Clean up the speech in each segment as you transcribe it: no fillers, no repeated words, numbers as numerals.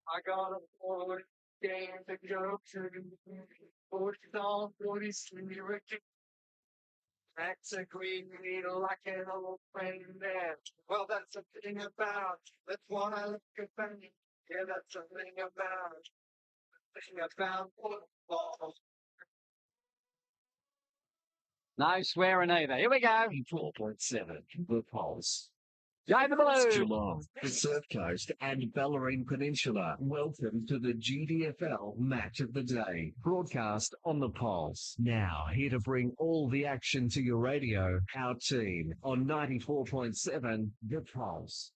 I got a forward game to go to. 40 on 43 wicket. That's a green needle like an old friend there. Well, that's a thing about. That's what I look about. Yeah, that's a thing about. Thing about football. No swearing either. Here we go. 4.7, the Pulse. Go the Blues. Geelong, the Surf Coast and Bellarine Peninsula. Welcome to the GDFL Match of the Day, broadcast on the Pulse. Now, here to bring all the action to your radio, our team on 94.7, the Pulse.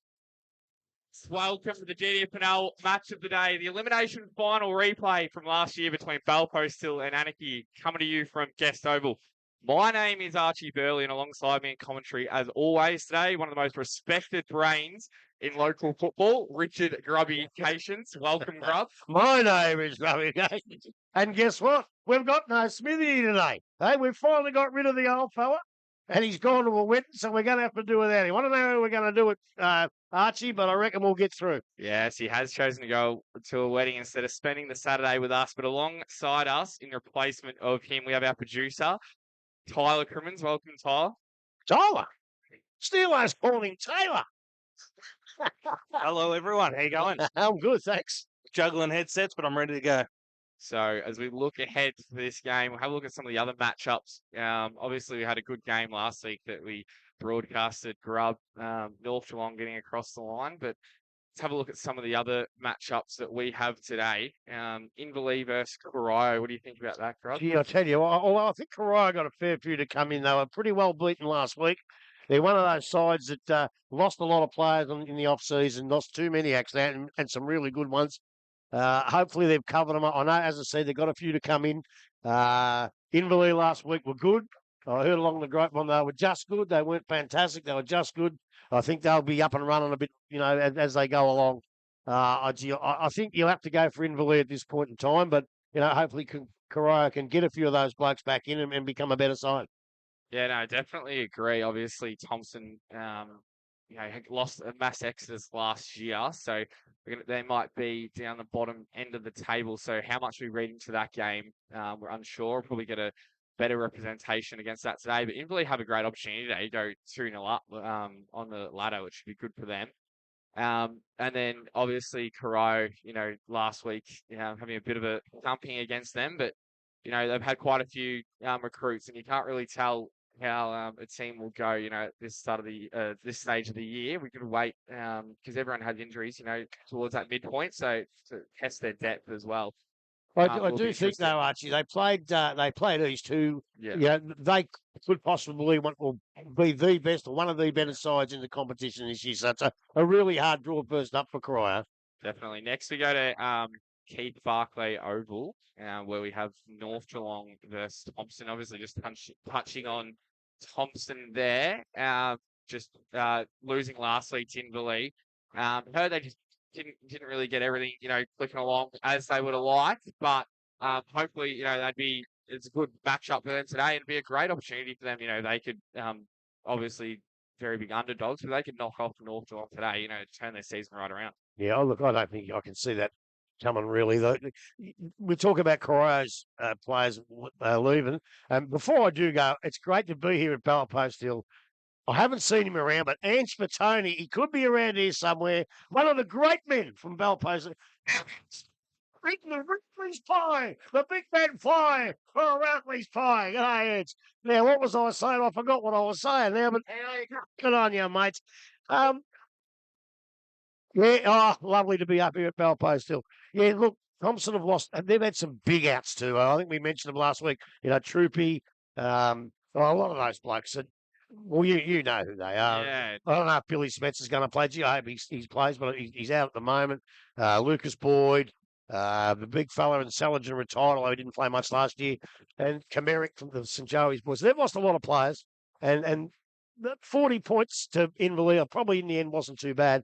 Welcome to the GDFNL Match of the Day, the elimination final replay from last year between Belpost Hill and Anakie, coming to you from Guest Oval. My name is Archie Burley, and alongside me in commentary, as always today, one of the most respected brains in local football, Richard Grubby Cations. Welcome, Grub. My name is Grubby Cations. And guess what? We've got no Smithy today. Hey, we've finally got rid of the old fella, and he's gone to a wedding, so we're going to have to do without him. I don't know how we're going to do it, Archie, but I reckon we'll get through. Yes, he has chosen to go to a wedding instead of spending the Saturday with us. But alongside us, in replacement of him, we have our producer, Tyler Crimmins. Welcome, Tyler. Tyler. Steelers calling him Taylor. Hello, everyone. How you going? I'm good, thanks. Juggling headsets, but I'm ready to go. So as we look ahead to this game, we'll have a look at some of the other matchups. Obviously, we had a good game last week that we broadcasted. Grub, North Geelong getting across the line, but let's have a look at some of the other matchups that we have today. Inverleigh versus Corio. What do you think about that, Grub? Gee, I tell you, I think Corio got a fair few to come in. They were pretty well beaten last week. They're one of those sides that lost a lot of players in the off-season, lost too many actually, and some really good ones. Hopefully they've covered them up. I know, as I said, they've got a few to come in. Inverleigh last week were good. I heard along the grapevine they were just good. They weren't fantastic. They were just good. I think they'll be up and running a bit, as they go along. I think you'll have to go for Inverleigh at this point in time, but, hopefully Corio can get a few of those blokes back in and become a better side. Yeah, no, definitely agree. Obviously, Thompson, had lost a mass exodus last year, so they might be down the bottom end of the table. So how much we read into that game, we're unsure. We'll probably get a better representation against that today. But Inverleigh have a great opportunity today to go 2-0 up on the ladder, which should be good for them. And then obviously Corio, last week, having a bit of a thumping against them, but they've had quite a few recruits, and you can't really tell how a team will go, at this start of this stage of the year. We can wait because everyone had injuries, towards that midpoint, so to test their depth as well. I do think though, Archie, they played East, who they could possibly be the best or one of the better sides in the competition this year. So it's a really hard draw first up for Corio. Definitely. Next we go to Keith Barclay Oval, where we have North Geelong versus Thompson. Obviously, just touching on Thompson there. Just losing last week to Inverleigh. Heard they just didn't really get everything, clicking along as they would have liked, but hopefully, it's a good matchup for them today and be a great opportunity for them. They could obviously very big underdogs, but they could knock off North Geelong today, turn their season right around. Yeah, look, I don't think I can see that coming really. Though we talk about Corio's players leaving, and before I do go, it's great to be here at Belpost Hill. I haven't seen him around, but Ange Fatoni, he could be around here somewhere. One of the great men from Belpost. Eating the Ripley's pie, the big man pie, or Ripley's pie. G'day, Ange. Now, what was I saying? I forgot what I was saying now, but good on you, mates. Lovely to be up here at Belpost Hill. Yeah, look, Thompson have lost, and they've had some big outs too. I think we mentioned them last week. Troopy, a lot of those blokes. Well, you know who they are. Yeah. I don't know if Billy Spencer's going to play. Gee, I hope he plays, but he's out at the moment. Lucas Boyd, the big fella in Salinger retired, although he didn't play much last year, and Kamerick from the St. Joey's boys. They've lost a lot of players, and the 40 points to Inverleigh probably in the end wasn't too bad.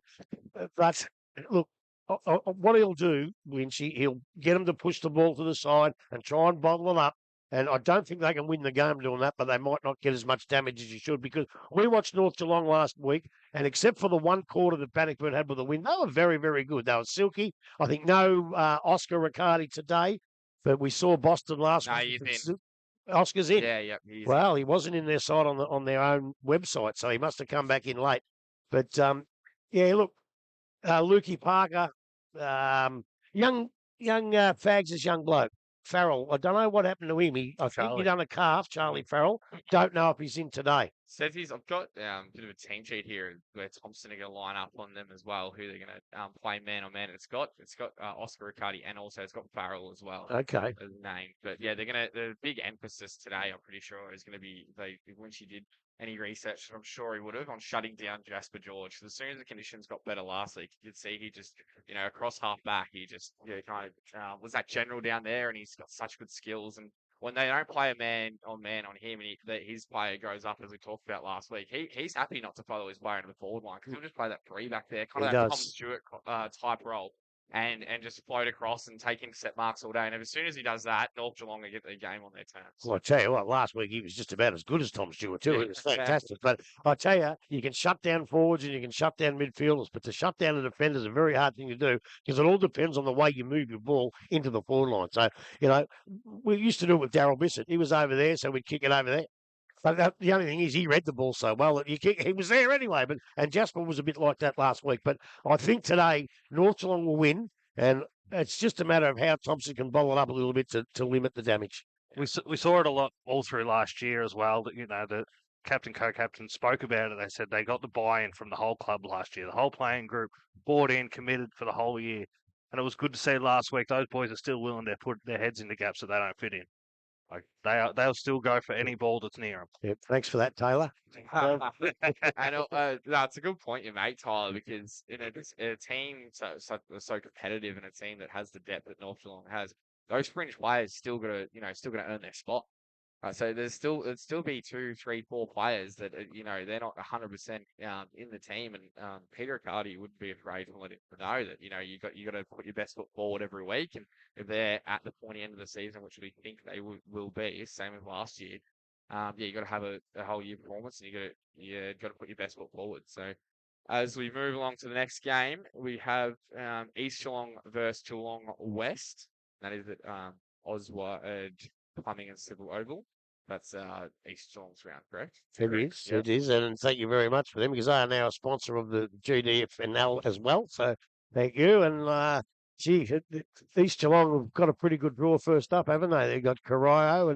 But look, what he'll do, Winchy, he'll get them to push the ball to the side and try and bottle it up. And I don't think they can win the game doing that, but they might not get as much damage as you should, because we watched North Geelong last week. And except for the one quarter that Bannockburn had with the win, they were very, very good. They were silky. I think no Oscar Riccardi today, but we saw Boston last No, week. he's in. Oscar's in. Yeah, he's Well, he wasn't in their side on their own website, so he must have come back in late. But yeah, look, Lukey Parker, young Fags' young bloke. Farrell, I don't know what happened to him. I think he done a calf, Charlie Farrell. Don't know if he's in today. Says I've got a bit of a team sheet here where Thompson are going to line up on them as well, who they're going to play man on man. It's got Oscar Riccardi and also it's got Farrell as well. Okay. As name. But yeah, the big emphasis today, I'm pretty sure, is going to be when she did any research, I'm sure he would have, on shutting down Jasper George. Because as soon as the conditions got better last week, you could see he just, across half back, he just kind of was that general down there, and he's got such good skills. And when they don't play a man on him, and his player goes up, as we talked about last week, he's happy not to follow his player into the forward line because he'll just play that three back there, kind of that Tom Stewart type role. And just float across and take intercept marks all day. And as soon as he does that, North Geelong will get their game on their terms. Well, I tell you what, last week he was just about as good as Tom Stewart too. It was fantastic. But I tell you, you can shut down forwards and you can shut down midfielders, but to shut down a defender is a very hard thing to do because it all depends on the way you move your ball into the forward line. So, we used to do it with Daryl Bissett. He was over there, so we'd kick it over there. But the only thing is, he read the ball so well that he was there anyway. And Jasper was a bit like that last week. But I think today North Geelong will win, and it's just a matter of how Thompson can bowl it up a little bit to limit the damage. We saw it a lot all through last year as well. That the captain, co-captain spoke about it. They said they got the buy-in from the whole club last year. The whole playing group bought in, committed for the whole year, and it was good to see last week those boys are still willing to put their heads in the gaps so they don't fit in. Like they'll still go for any ball that's near them. Yeah, thanks for that, Taylor. And it's a good point you make, Tyler, because in a team so competitive and a team that has the depth that North Geelong has, those fringe players still got to earn their spot. So it'd still be 2, 3, 4 players that they're not 100% in the team, and Peter Riccardi wouldn't be afraid to let him know that you got to put your best foot forward every week, and if they're at the pointy end of the season, which we think they will be, same as last year, you got to have a whole year performance, and you got to put your best foot forward. So as we move along to the next game, we have East Geelong versus Geelong West. That is at Oswald Plumbing and Civil Oval. That's East Geelong's round, correct? It is. Yep. It is. And thank you very much for them because they are now a sponsor of the GDFNL as well. So thank you. And East Geelong have got a pretty good draw first up, haven't they? They've got Corio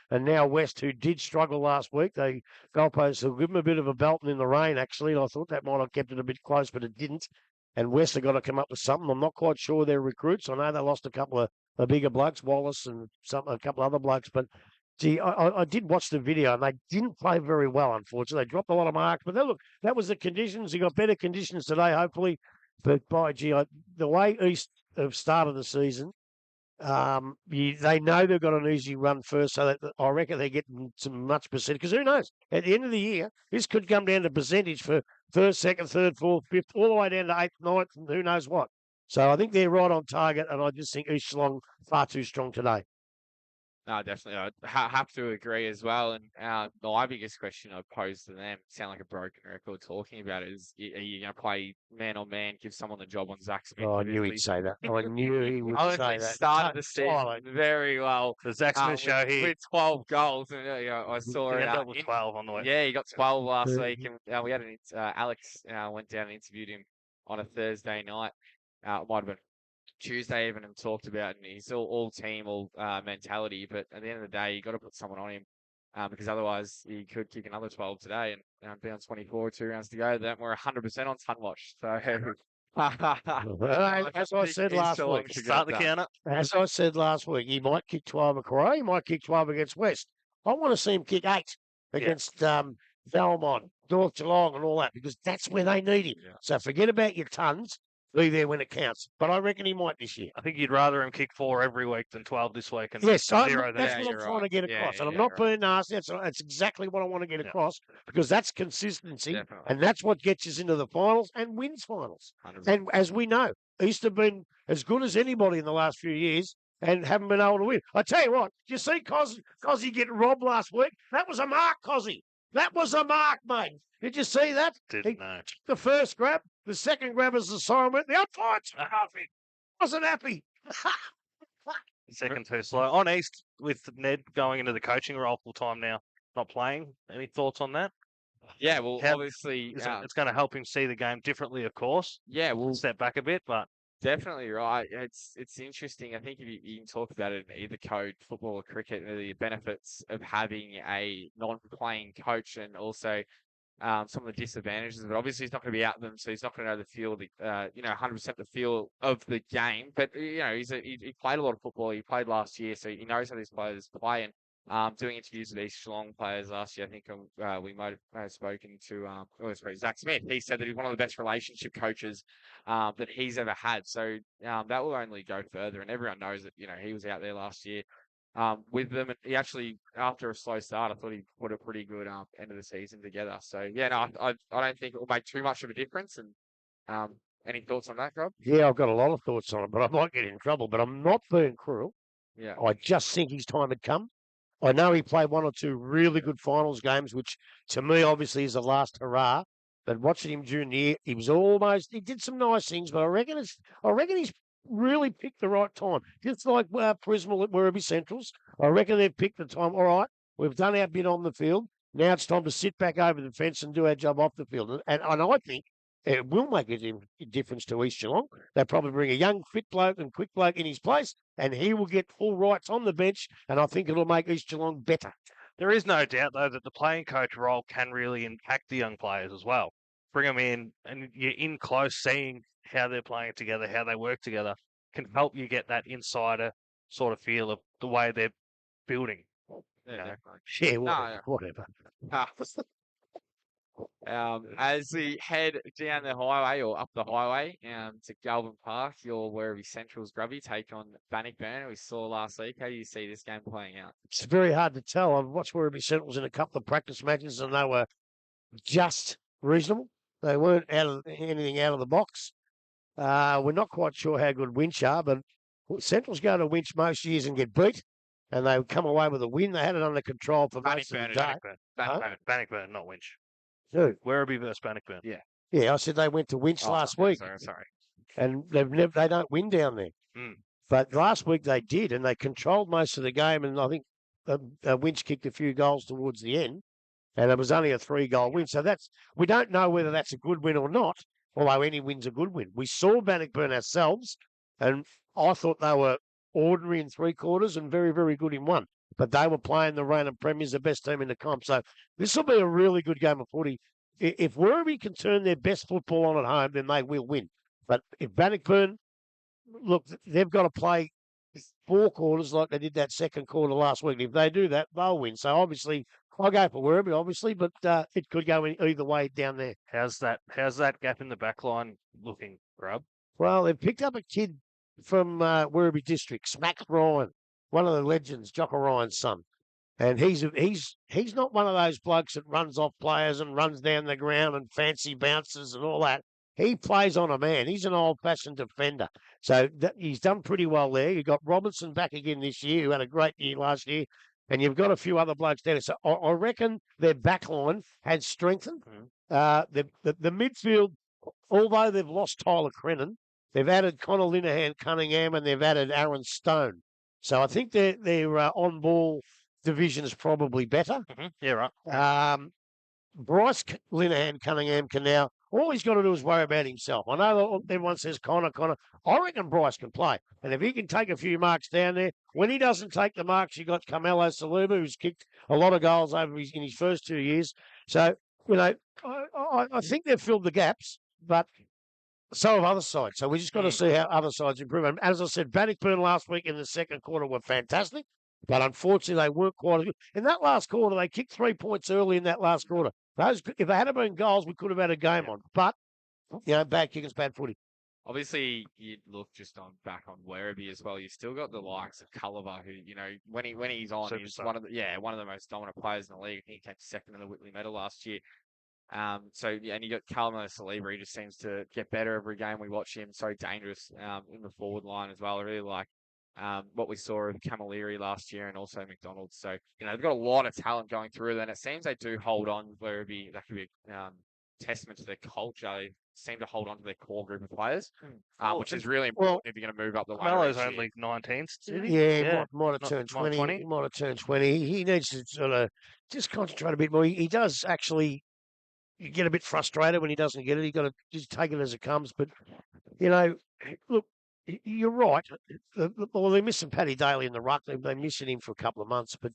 and now West, who did struggle last week. They goalposts will give them a bit of a belting in the rain, actually. And I thought that might have kept it a bit close, but it didn't. And West have got to come up with something. I'm not quite sure they're recruits. I know they lost a couple of the bigger blokes, Wallace and a couple of other blokes. But, gee, I did watch the video, and they didn't play very well, unfortunately. They dropped a lot of marks. But look, that was the conditions. You got better conditions today, hopefully. But, the way East have started the season, they know they've got an easy run first, so that I reckon they're getting some much percentage. Because who knows? At the end of the year, this could come down to percentage for first, second, third, fourth, fifth, all the way down to eighth, ninth, and who knows what. So I think they're right on target, and I just think East Geelong far too strong today. No, definitely. I have to agree as well. And my biggest question I pose to them, sound like a broken record talking about it, is are you going to play man on man, give someone the job on Zach Smith? Oh, I knew he'd say that. I knew he would say that. Started the season very well. The Zach Smith show here. With 12 goals. And, I saw it. With 12 on the way. Yeah, he got 12 last week. And we had Alex went down and interviewed him on a Thursday night. It might have been Tuesday even, and talked about, and he's all team, all mentality. But at the end of the day, you got to put someone on him because otherwise he could kick another 12 today and be on 24, 2 rounds to go. Then we're 100% on Sun Watch. So as I said last week, start the counter. As I said last week, he might kick 12 at Corio, he might kick 12 against West. I want to see him kick 8 against Belmont, North Geelong, and all that because that's where they need him. Yeah. So forget about your tons. Be there when it counts. But I reckon he might this year. I think you'd rather him kick 4 every week than 12 this week. And yes, that's there. what I'm trying to get across. And I'm not being nasty. That's exactly what I want to get across because that's consistency. Definitely. And that's what gets us into the finals and wins finals. 100%. And as we know, East have been as good as anybody in the last few years and haven't been able to win. I tell you what, did you see Cozzy get robbed last week? That was a mark, Cozzy. That was a mark, mate. Did you see that? Didn't know. The first grab, the second grab as the siren went, the umpire's happy. Wasn't happy. Second too slow. On East with Ned going into the coaching role full time now, not playing. Any thoughts on that? Yeah, well, How- obviously, It's going to help him see the game differently, of course. yeah, well, Step back a bit, but definitely right. It's interesting. I think if you can talk about it in either code, football or cricket, the benefits of having a non-playing coach and also some of the disadvantages of it. Obviously, he's not going to be out them, so he's not going to know the feel, 100% the feel of the game. But he played a lot of football. He played last year, so he knows how these players play. And doing interviews with East Geelong players last year, I think we might have spoken to Zach Smith. He said that he's one of the best relationship coaches that he's ever had. So that will only go further. And everyone knows that he was out there last year. With them, and he actually, after a slow start, I thought he put a pretty good end of the season together. So yeah, no, I don't think it will make too much of a difference. And any thoughts on that, Rob? Yeah, I've got a lot of thoughts on it, but I might get in trouble. But I'm not being cruel. Yeah, I just think his time had come. I know he played one or two really good finals games, which to me obviously is the last hurrah. But watching him during the year, he did some nice things, but I reckon he's really picked the right time. Just like Prismal at Werribee Centrals, I reckon they've picked the time. All right, we've done our bit on the field. Now it's time to sit back over the fence and do our job off the field. And I think it will make a difference to East Geelong. They'll probably bring a young, fit bloke and quick bloke in his place, and he will get full rights on the bench, and I think it'll make East Geelong better. there is no doubt, though, that the playing coach role can really impact the young players as well. Bring them in, and you're in close, seeing how they're playing together, how they work together, can help you get that insider sort of feel of the way they're building. yeah, No. definitely. Yeah, No, whatever. Ah. As we head down the highway or up the highway to Galvin Park, your Werribee Central's Grubby take on Bannockburn. We saw last week. How do you see this game playing out? It's very hard to tell. I've watched Werribee Centrals in a couple of practice matches, and they were just reasonable. They weren't anything out of the box. We're not quite sure how good Winch are, but Central's go to Winch most years and get beat, and they come away with a win. They had it under control for most of the day. Bannockburn, not Winch. Dude, Werribee versus Bannockburn. yeah, I said they went to Winch last week, Sorry. and they don't win down there. Mm. But last week they did, and they controlled most of the game, and I think Winch kicked a few goals towards the end, and it was only a 3-goal win. So we don't know whether that's a good win or not, although any win's a good win. We saw Bannockburn ourselves, and I thought they were ordinary in 3 quarters and very, very good in 1. But they were playing the reigning premiers, the best team in the comp. So this will be a really good game of footy. If Werribee can turn their best football on at home, then they will win. But if Bannockburn, look, they've got to play 4 quarters like they did that second quarter last week. If they do that, they'll win. So obviously, I'll go for Werribee, obviously, but it could go either way down there. How's that gap in the back line looking, Grub? Well, they've picked up a kid from Werribee District, Smack Ryan, one of the legends, Jocker Ryan's son. And he's not one of those blokes that runs off players and runs down the ground and fancy bounces and all that. He plays on a man. He's an old-fashioned defender. So he's done pretty well there. You've got Robinson back again this year, who had a great year last year. And you've got a few other blokes there. So I reckon their back line has strengthened. The midfield, although they've lost Tyler Crennan, they've added Connor Linehan Cunningham and they've added Aaron Stone. So I think their on-ball division is probably better. Mm-hmm. Yeah, right. Bryce Linehan Cunningham can now, all he's got to do is worry about himself. I know everyone says Connor. I reckon Bryce can play. And if he can take a few marks down there, when he doesn't take the marks, you've got Carmelo Saluba, who's kicked a lot of goals in his first 2 years. So, I think they've filled the gaps, but so have other sides. So we just got to see how other sides improve. And as I said, Bannockburn last week in the second quarter were fantastic. But unfortunately, they weren't quite as good. In that last quarter, they kicked 3 points early in that last quarter. If they had been goals, we could have had a game on. But, bad kickers, bad footy. Obviously, you look just back on Werribee as well. You still got the likes of Culliver, who when he's on, he's one of the most dominant players in the league. He came second in the Whitley Medal last year. And you got Carmelo Saliba. He just seems to get better every game we watch him. So dangerous in the forward line as well. I really like what we saw of Camilleri last year and also McDonald's. So, they've got a lot of talent going through, and it seems they do hold on. Werribee, that could be testament to their culture. They seem to hold on to their core group of players, which is really important if you're going to move up the ladder. Melo's each year. only 19. Yeah, might have Not- turned might 20. He might have turned 20. He needs to sort of just concentrate a bit more. He does actually. You get a bit frustrated when he doesn't get it. You got to just take it as it comes. But look, you're right. Well, they're missing Paddy Daly in the ruck. They're missing him for a couple of months. But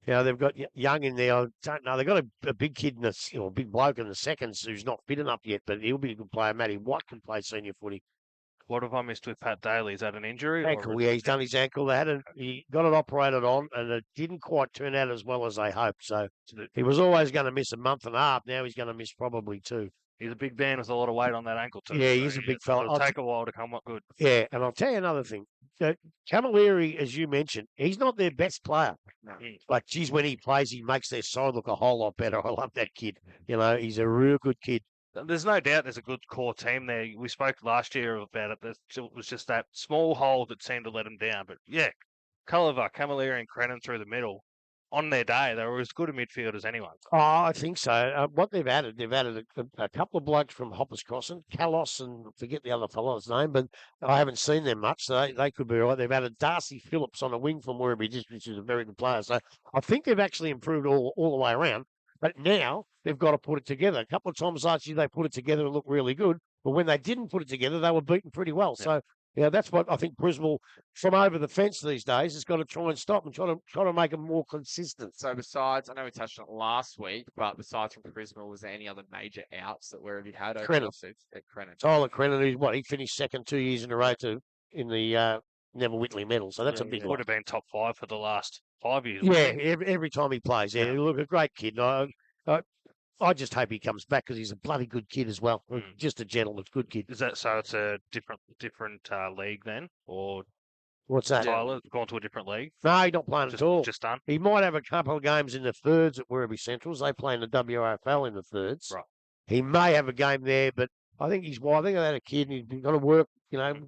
they've got Young in there. I don't know. They've got a big kid a big bloke in the seconds who's not fit enough yet, but he'll be a good player. Matty Watt can play senior footy. What have I missed with Pat Daly? Is that an injury? Ankle, yeah, he's done his ankle. He got it operated on, and it didn't quite turn out as well as they hoped. So he was always going to miss a month and a half. Now he's going to miss probably 2. He's a big man with a lot of weight on that ankle too. Yeah, he's a big fella. It'll take a while to come up good. Yeah, and I'll tell you another thing. Camilleri, as you mentioned, he's not their best player. No. But, geez, when he plays, he makes their side look a whole lot better. I love that kid. He's a real good kid. There's no doubt there's a good core team there. We spoke last year about it. It was just that small hole that seemed to let them down. But yeah, Culliver, Camilleri, and Crennan through the middle. On their day, they were as good a midfield as anyone. Oh, I think so. What they've added a couple of blokes from Hoppers Crossing, Kalos and forget the other fellow's name, but I haven't seen them much, so they could be all right. They've added Darcy Phillips on a wing from Werribee, which is a very good player. So I think they've actually improved all the way around. But now they've got to put it together. A couple of times last year they put it together and looked really good, but when they didn't put it together, they were beaten pretty well. Yeah. So that's what I think Brisbane from over the fence these days has got to try and stop and try to make them more consistent. So besides, I know we touched on it last week, but besides from Brisbane, was there any other major outs that Werribee had over Crennan. At Crennan? Tyler Crennan, he finished second 2 years in a row in the Neville Whitley medal. So that's a big He one. would have been top 5 for the last 5 years. Yeah, every time he plays. Yeah, look, a great kid. I just hope he comes back because he's a bloody good kid as well. Just a gentleman, good kid. Is that so? It's a different league then, or What's that? Tyler gone to a different league? No, he's not playing at all. Just done. He might have a couple of games in the thirds at Werribee Centrals. They play in the WRFL in the thirds. Right. He may have a game there, but I think he's I think they had a kid and he's got to work,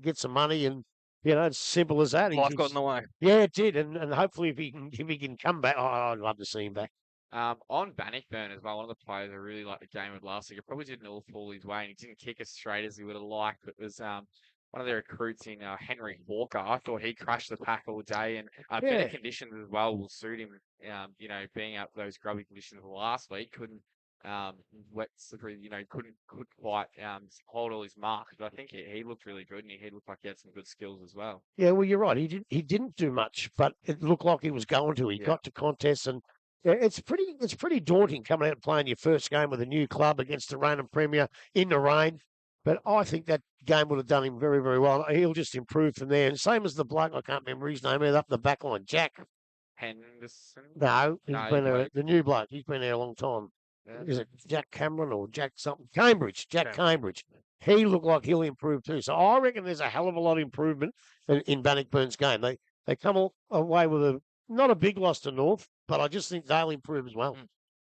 get some money and it's simple as that. Life got in the way. Yeah, it did, and hopefully if he can come back, I'd love to see him back. On Bannockburn as well, one of the players I really liked the game with last week. It probably didn't all fall his way, and he didn't kick as straight as he would have liked. But it was one of their recruits in Henry Hawker. I thought he crashed the pack all day, and better conditions as well will suit him. Being out those grubby conditions last week couldn't wet slippery. Couldn't quite hold all his marks. But I think he looked really good, and he looked like he had some good skills as well. Yeah, well, you're right. He didn't do much, but it looked like he was going to. He got to contests and. Yeah, it's pretty daunting coming out and playing your first game with a new club against the reigning premier in the rain. But I think that game would have done him very, very well. He'll just improve from there. And same as the bloke, I can't remember his name, up the back line, Jack. Henderson? No, the new bloke. He's been there a long time. Yeah. Is it Jack Cameron or Jack something? Cambridge. Jack Cambridge. He looked like he'll improve too. So I reckon there's a hell of a lot of improvement in Bannockburn's game. They come away with not a big loss to North, but I just think they'll improve as well.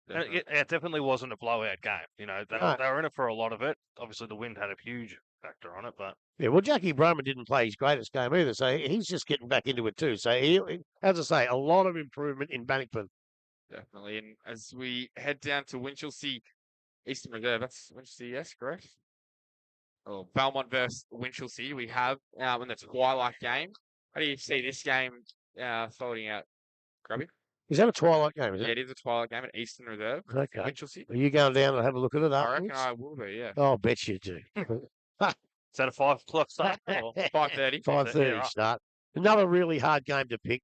It definitely wasn't a blowout game. They were in it for a lot of it. Obviously, the wind had a huge factor on it, but well, Jackie Broman didn't play his greatest game either, so he's just getting back into it too. So as I say, a lot of improvement in Bannockburn. Definitely, and as we head down to Winchelsea, Eastern Reserve, that's Winchelsea, yes, correct. Oh, Belmont versus Winchelsea, we have in the twilight game. How do you see this game folding out? Grubby? Is that a twilight game? Is it? Yeah, it is a twilight game at Eastern Reserve. Okay. Winchelsea. Are you going down and have a look at it I afterwards? reckon I will be, yeah. Oh, I bet you do. Is that a 5 o'clock start? 5:30. 5:30 start. Another really hard game to pick.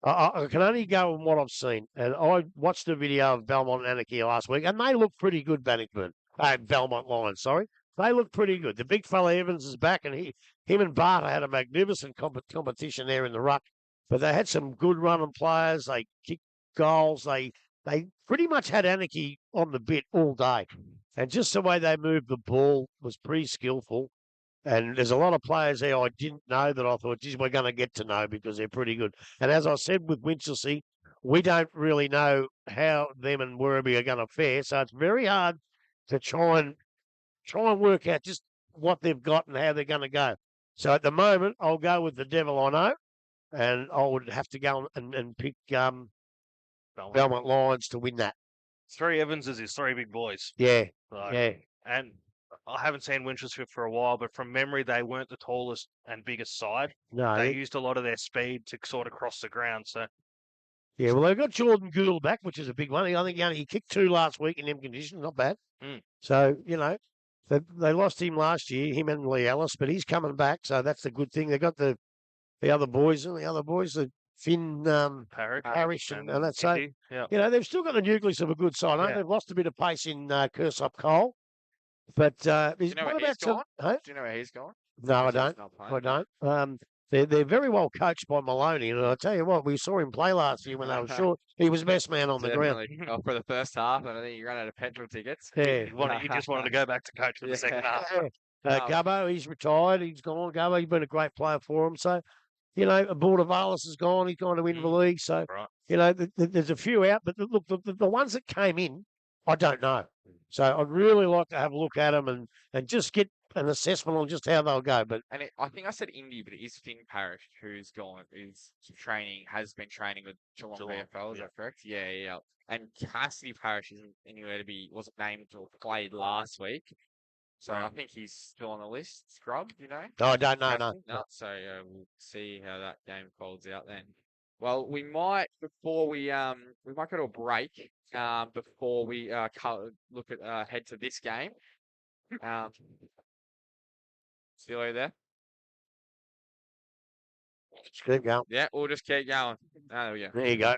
I can only go on what I've seen. And I watched a video of Belmont and Anakie last week, and they look pretty good, Bannockburn. Belmont Lions, sorry. They look pretty good. The big fella Evans is back, and him and Barter had a magnificent competition there in the ruck. But they had some good running players. They kicked goals. They pretty much had Anakie on the bit all day. And just the way they moved the ball was pretty skillful. And there's a lot of players there I didn't know that I thought, geez, we're going to get to know because they're pretty good. And as I said with Winchelsea, we don't really know how them and Werribee are going to fare. So it's very hard to try and work out just what they've got and how they're going to go. So at the moment, I'll go with the devil I know. and I would have to go and pick Belmont. Belmont Lions to win that. 3 Evanses is 3 big boys. Yeah, So, yeah. And I haven't seen Winchelsea for a while, but from memory, they weren't the tallest and biggest side. No, They used a lot of their speed to sort of cross the ground. So yeah, well, they've got Jordan Gould back, which is a big one. I think he kicked 2 last week in them conditions, not bad. Mm. So, they lost him last year, him and Lee Ellis, but he's coming back, so that's the good thing. They got the other boys, the Finn Parrish and that. So, Indy, yeah. they've still got the nucleus of a good side. Yeah. They've lost a bit of pace in Kersop Cole. But Do you know where he's gone? Huh? Do you know where he's gone? No, I He's don't. not I playing. don't. They're very well coached by Maloney, and I tell you what, we saw him play last year when they were short. He was best man on the ground. Definitely. Oh, for the first half, and I think you ran out of petrol tickets. Yeah. You just wanted to go back to coach for the second half. Gubbo, he's retired. He's gone. Gubbo, he's been a great player for him. So, Bortavalis is gone. He's gone to win the league. So, Right. there's a few out. But look, the ones that came in, I don't know. So I'd really like to have a look at them and just get an assessment on just how they'll go. But I think I said Indy, but it is Finn Parrish who's has been training with Geelong VFL. Is that correct? Yeah, yeah. And Cassidy Parrish wasn't named or played last week. So I think he's still on the list. Scrub, no, I don't know. No. So we'll see how that game folds out then. Well, we might go to a break before we look at head to this game. Still there? Just keep going. Yeah, we'll just keep going. There we go. There you go.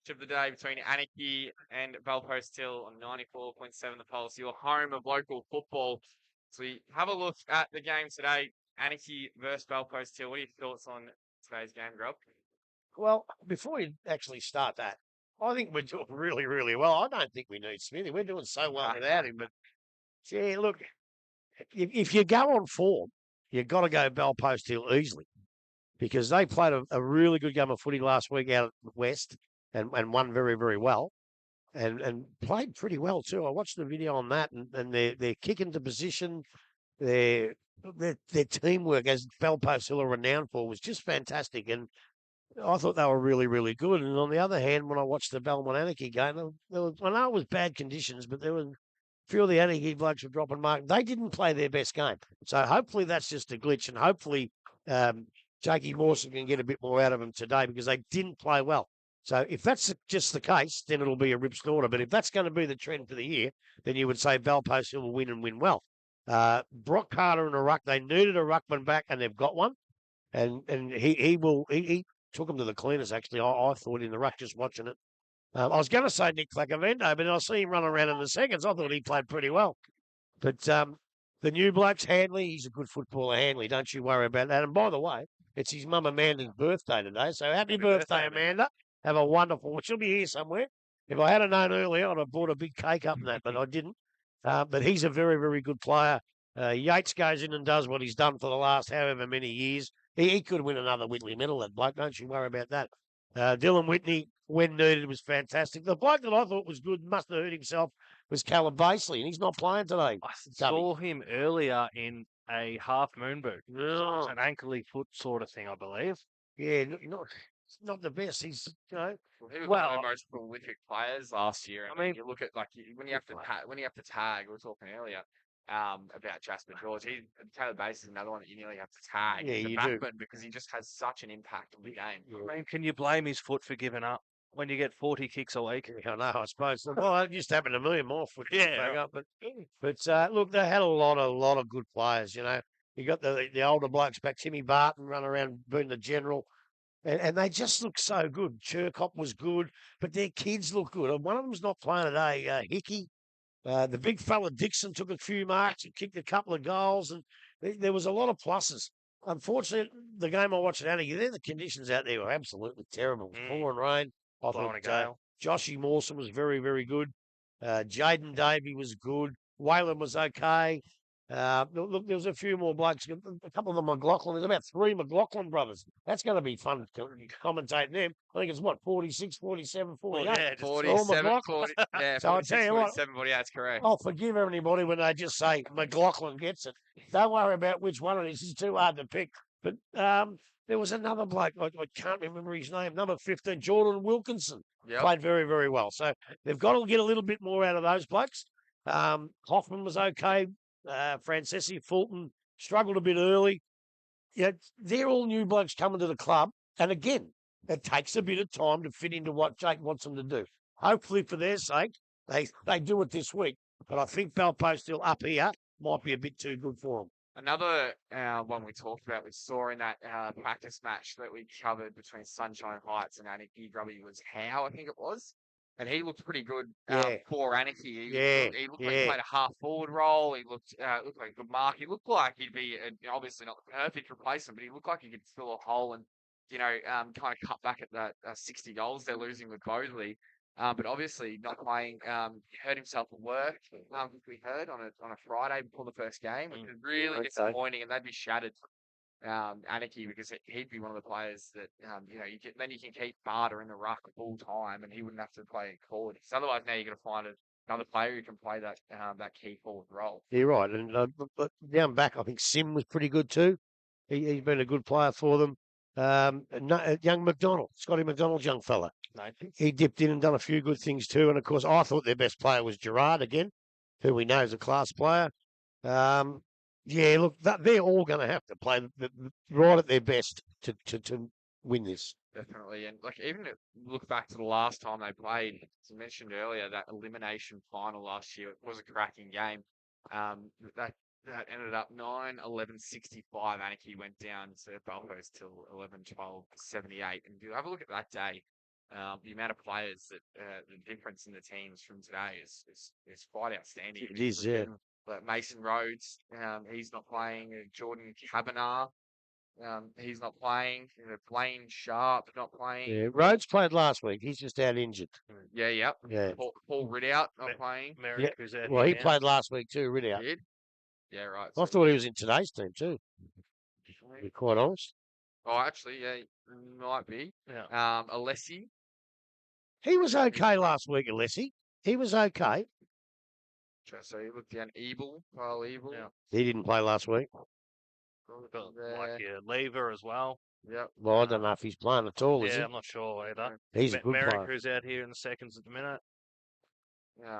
Of the day between Anakie and Belpost Hill on 94.7 The Pulse, your home of local football. So we have a look at the game today, Anakie versus Belpost Hill. What are your thoughts on today's game, Rob? Well, before we actually start that, I think we're doing really, really well. I don't think we need Smithy. We're doing so well without him. But, yeah, look, if you go on form, you've got to go Belpost Hill easily because they played a really good game of footy last week out at West and won very, very well and played pretty well too. I watched the video on that and their kick into position, their teamwork, as Belpost Hill are renowned for, was just fantastic. And I thought they were really, really good. And on the other hand, when I watched the Belmont Anakie game, I know it was bad conditions, but there was few of the Anakie blokes were dropping mark. They didn't play their best game. So hopefully that's just a glitch, and hopefully Jakey Mawson can get a bit more out of them today because they didn't play well. So if that's just the case, then it'll be a rip snorter. But if that's going to be the trend for the year, then you would say Belpost will win and win well. Brock Carter and a ruck, they needed a ruckman back, and they've got one. And he took him to the cleaners, actually, I thought, in the ruck, just watching it. I was going to say Nick Clacavendo, but I see him run around in the seconds. I thought he played pretty well. But the new bloke's Handley, he's a good footballer, Handley. Don't you worry about that. And by the way, it's his mum Amanda's birthday today. So happy birthday, Amanda. Have a wonderful one. She'll be here somewhere. If I had known earlier, I'd have bought a big cake up and that, but I didn't. But he's a very, very good player. Yates goes in and does what he's done for the last however many years. He could win another Whitley medal, that bloke. Don't you worry about that. Dylan Whitney, when needed, was fantastic. The bloke that I thought was good, must have hurt himself, was Callum Basley, and he's not playing today. I saw him earlier in a half moon boot. Oh. It's an ankly foot sort of thing, I believe. Yeah, not the best. He's, He was one Well, of the most prolific players last year. I mean, you look at when you have to tag. We were talking earlier about Jasper George. Taylor Bass is another one that you nearly have to tag. Yeah, the you do. backman because he just has such an impact on the game. I mean, can you blame his foot for giving up when you get 40 kicks a week? I know, I suppose. Well, it just happened to me. My foot Yeah, back right. up. But look, they had a lot of good players. You know, you got the older blokes back. Timmy Barton run around being the general. And they just look so good. Chirkop was good, but their kids look good. And one of them's not playing today. Hickey, the big fella Dixon took a few marks and kicked a couple of goals, and there was a lot of pluses. Unfortunately, the game I watched at Anakie, the conditions out there were absolutely terrible. Pouring rain. I Blowing thought a gale. Joshy Mawson was very, very good. Jaden Davey was good. Whalen was okay. Look, there was a few more blokes. A couple of the McLaughlin. There's about 3 McLaughlin brothers. That's going to be fun commentating them. I think it's 46, 47, 48. Yeah, just 47, McLaughlin. 40, yeah, So I'll 46, tell you what, 47, 48, that's correct. I'll forgive everybody when they just say McLaughlin gets it. Don't worry about which one it is. It's too hard to pick. But there was another bloke. I can't remember his name. Number 15, Jordan Wilkinson. Yep. Played very, very well. So they've got to get a little bit more out of those blokes. Hoffman was okay. Francesi, Fulton struggled a bit early. Yeah, they're all new blokes coming to the club. And again, it takes a bit of time to fit into what Jake wants them to do. Hopefully, for their sake, they do it this week. But I think Belpost still up here might be a bit too good for them. Another one we talked about, we saw in that practice match that we covered between Sunshine Heights and Anakie Grubby was Howe, I think it was. And he looked pretty good for Anakie. He looked like he played a half forward role. He looked like a good mark. He looked like he'd be obviously not the perfect replacement, but he looked like he could fill a hole and kind of cut back at that 60 goals they're losing with Bosley. But obviously not playing. He hurt himself at work. We heard on a Friday before the first game, which is really disappointing, and they'd be shattered. Anakie, because he'd be one of the players that you can keep Barter in the ruck full time, and he wouldn't have to play forward. Because otherwise, now you're going to find another player who can play that key forward role. You're right, and but down back, I think Sim was pretty good too. He's been a good player for them. Young McDonald, Scotty McDonald's young fella. He dipped in and done a few good things too. And of course, I thought their best player was Gerard again, who we know is a class player. Yeah, look, they're all going to have to play right at their best to win this. Definitely, and even look back to the last time they played, as I mentioned earlier, that elimination final last year, it was a cracking game. That ended up 9-11-65. Anakie went down to Belfast till 11-12-78. And if you have a look at that day, the amount of players that the difference in the teams from today is quite outstanding. It is, yeah. But Mason Rhodes, he's not playing. Jordan Kavanagh, he's not playing. Blaine Sharp not playing. Yeah, Rhodes played last week. He's just out injured. Yeah. Paul Ridout not playing. Merrick, who's out Well, he here now. played last week too, Ridout. Did? Yeah, right. I thought he was in today's team too, to be quite honest. Oh, actually, yeah, might be. Yeah. Alessi. He was okay last week, Alessi. He was okay. So you look down Kyle Ebel. Yeah. He didn't play last week. Got like your Lever as well. Yep. Well, I don't know if he's playing at all, is Yeah, he? I'm not sure either. He's a good Merrick, player. who's out here in the seconds at the minute.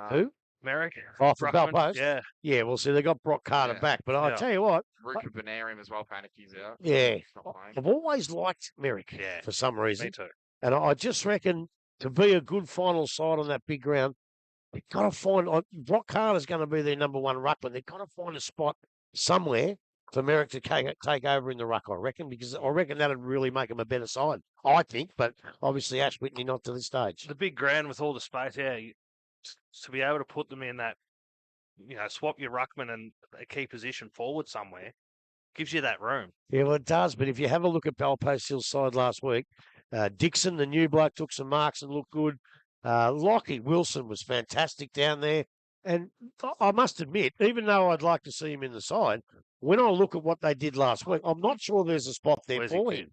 Who? Merrick. Oh, for Ruckman, Belpost? yeah. Yeah, well, see, they got Brock Carter Yeah. back. But I Yeah. tell you what, Ruka Benarim as well. Panicky's out. yeah, He's not playing. I've always liked Merrick Yeah. for some reason. Me too. And I just reckon to be a good final side on that big ground, they've got to find Brock Carter's going to be their number one ruckman. They've got to find a spot somewhere for Merrick to take over in the ruck, I reckon, because I reckon that'd really make them a better side, I think. But obviously, Ash Whitney not to this stage. The big ground with all the space, yeah. To be able to put them in that, swap your ruckman and a key position forward somewhere, gives you that room. Yeah, well, it does. But if you have a look at Belpost Hill's side last week, Dixon, the new bloke, took some marks and looked good. Lockie Wilson was fantastic down there. And I must admit, even though I'd like to see him in the side, when I look at what they did last week, I'm not sure there's a spot there Where's he for fit?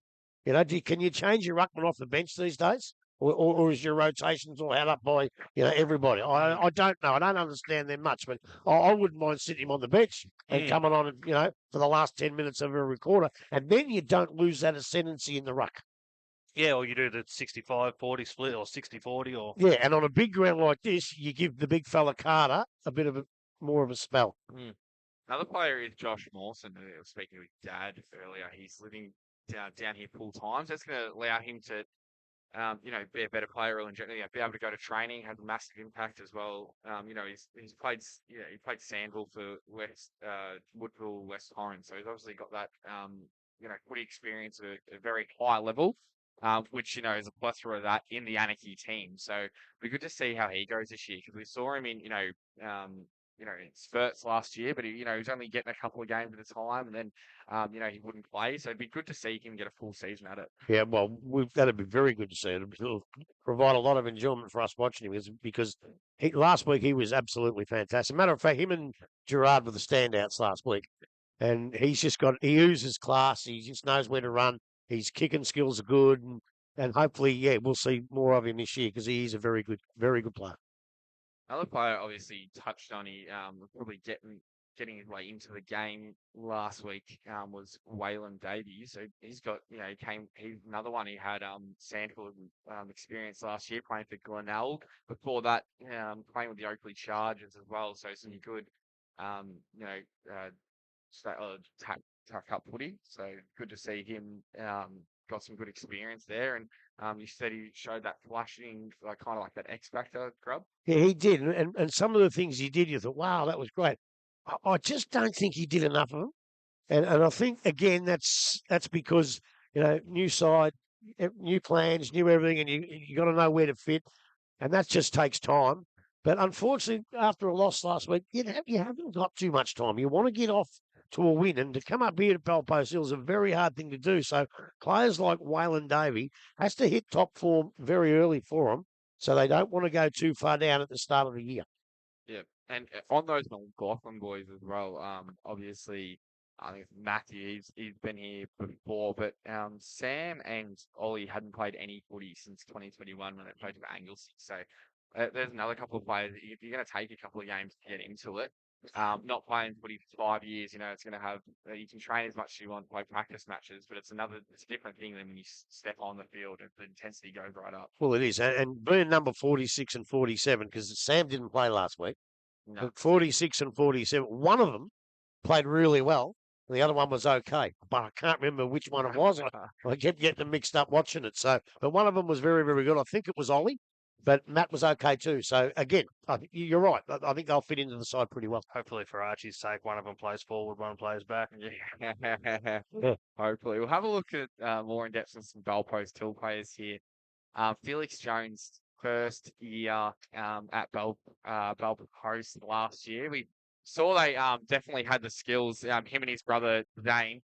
him. Can you change your ruckman off the bench these days? Or is your rotations all held up by everybody? I don't know. I don't understand them much, but I wouldn't mind sitting him on the bench and coming on, for the last 10 minutes of every quarter, and then you don't lose that ascendancy in the ruck. Yeah, or you do the 65-40 split or 60-40 or... Yeah, and on a big ground like this, you give the big fella Carter a bit of more of a spell. Another player is Josh Mawson, who I was speaking with Dad earlier. He's living down here full time, so it's going to allow him to be a better player in general, be able to go to training, have a massive impact as well. He's played, he played Sandville for Woodville, West Torrens, so he's obviously got that, footy experience at a very high level, which, is a plethora of that in the Anakie team. So it'd be good to see how he goes this year, because we saw him in, in spurts last year, but he was only getting a couple of games at a time, and then, he wouldn't play. So it'd be good to see him get a full season at it. Yeah, well, that'd be very good to see. It'll provide a lot of enjoyment for us watching him because last week he was absolutely fantastic. Matter of fact, him and Gerard were the standouts last week, and he oozes class. He just knows where to run. His kicking skills are good, and hopefully, we'll see more of him this year because he is a very good player. Another player obviously touched on, he probably getting his way into the game last week was Waylon Davies. So he's got, he's another one. He had Sandfield experience last year playing for Glenelg. Before that, playing with the Oakley Chargers as well. So some good, tuck up footy. So good to see him got some good experience there. And you said he showed that flashing, kind of like that X Factor grub. Yeah, he did. And some of the things he did, you thought, wow, that was great. I just don't think he did enough of them. And I think, again, that's because, new side, new plans, new everything, and you got to know where to fit. And that just takes time. But unfortunately, after a loss last week, you haven't got too much time. You want to get off to a win, and to come up here to Belpost Hill is a very hard thing to do. So players like Waylon Davey has to hit top form very early for them, so they don't want to go too far down at the start of the year. Yeah, and on those McLaughlin boys as well, obviously, I think it's Matthew, he's been here before, but Sam and Ollie hadn't played any footy since 2021 when they played for Anglesey. So there's another couple of players, if you're going to take a couple of games to get into it, not playing footy for 5 years, it's going to have, you can train as much as you want, play practice matches, but it's a different thing than when you step on the field and the intensity goes right up. Well, it is. And being number 46 and 47, because Sam didn't play last week, No. but 46 and 47, one of them played really well, and the other one was okay. But I can't remember which one it was. I kept getting them mixed up watching it. So, but one of them was very, very good. I think it was Ollie. But Matt was okay too. So, again, I think you're right. I think they'll fit into the side pretty well. Hopefully, for Archie's sake, one of them plays forward, one plays back. Yeah. Hopefully. We'll have a look at more in depth on some Belpost Hill players here. Felix Jones, first year at Belpost last year. We saw they definitely had the skills, him and his brother Zane.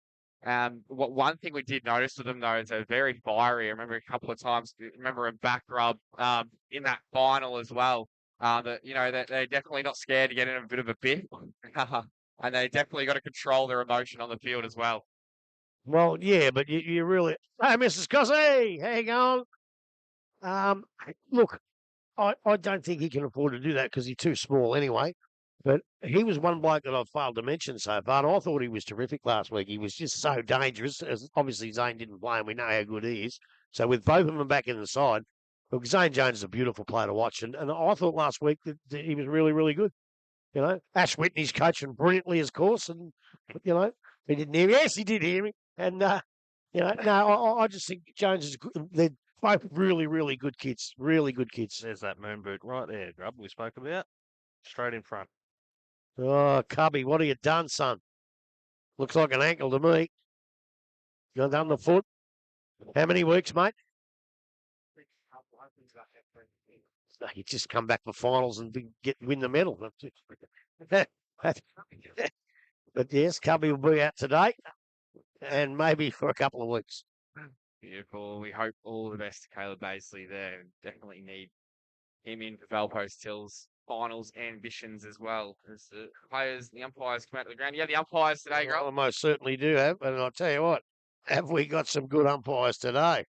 One thing we did notice with them though is they're very fiery. I remember a couple of times. Remember a back rub in that final as well. That they're definitely not scared to get in a bit of a bit, and they definitely got to control their emotion on the field as well. Well, yeah, but you really, hey, Mrs. Cossey, how you going? Look, I don't think he can afford to do that because he's too small anyway. But he was one bloke that I've failed to mention so far, and I thought he was terrific last week. He was just so dangerous. As obviously, Zane didn't play, and we know how good he is. So with both of them back in the side, Look, Zane Jones is a beautiful player to watch, and I thought last week that he was really, really good. You know, Ash Whitney's coaching brilliantly, of course, and you know he didn't hear me. Yes, he did hear me, and you know, no, I just think Jones is good. They're both really, really good kids. Really good kids. There's that moon boot right there, Grub, we spoke about. Straight in front. Oh, Cubby, what have you done, son? Looks like an ankle to me. You done the foot? How many weeks, mate? No, you just come back for finals and win the medal. But yes, Cubby will be out today and maybe for a couple of weeks. Beautiful. We hope all the best to Caleb Bazley there. Definitely need him in for Valpost Till's finals ambitions as well. As the players, the umpires come out to the ground. Yeah, the umpires today, Well, I Grub. most certainly do have. And I'll tell you what, have we got some good umpires today?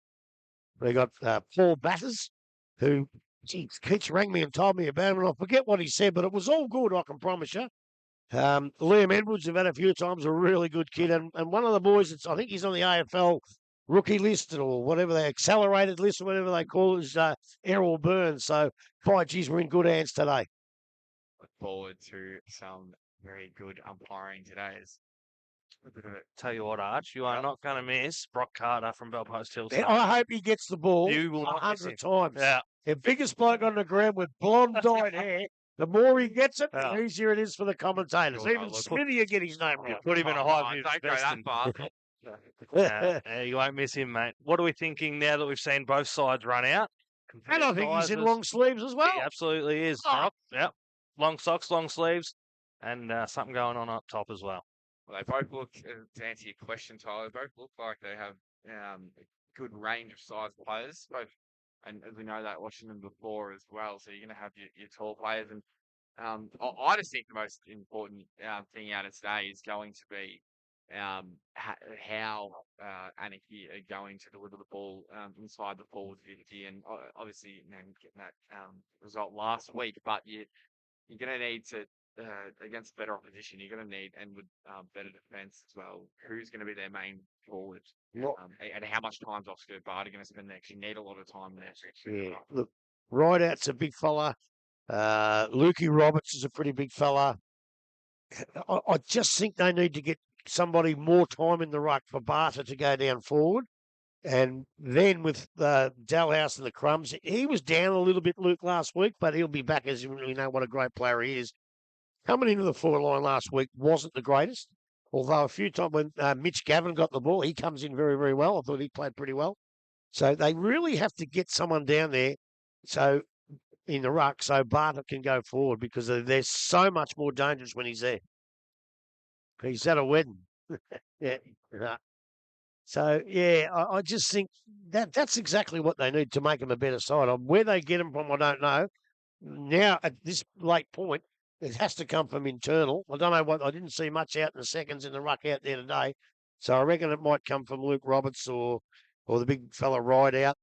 We got Paul Batters, who, Keats rang me and told me about him, and I forget what he said, but it was all good, I can promise you. Liam Edwards, I've had a few times, a really good kid, and one of the boys, I think he's on the AFL rookie list or whatever, the accelerated list or whatever they call it, is Errol Burns. So, by geez, we're in good hands today. Look forward to some very good umpiring today. Tell you what, Arch, you are not going to miss Brock Carter from Belpost Hill. I hope he gets the ball You will not miss 100 him. times. Yeah. The biggest bloke on the ground with blonde dyed hair, the more he gets it, Yeah. the easier it is for the commentators. Good, Even look. Smithy will get his name right. Put him in a high view. Don't go that far. You won't miss him, mate. What are we thinking now that we've seen both sides run out? And I think he's in Sizes. long sleeves as well. He absolutely is. Oh. Brock. Yep. Long socks, long sleeves, and something going on up top as well. Well, they both look, to answer your question, Tyler, they both look like they have a good range of size players. Both, and as we know that watching them before as well. So you're going to have your tall players, and I just think the most important thing out of today is going to be how Anakie are going to deliver the ball inside the forward 50, and obviously getting that result last week, but you're going to need to. Against better opposition, you're going to need and with better defence as well. Who's going to be their main forward, and how much time's Oscar Barty going to spend there? Because you need a lot of time there. Yeah, look, Rideout's a big fella. Lukey Roberts is a pretty big fella. I just think they need to get somebody more time in the ruck for Barter to go down forward. And then with Dalhouse and the Crumbs, he was down a little bit, Luke, last week, but he'll be back as you really know what a great player he is. Coming into the forward line last week wasn't the greatest, although a few times when Mitch Gavin got the ball, he comes in very, very well. I thought he played pretty well. So they really have to get someone down there so in the ruck so Bartlett can go forward because they're so much more dangerous when he's there. He's at a wedding. Yeah. So, yeah, I just think that's exactly what they need to make them a better side. Where they get them from, I don't know. Now, at this late point, it has to come from internal. I don't know what. I didn't see much out in the seconds in the ruck out there today. So I reckon it might come from Luke Roberts or the big fella Rideout.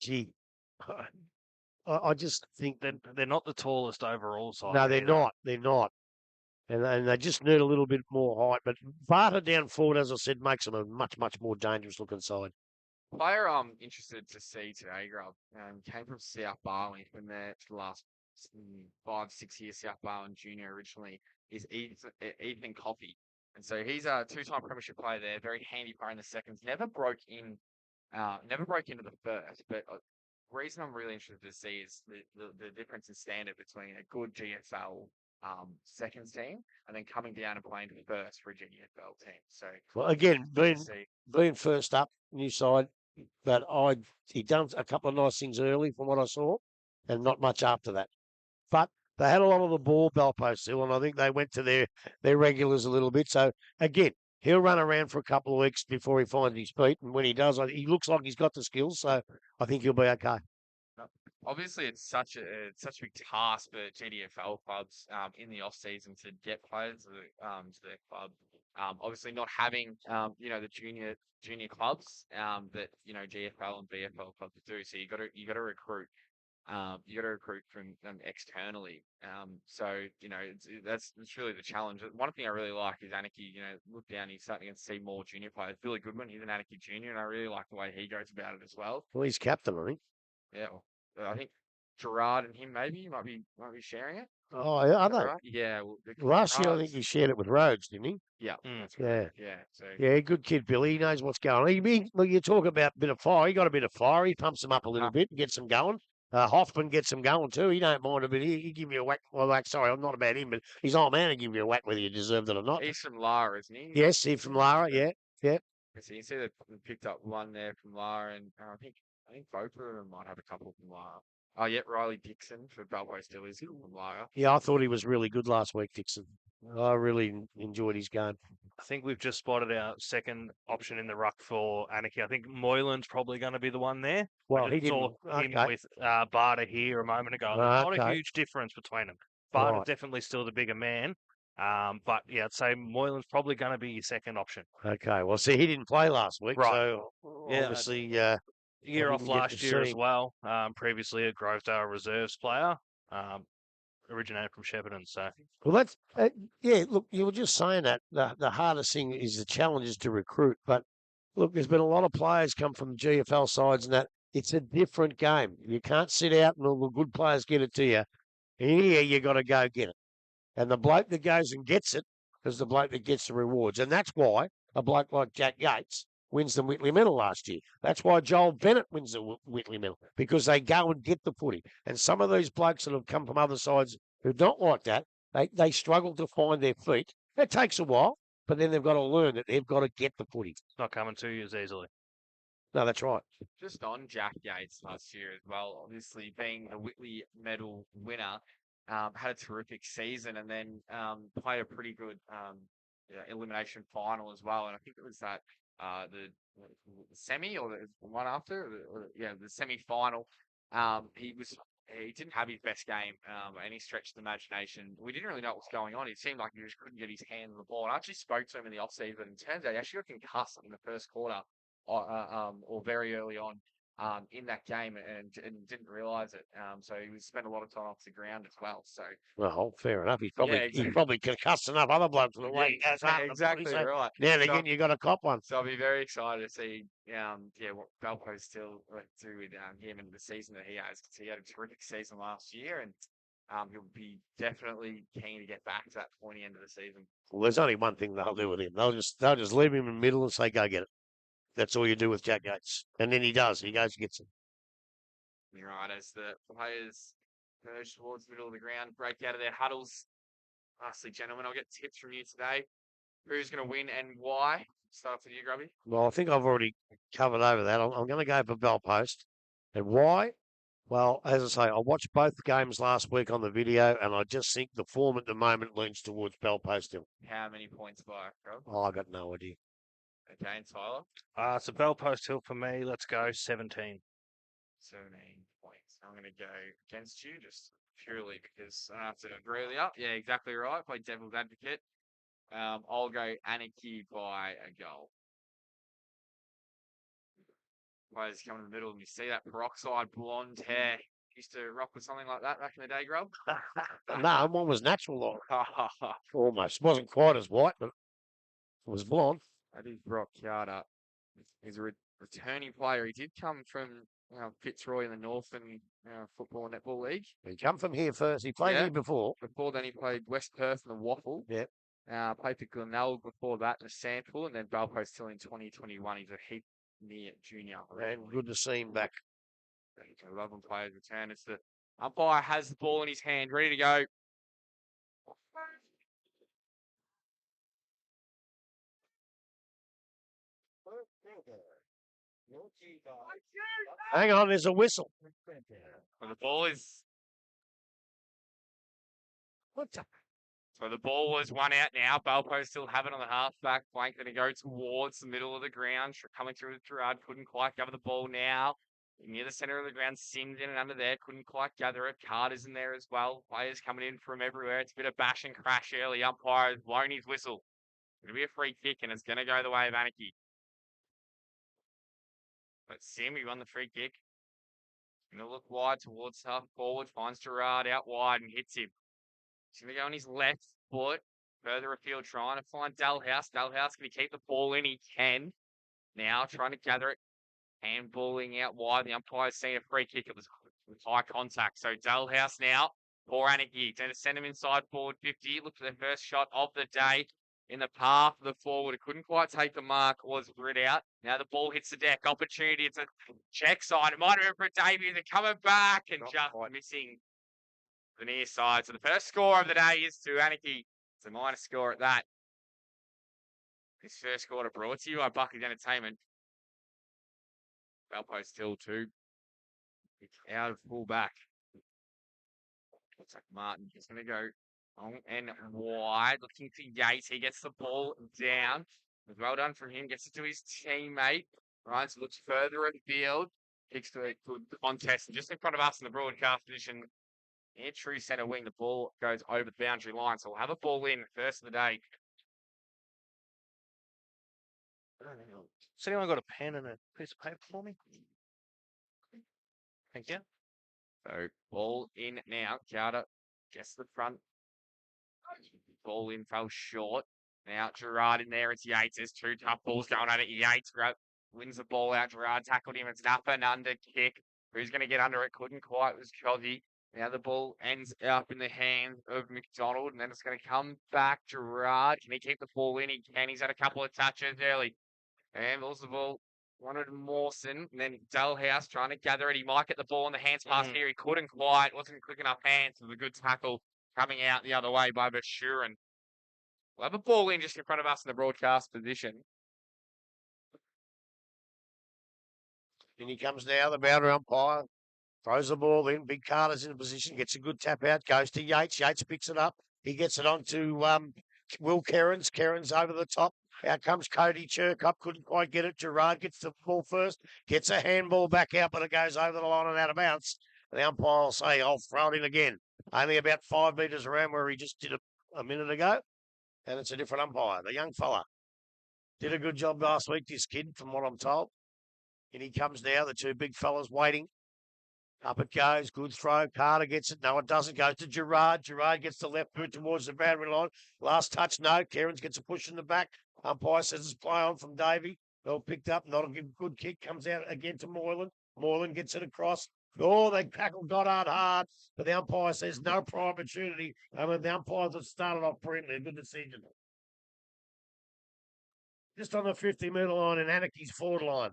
Gee, I just think that They're not the tallest overall side. no, they're either. not. They're not. And they just need a little bit more height. But Barter down forward, as I said, makes them a much, much more dangerous looking side. Player I'm interested to see today, Grub, came from South Barley. Been there for the last 5-6 years. South Barley Junior originally is Ethan Coffey, and so he's a two-time premiership player there. Very handy player in the seconds. Never broke into the first. But the reason I'm really interested to see is the difference in standard between a good GFL seconds team and then coming down and playing the first for a GDFL team. So Well, again, being first up, new side, but he done a couple of nice things early from what I saw, and not much after that. But they had a lot of the ball Belpost Hill, and I think they went to their regulars a little bit. So again, he'll run around for a couple of weeks before he finds his feet, and when he does, he looks like he's got the skills. So I think he'll be okay. Obviously, it's such a big task for GDFL clubs in the off season to get players to their club. Obviously, not having the junior clubs that GFL and BFL clubs do. So you got to recruit. You got to recruit from them externally. So that's really the challenge. One thing I really like is Anakie. Look down, he's starting to see more junior players. Billy Goodman, he's an Anakie junior, and I really like the way he goes about it as well. Well, he's captain, I think. Yeah, I think Gerard and him maybe might be sharing it. Oh, are Is that they? right? Yeah. Well, Last year, I think Gerard's- he shared it with Rhodes, didn't he? Yeah, Mm. that's Yeah. correct. Yeah. So Yeah, good kid, Billy. He knows what's going on. Look, you talk about a bit of fire. He got a bit of fire. He pumps them up a little bit and gets them going. Hoffman gets them going too. He don't mind a bit. He give you a whack. Well, sorry, I'm not about him, but he's old man to give you a whack whether you deserved it or not. he's from Lara, isn't he? Yes, he from Lara. Yeah, yeah. So you see they picked up one there from Lara, and I think both of them might have a couple from Lara. Oh yeah, Riley Dixon for Balbo still is from Lara. Yeah, I thought he was really good last week, Dixon. I really enjoyed his game. I think we've just spotted our second option in the ruck for Anakie. I think Moylan's probably going to be the one there. Well, I he just saw didn't. him Okay. with Barter here a moment ago. There's not a Okay. huge difference between them. Barter's Right. definitely still the bigger man. But yeah, I'd say Moylan's probably going to be your second option. Okay. Well, see, he didn't play last week, Right. so Yeah, obviously, Year didn't off get last to year see as him. well. Previously a Grovedale reserves player. Originated from Shepparton. So Well, that's yeah. Look, you were just saying that the hardest thing is the challenges to recruit. But look, there's been a lot of players come from GFL sides, and that it's a different game. You can't sit out and all the good players get it to you. Here, you got to go get it. And the bloke that goes and gets it is the bloke that gets the rewards, and that's why a bloke like Jack Yates wins the Whitley Medal last year. That's why Joel Bennett wins the Whitley Medal, because they go and get the footy. And some of these blokes that have come from other sides who don't like that, they struggle to find their feet. It takes a while, but then they've got to learn that they've got to get the footy. it's not coming to you as easily. No, that's right. Just on Jack Yates last year as well, obviously being the Whitley Medal winner, had a terrific season and then played a pretty good elimination final as well. And I think it was that the semi or the one after, the semi final. He didn't have his best game by any stretch of the imagination. We didn't really know what was going on. It seemed like he just couldn't get his hand on the ball. And I actually spoke to him in the off season, and it turns out he actually got concussed in the first quarter or very early on in that game and didn't realise it. So he was spent a lot of time off the ground as well. So Well, fair enough. He's exactly. probably concussed enough other blokes for the way he goes hard. Exactly So right. now and So- again, you got to cop one. So I'll be very excited to see, what Valpo still do with him and the season that he has. 'Cause he had a terrific season last year, and he'll be definitely keen to get back to that pointy end of the season. Well, there's only one thing they'll do with him. They'll just leave him in the middle and say, "Go get it." That's all you do with Jack Yates, and then he does. He goes and gets it. You're right. As the players merge towards the middle of the ground, break out of their huddles. Lastly, gentlemen, I'll get tips from you today. Who's going to win and why? Start with you, Grubby. Well, I think I've already covered over that. I'm going to go for Bell Post, and why? Well, as I say, I watched both games last week on the video, and I just think the form at the moment leans towards Bell Post Hill. How many points by Grub? Oh, I got no idea. Okay, and Tyler? It's a Bell Post Hill for me. Let's go 17. 17 points. I'm going to go against you just purely because I have to agree with you. Yeah, exactly right. Play devil's advocate. I'll go Anakie by a goal. Players coming in the middle, and you see that peroxide blonde hair. Used to rock with something like that back in the day, Grub. No, one was natural, almost. Wasn't quite as white, but it was blonde. That is Brock Carter. He's a returning player. He did come from Fitzroy in the Northern Football and Netball League. He come from here first. He played Yeah. here before. Before then, he played West Perth in the Waffle. Yep. Played for Glenelg before that in the Sandpool, and then Balpo still in 2021. He's a heap near junior. And good to see him back. 11 players return. It's the umpire has the ball in his hand, ready to go. Hang on, there's a whistle. So the ball is. So the ball is one out now. Balpo still have it on the halfback flank. Going to go towards the middle of the ground. Coming through with Gerard. Couldn't quite cover the ball now. Near the centre of the ground. Sims in and under there. Couldn't quite gather it. Carter's in there as well. Players coming in from everywhere. It's a bit of bash and crash early. Umpire has blown his whistle. It'll be a free kick, and it's going to go the way of Anakie. But Sim, he won the free kick. Going to look wide towards half forward. Finds Gerard out wide and hits him. He's going to go on his left foot. Further afield, trying to find Dalhouse. Dalhouse going to keep the ball in. He can. Now trying to gather it. handballing out wide. The umpire's seen a free kick. It was high contact. So Dalhouse now for Anakie. Going to send him inside forward 50. Look for the first shot of the day in the path of the forward. It couldn't quite take the mark. Was grid out. Now the ball hits the deck. Opportunity. It's a check side. It might have been for Davies. They're coming back and just missing the near side. So the first score of the day is to Anakie. It's a minor score at that. This first quarter brought to you by Buckley's Entertainment. Valpo still 2. Out of full back. Looks like Martin is going to go long and wide. Looking for Yates. He gets the ball down. Well done from him. Gets it to his teammate. Ryan looks further in the field. Kicks to a good contest. And just in front of us in the broadcast position, near true centre wing, the ball goes over the boundary line. So we'll have a ball in first of the day. Has anyone got a pen and a piece of paper for me? Thank you. So ball in now. Carter gets the front. Ball in fell short. Now Gerard in there. It's Yates. There's 2 tough balls going at it. Yates wins the ball out. Gerard tackled him. It's an up and under kick. Who's going to get under it? Couldn't quite. It was Chozzy. Now the ball ends up in the hands of McDonald. And then it's going to come back. Gerard. Can he keep the ball in? He can. He's had a couple of touches early. And also the ball wanted Mawson. And then Dalhouse trying to gather it. He might get the ball in the hands pass here. He couldn't quite. Wasn't quick enough hands. It was a good tackle coming out the other way by Bashurin. We'll have a ball in just in front of us in the broadcast position. In he comes now, the boundary umpire. Throws the ball in. Big Carter's in a position. Gets a good tap out. Goes to Yates. Yates picks it up. He gets it on to Will Kerins. Kerins over the top. Out comes Cody Chirkup. Couldn't quite get it. Gerard gets the ball first. Gets a handball back out, but it goes over the line and out of bounds. The umpire will say, I'll throw it in again. Only about 5 metres around where he just did it a minute ago. And it's a different umpire. The young fella did a good job last week, this kid, from what I'm told. And he comes now. The 2 big fellas waiting. Up it goes. Good throw. Carter gets it. No, it doesn't. Goes to Gerard. Gerard gets the left boot towards the boundary line. Last touch, no. Kerins gets a push in the back. Umpire says it's play on from Davey. Well picked up. Not a good kick. Comes out again to Moylan. Moylan gets it across. Oh, they tackled Goddard hard. But the umpire says no prior opportunity. I mean, the umpires have started off brilliantly. Good decision. Just on the 50-metre line in Anakie's forward line.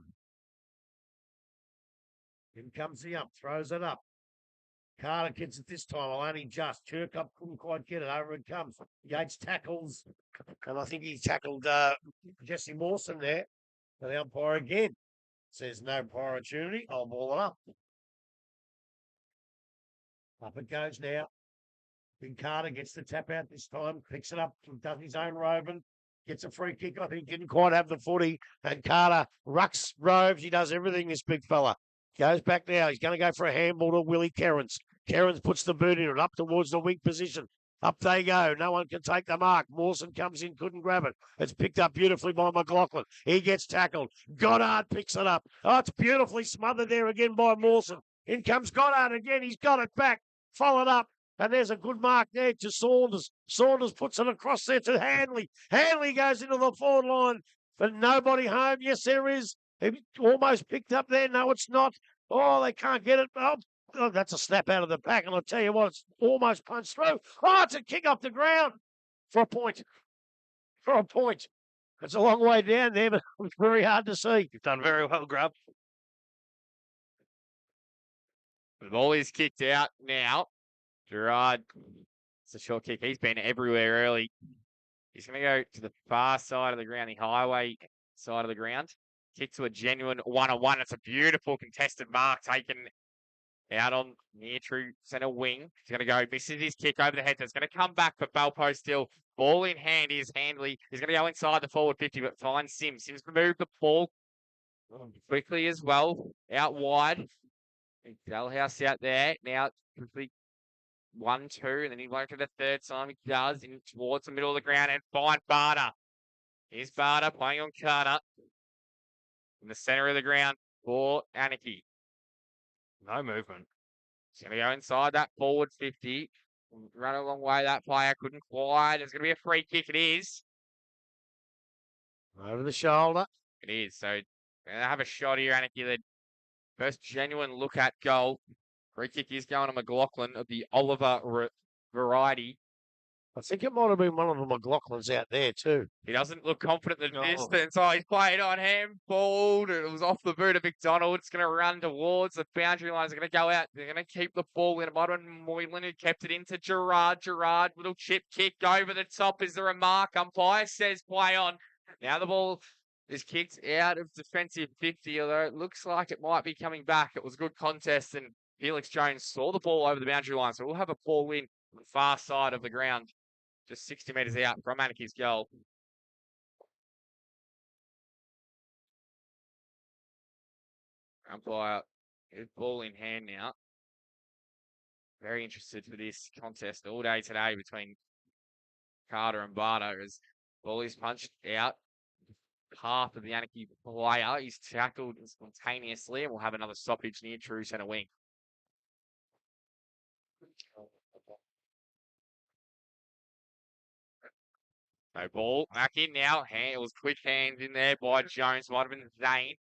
In comes the up, throws it up. Carter gets it this time. Only just. Chirkup couldn't quite get it. Over it comes. Yates tackles. And I think he tackled Jesse Mawson there. And the umpire again says no prior opportunity. I'll ball it up. Up it goes now. Big Carter gets the tap out this time. Picks it up. Does his own roving. Gets a free kick. I think didn't quite have the footy. And Carter rucks, roves. He does everything, this big fella. Goes back now. He's going to go for a handball to Willie Kerins. Kerins puts the boot in it up towards the wing position. Up they go. No one can take the mark. Mawson comes in, couldn't grab it. It's picked up beautifully by McLaughlin. He gets tackled. Goddard picks it up. Oh, it's beautifully smothered there again by Mawson. In comes Goddard again. He's got it back. Followed up. And there's a good mark there to Saunders. Saunders puts it across there to Hanley. Hanley goes into the forward line. But nobody home. Yes, there is. He almost picked up there. No, it's not. Oh, they can't get it. Oh, that's a snap out of the back. And I'll tell you what, it's almost punched through. Oh, it's a kick off the ground for a point. For a point. It's a long way down there, but it's very hard to see. You've done very well, Grub. The ball is kicked out now. Gerard, it's a short kick. He's been everywhere early. He's going to go to the far side of the ground, the highway side of the ground. Kick to a genuine 1-on-1. It's a beautiful contested mark taken out on near true centre wing. He's going to go, misses his kick over the head. So it's going to come back for Belpo still. Ball in hand is Handley. He's going to go inside the forward 50, but finds Sims. Sims removed the ball quickly as well, out wide. Dalhouse out there. Now, quickly 1-2, and then he won't get a third time. He does in towards the middle of the ground and find Barter. Here's Barter playing on Carter in the centre of the ground for Anakie. No movement. He's going to go inside that forward 50. Run a long way. That player couldn't quite. It's going to be a free kick. It is. Over the shoulder. It is. So Gonna have a shot here, Anakie. The first genuine look at goal. Free kick is going to McLaughlin of the Oliver variety. I think it might have been one of the McLaughlins out there too. He doesn't look confident in the No. distance. Oh, he's played on him, balled, and it was off the boot of McDonald. It's going to run towards the boundary line. It's going to go out. They're going to keep the ball in. It might have been Moylan who kept it into Gerard. Gerard, little chip kick over the top. Is there a mark? Umpire says play on. Now the ball is kicked out of defensive 50, although it looks like it might be coming back. It was a good contest, and Felix Jones saw the ball over the boundary line, so we'll have a ball in on the far side of the ground, just 60 metres out from Anakie's goal. Umpire, his ball in hand now. Very interested for this contest all day today between Carter and Bardo as ball is punched out. Half of the Anakie player. He's tackled spontaneously, and we'll have another stoppage near true centre wing. No ball. Back in now. It was quick hands in there by Jones. Might have been Zane.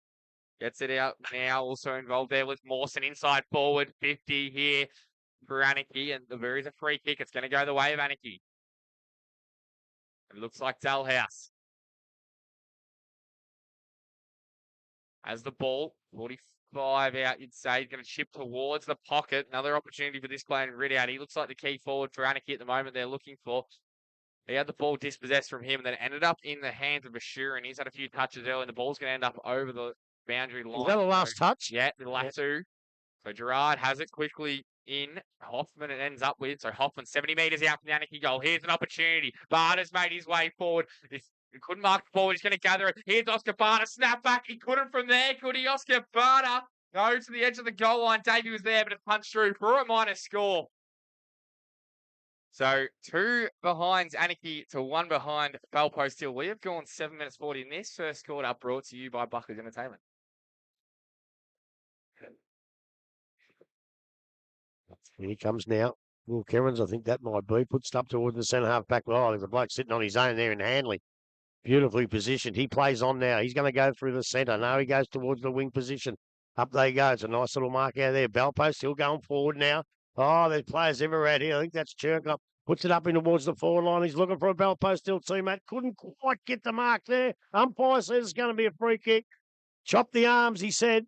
Gets it out now. Also involved there with Mawson inside forward. 50 here for Anakie. And there is a free kick. It's going to go the way of Anakie. It looks like Dalhouse has the ball. 45 out, you'd say. He's going to chip towards the pocket. Another opportunity for this player to rid out. He looks like the key forward for Anakie at the moment they're looking for. He had the ball dispossessed from him and then it ended up in the hands of Bashir, and he's had a few touches early, and the ball's going to end up over the boundary line. Is that the last touch? Yeah, the last two. So Gerard has it quickly in. Hoffman it ends up with. So Hoffman 70 metres out from the Anakie goal. Here's an opportunity. Barter's made his way forward. He couldn't mark the ball. He's going to gather it. Here's Oscar Barter. Snap back. He couldn't from there. Could he? Oscar Barter goes to the edge of the goal line. Davey was there, but it punched through for a minus score. So 2 behind Anakie to 1 behind Belpost Hill. We have gone 7 minutes 40 in this first quarter, brought to you by Buckley's Entertainment. Here he comes now. Will Kerrins, I think that might be. Puts it up towards the centre half back. Oh, there's a bloke sitting on his own there in Hanley. Beautifully positioned. He plays on now. He's going to go through the centre. No, he goes towards the wing position. Up they go. It's a nice little mark out there. Belpost still going forward now. Oh, there's players everywhere out here. I think that's Chirkup. Puts it up in towards the forward line. He's looking for a Belpost Hill teammate. Couldn't quite get the mark there. Umpire says it's going to be a free kick. Chop the arms, he said.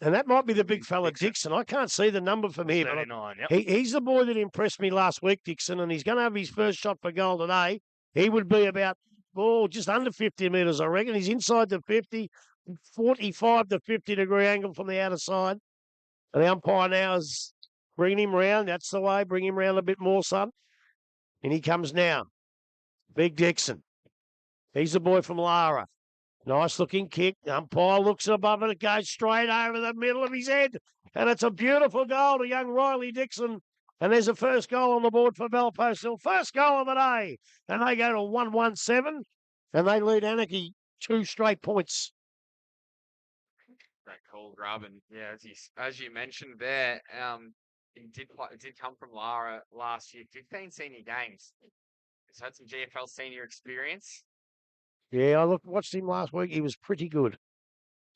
And that might be the big fella, Dixon. I can't see the number from here. 39, yep. He's the boy that impressed me last week, Dixon, and he's going to have his first shot for goal today. He would be about, just under 50 metres, I reckon. He's inside the 50, 45 to 50-degree angle from the outer side. And the umpire now is bringing him round. That's the way. Bring him round a bit more, son. And he comes now. Big Dixon. He's the boy from Lara. Nice looking kick. The umpire looks above it. It goes straight over the middle of his head. And it's a beautiful goal to young Riley Dixon. And there's a first goal on the board for Belpost Hill. First goal of the day. And they go to 1-1-7. And they lead Anakie 2 straight points. Great call, Grub. And yeah, as you mentioned there, it did come from Lara last year. 15 senior games. He's had some GFL senior experience. Yeah, I watched him last week. He was pretty good.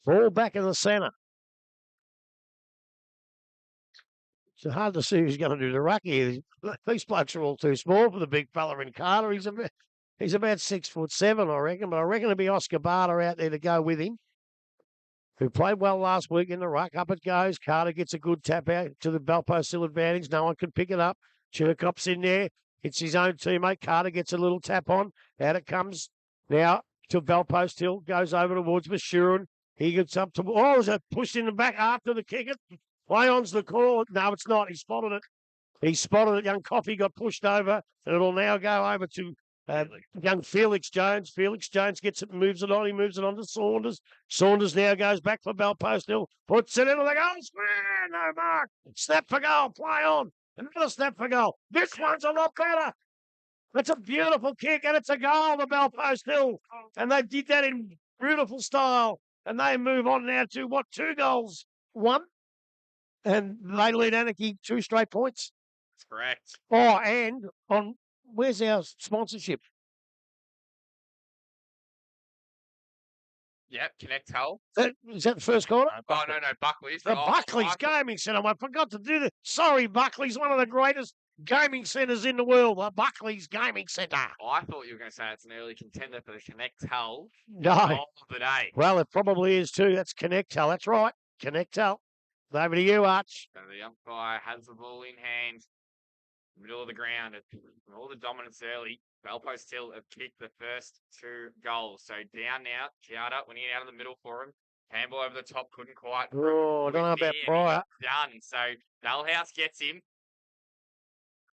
Ball back in the centre. It's hard to see who's going to do the ruck here. These blokes are all too small for the big fella in Carter. He's about 6'7", I reckon. But I reckon it'll be Oscar Barter out there to go with him, who played well last week in the ruck. Up it goes. Carter gets a good tap out to the Belpost Hill advantage. No one can pick it up. Chirkop's in there. It's his own teammate. Carter gets a little tap on. Out it comes. Now to Belpost Hill, goes over towards Bashurin. He gets up to, is it pushed in the back after the kick? Play on's the call. No, it's not. He spotted it. He spotted it. Young Coffey got pushed over, and it'll now go over to young Felix Jones. Felix Jones gets it and moves it on. He moves it on to Saunders. Saunders now goes back for Belpost Hill. Puts it into the goal square. No mark. Snap for goal. Play on. Another snap for goal. This one's a lot better. It's a beautiful kick, and it's a goal to Belpost Hill. And they did that in beautiful style. And they move on now to, 2 goals? 1. And they lead Anakie 2 straight points. That's correct. Oh, and where's our sponsorship? Yep, Connect Hull. Is that the first quarter? Oh, no, Buckley's. The Oh, Buckley's Gaming Centre. I forgot to do that. Sorry, Buckley's one of the greatest gaming centres in the world. The Buckley's Gaming Centre. I thought you were going to say it's an early contender for the Connect Hull No. of the day. Well, it probably is too. That's Connectel. That's right. Connectel. Over to you, Arch. So the umpire has the ball in hand, middle of the ground. All the dominance early. Valpo still have kicked the first 2 goals. So down now, Chiara went in out of the middle for him. Handball over the top, couldn't quite. Oh, I don't know about Pryor. Done. So Dalhouse gets him.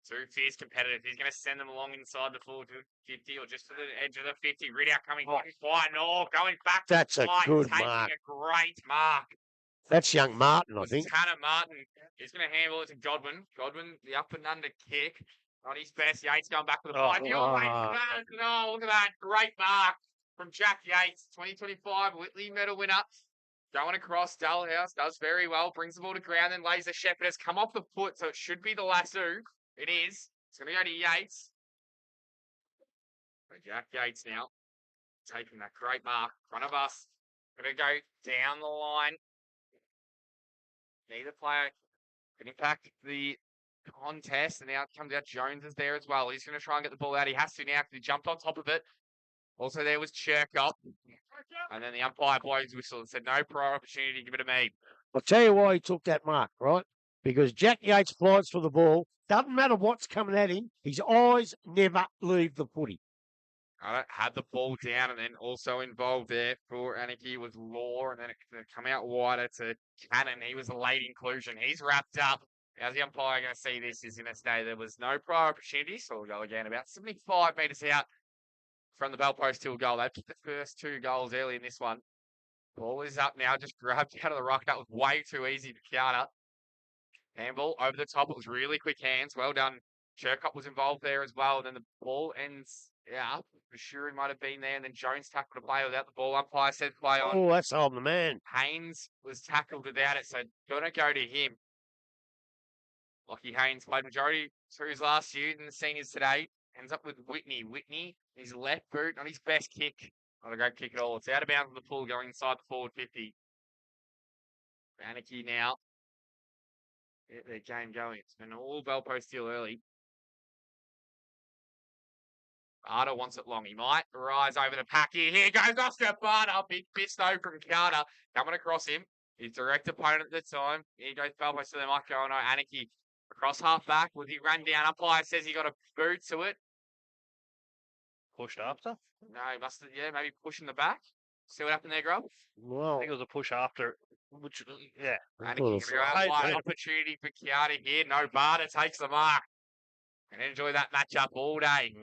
2 fierce competitors. He's going to send them along inside the full 50 or just to the edge of the 50. Ridout coming quite. No, going back. That's a good taking mark. a great mark. That's young Martin, I think. Tanner Martin is going to handle it to Godwin. Godwin, the up and under kick. Not his best. Yates going back with the fight. No, look at that. Great mark from Jack Yates. 2025 Whitley medal winner. Going across. Dalhouse does very well. Brings the ball to ground. Then lays the Shepherd. Has come off the foot, so it should be the lasso. It is. It's going to go to Yates. So Jack Yates now. Taking that great mark. In front of us. Going to go down the line. Neither player can impact the contest, and now it comes out Jones is there as well. He's going to try and get the ball out. He has to now because he jumped on top of it. Also, there was Chirkop. And then the umpire blows whistle and said, no prior opportunity, give it to me. I'll tell you why he took that mark, right? Because Jack Yates flies for the ball. Doesn't matter what's coming at him. His eyes never leave the footy. Had the ball down, and then also involved there for Anakie was Law, and then it come out wider to Cannon. He was a late inclusion. He's wrapped up. How's the umpire going to see this? Is going to say there was no prior opportunity, so we'll go again about 75 metres out from the bell post to a goal. They picked the first 2 goals early in this one. Ball is up now, just grabbed out of the ruck. That was way too easy to counter. Handball over the top. It was really quick hands. Well done. Chirkop was involved there as well. And then the ball ends out. Sure, might have been there. And then Jones tackled a player without the ball. Umpire said play on. Oh, that's holding the man. Haynes was tackled without it, so gonna go to him. Lockie Haynes played majority through his last year in the seniors today. Ends up with Whitney. Whitney, his left boot, not his best kick. Not a great kick at all. It's out of bounds on the pool going inside the forward 50. Anakie now. Get their game going. It's been all bell post steel early. Barter wants it long. He might rise over the pack here. Here goes Oscar Barter. Big fist though from Carter. Coming across him. His direct opponent at the time. Here goes Belmont, so they might go on. Anakie across half back. Was he run down? Umpire says he got a boot to it. Pushed after? No, he must have, maybe pushing the back. See what happened there, Grub? I Well, think it was a push after, which, yeah. Anakie wide opportunity for Chiara here. No, Barter takes the mark. And enjoy that matchup all day.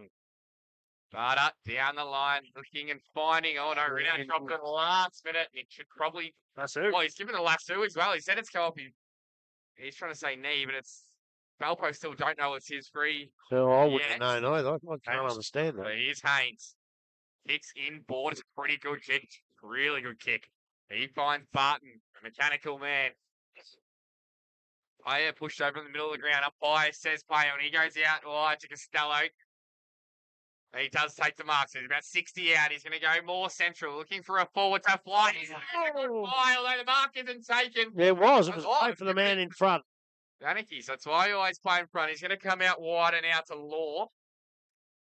Barter down the line, looking and finding. Oh no, Renat dropped it last minute. It should probably. That's it. Well, he's given the lasso as well. He said it's come off. He's trying to say knee, but it's. Valpo still don't know it's his free. so I wouldn't Yes. know either. I can't understand So that. here's Haynes. Kicks in board. It's a pretty good kick. Really good kick. He finds Barton, a mechanical man. Player pushed over in the middle of the ground. Umpire says play on. He goes out wide to Costello. He does take the mark. So he's about 60 out. He's going to go more central, looking for a forward to fly. He's going to fly, although the mark isn't taken. There was. It was Oh, play for the man in front. Anakie, so that's why he always play in front. He's going to come out wide and out to Law.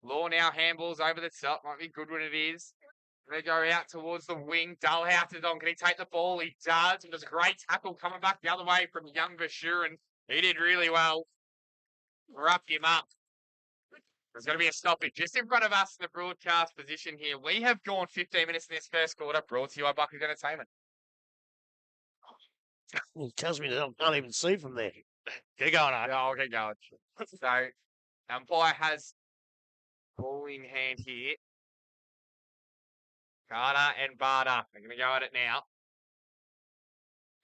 Law now handballs over the top. Might be good when it is. They go out towards the wing. Dullhouse is on. Can he take the ball? He does. And there's a great tackle coming back the other way from young Bashurin. He did really well. Roughed him up. There's going to be a stoppage just in front of us in the broadcast position here. We have gone 15 minutes in this first quarter. Brought to you by Buckley's Entertainment. He tells me that I can't even see from there. Get going, Art. No, I'll get going. So, umpire has ball in hand here. Carter and Barter. They're going to go at it now.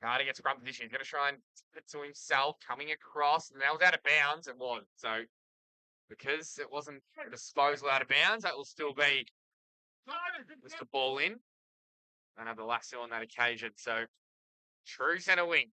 Carter gets front position. He's going to try and tip it to himself. Coming across. And that was out of bounds. It was. So, because it wasn't a disposal out of bounds, that will still be just the ball in. And have the lasso on that occasion. So, true centre wing.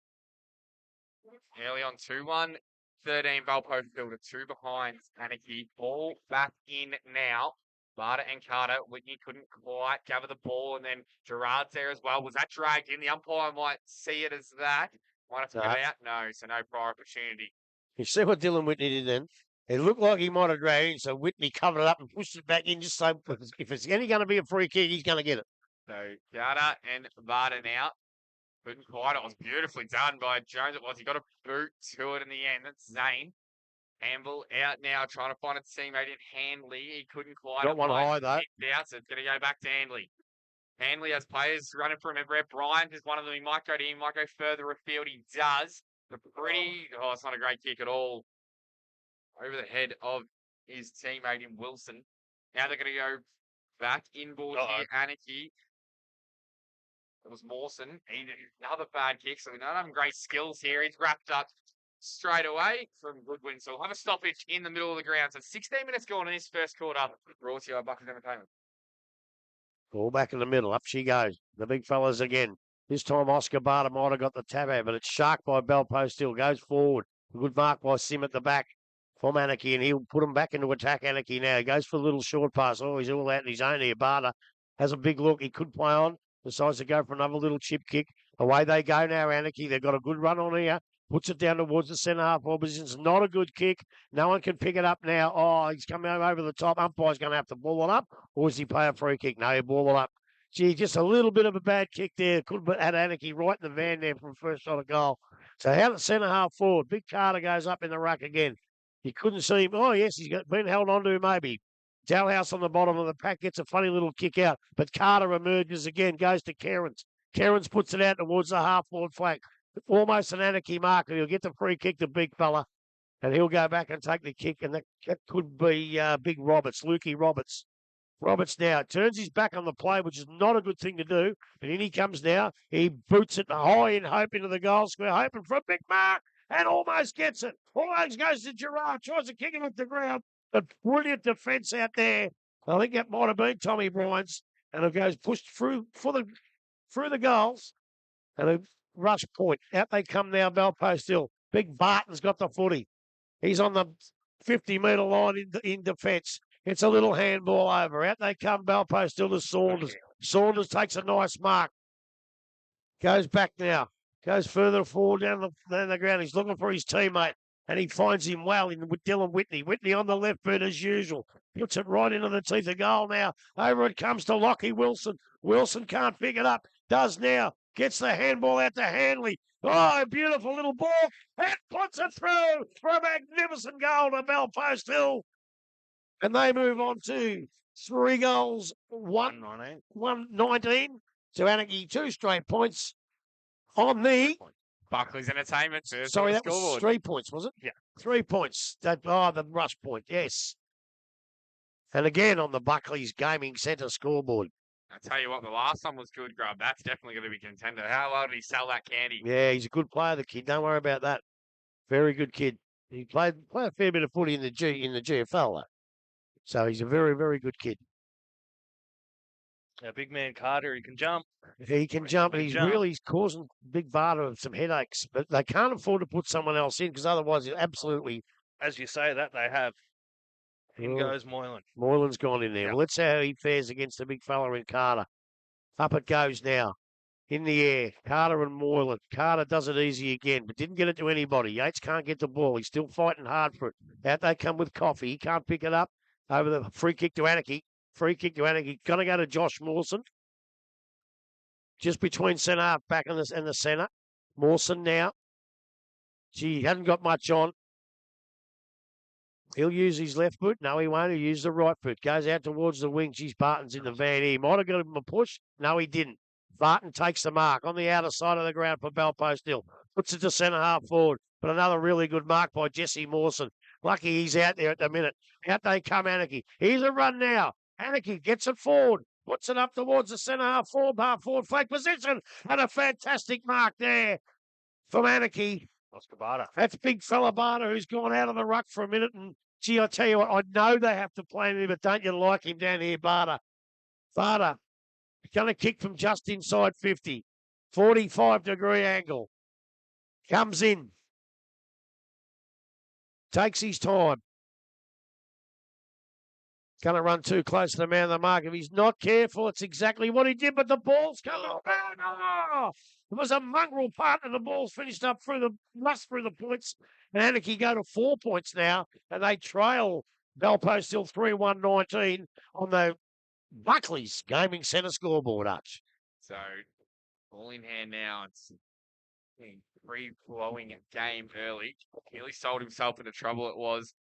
Early on 2-1. 13 Valpo field, 2 behind. Anakie ball back in now. Barter and Carter. Whitney couldn't quite gather the ball, and then Gerard's there as well. Was that dragged in? The umpire might see it as that. Might have to get No. it out. No, so no prior opportunity. You see what Dylan Whitney did then? It looked like he might have dragged in, so Whitney covered it up and pushed it back in just so if it's any going to be a free kick, he's going to get it. So Carter and Barter now. Couldn't quite. It was beautifully done by Jones. It was. He got a boot to it in the end. That's Zane. Campbell out now trying to find a teammate in Handley. He couldn't quite. Got one high, though. Out, so it's going to go back to Handley. Handley has players running for him everywhere. Bryant is one of them. He might go to him, might go further afield. He does. But it's not a great kick at all. Over the head of his teammate in Wilson. Now they're going to go back inboard here. Anakie. It was Mawson. Another bad kick. So we're not having great skills here. He's wrapped up straight away from Goodwin. So we'll have a stoppage in the middle of the ground. So 16 minutes gone in this first quarter. Brought to you by Buckers Entertainment. Ball back in the middle. Up she goes. The big fellas again. This time Oscar Barter might have got the tap out, but it's sharked by Belpo still. Goes forward. A good mark by Sim at the back from Anakie, and he'll put him back into attack. Anakie now. He goes for a little short pass. Oh, he's all out in his own here. Barter has a big look. He could play on. Decides to go for another little chip kick. Away they go now, Anakie. They've got a good run on here. Puts it down towards the centre half position. It's not a good kick. No one can pick it up now. Oh, he's coming over the top. Umpire's going to have to ball it up. Or does he play a free kick? No, he ball it up. Gee, just a little bit of a bad kick there. Could have had Anakie right in the van there from first shot of goal. So out at centre half forward. Big Carter goes up in the ruck again. You couldn't see him. Oh, yes, he's been held on to maybe. Dalhouse on the bottom of the pack gets a funny little kick out. But Carter emerges again, goes to Cairns. Cairns puts it out towards the half-forward flank. Almost an Anakie marker. He'll get the free kick, the big fella. And he'll go back and take the kick. And that could be Big Roberts, Lukey Roberts. Roberts now turns his back on the play, which is not a good thing to do. But in he comes now. He boots it high in hope into the goal square, hoping for a big mark. And almost gets it. Almost goes to Gerard. Tries to kick him off the ground. A brilliant defence out there. I think that might have been Tommy Bryant's. And it goes pushed through the goals. And a rush point. Out they come now, Belpo still. Big Barton's got the footy. He's on the 50-metre line in defence. It's a little handball over. Out they come, Belpo still to Saunders. Saunders takes a nice mark. Goes back now. Goes further forward down the ground. He's looking for his teammate. And he finds him well with Dylan Whitney. Whitney on the left boot as usual. Puts it right into the teeth of goal now. Over it comes to Lockie Wilson. Wilson can't pick it up. Does now. Gets the handball out to Handley. Oh, a beautiful little ball. And puts it through for a magnificent goal to Belpost Hill. And they move on to 3 goals, 119. So Anakie 2 straight points on the... Buckley's Entertainment. Sorry, that was 3 points, was it? Yeah. 3 points. The rush point, yes. And again on the Buckley's Gaming Centre scoreboard. I tell you what, the last one was good, Grub. That's definitely going to be contender. How well did he sell that candy? Yeah, he's a good player, the kid. Don't worry about that. Very good kid. He played a fair bit of footy in the GFL, though. So he's a very, very good kid. Yeah, big man Carter, he can jump. He can jump, and he's causing Big Barter some headaches. But they can't afford to put someone else in because otherwise, it's absolutely. As you say that, they have. In goes Moylan. Moylan's gone in there. Yep. Well, let's see how he fares against the big fella in Carter. Up it goes now. In the air. Carter and Moylan. Carter does it easy again, but didn't get it to anybody. Yates can't get the ball. He's still fighting hard for it. Out they come with Coffee. He can't pick it up. Over the free kick to Anakie. Free kick to Anakie. Going to go to Josh Mawson. Just between centre half back and the centre. Mawson now. Gee, he hasn't got much on. He'll use his left foot. No, he won't. He'll use the right foot. Goes out towards the wing. Geez, Barton's in the van here. He might have given him a push. No, he didn't. Barton takes the mark on the outer side of the ground for Belpost Hill. Puts it to centre half forward. But another really good mark by Jesse Mawson. Lucky he's out there at the minute. Out they come, Anakie. Here's a run now. Anakie gets it forward. Puts it up towards the centre half forward flank position. And a fantastic mark there from Anakie. Oscar Barter. That's big fella Barter who's gone out of the ruck for a minute. And, gee, I tell you what, I know they have to play him, but don't you like him down here, Barter? Barter going to kick from just inside 50. 45-degree angle. Comes in. Takes his time. going to run too close to the man of the mark. If he's not careful, it's exactly what he did, but the ball's come off. Oh, it was a mongrel part, and the ball's finished up through the points. And Anakie go to 4 points now, and they trail Belpost still 3-1-19 on the Buckley's Gaming Centre scoreboard, Hutch. So, ball in hand now. It's free-flowing game early. Nearly sold himself into trouble it was.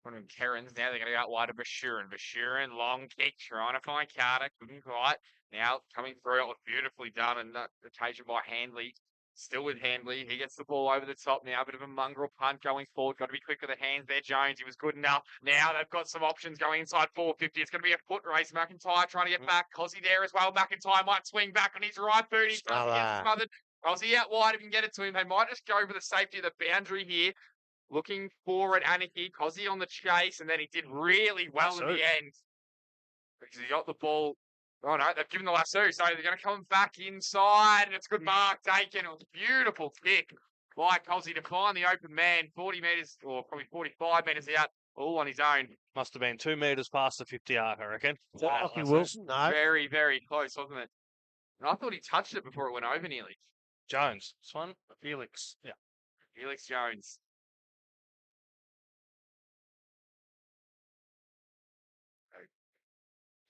One of Kerrins. Now they're going to go out wide to Bashurin. Bashurin, long kick, trying to find Carter. Couldn't quite. Now coming through. It was beautifully done and occasion by Handley. Still with Handley. He gets the ball over the top now. A bit of a mongrel punt going forward. Got to be quick with the hands there, Jones. He was good enough. Now they've got some options going inside 450. It's going to be a foot race. McIntyre trying to get back. Cozzy there as well. McIntyre might swing back on his right boot. He's going to get smothered. Cozzy out wide if you can get it to him. They might just go for the safety of the boundary here. Looking forward, Anakie. Cozzy on the chase, and then he did really well in the end. Because he got the ball. Oh, no, they've given the lasso, so they're going to come back inside, and it's good mark taken. It was a beautiful kick by Cozzy to find the open man, 40 metres, or probably 45 metres out, all on his own. Must have been 2 metres past the 50 arc, I reckon. Lockie Wilson? No. Very, very close, wasn't it? And I thought he touched it before it went over nearly. Jones. This one? Felix. Yeah. Felix Jones.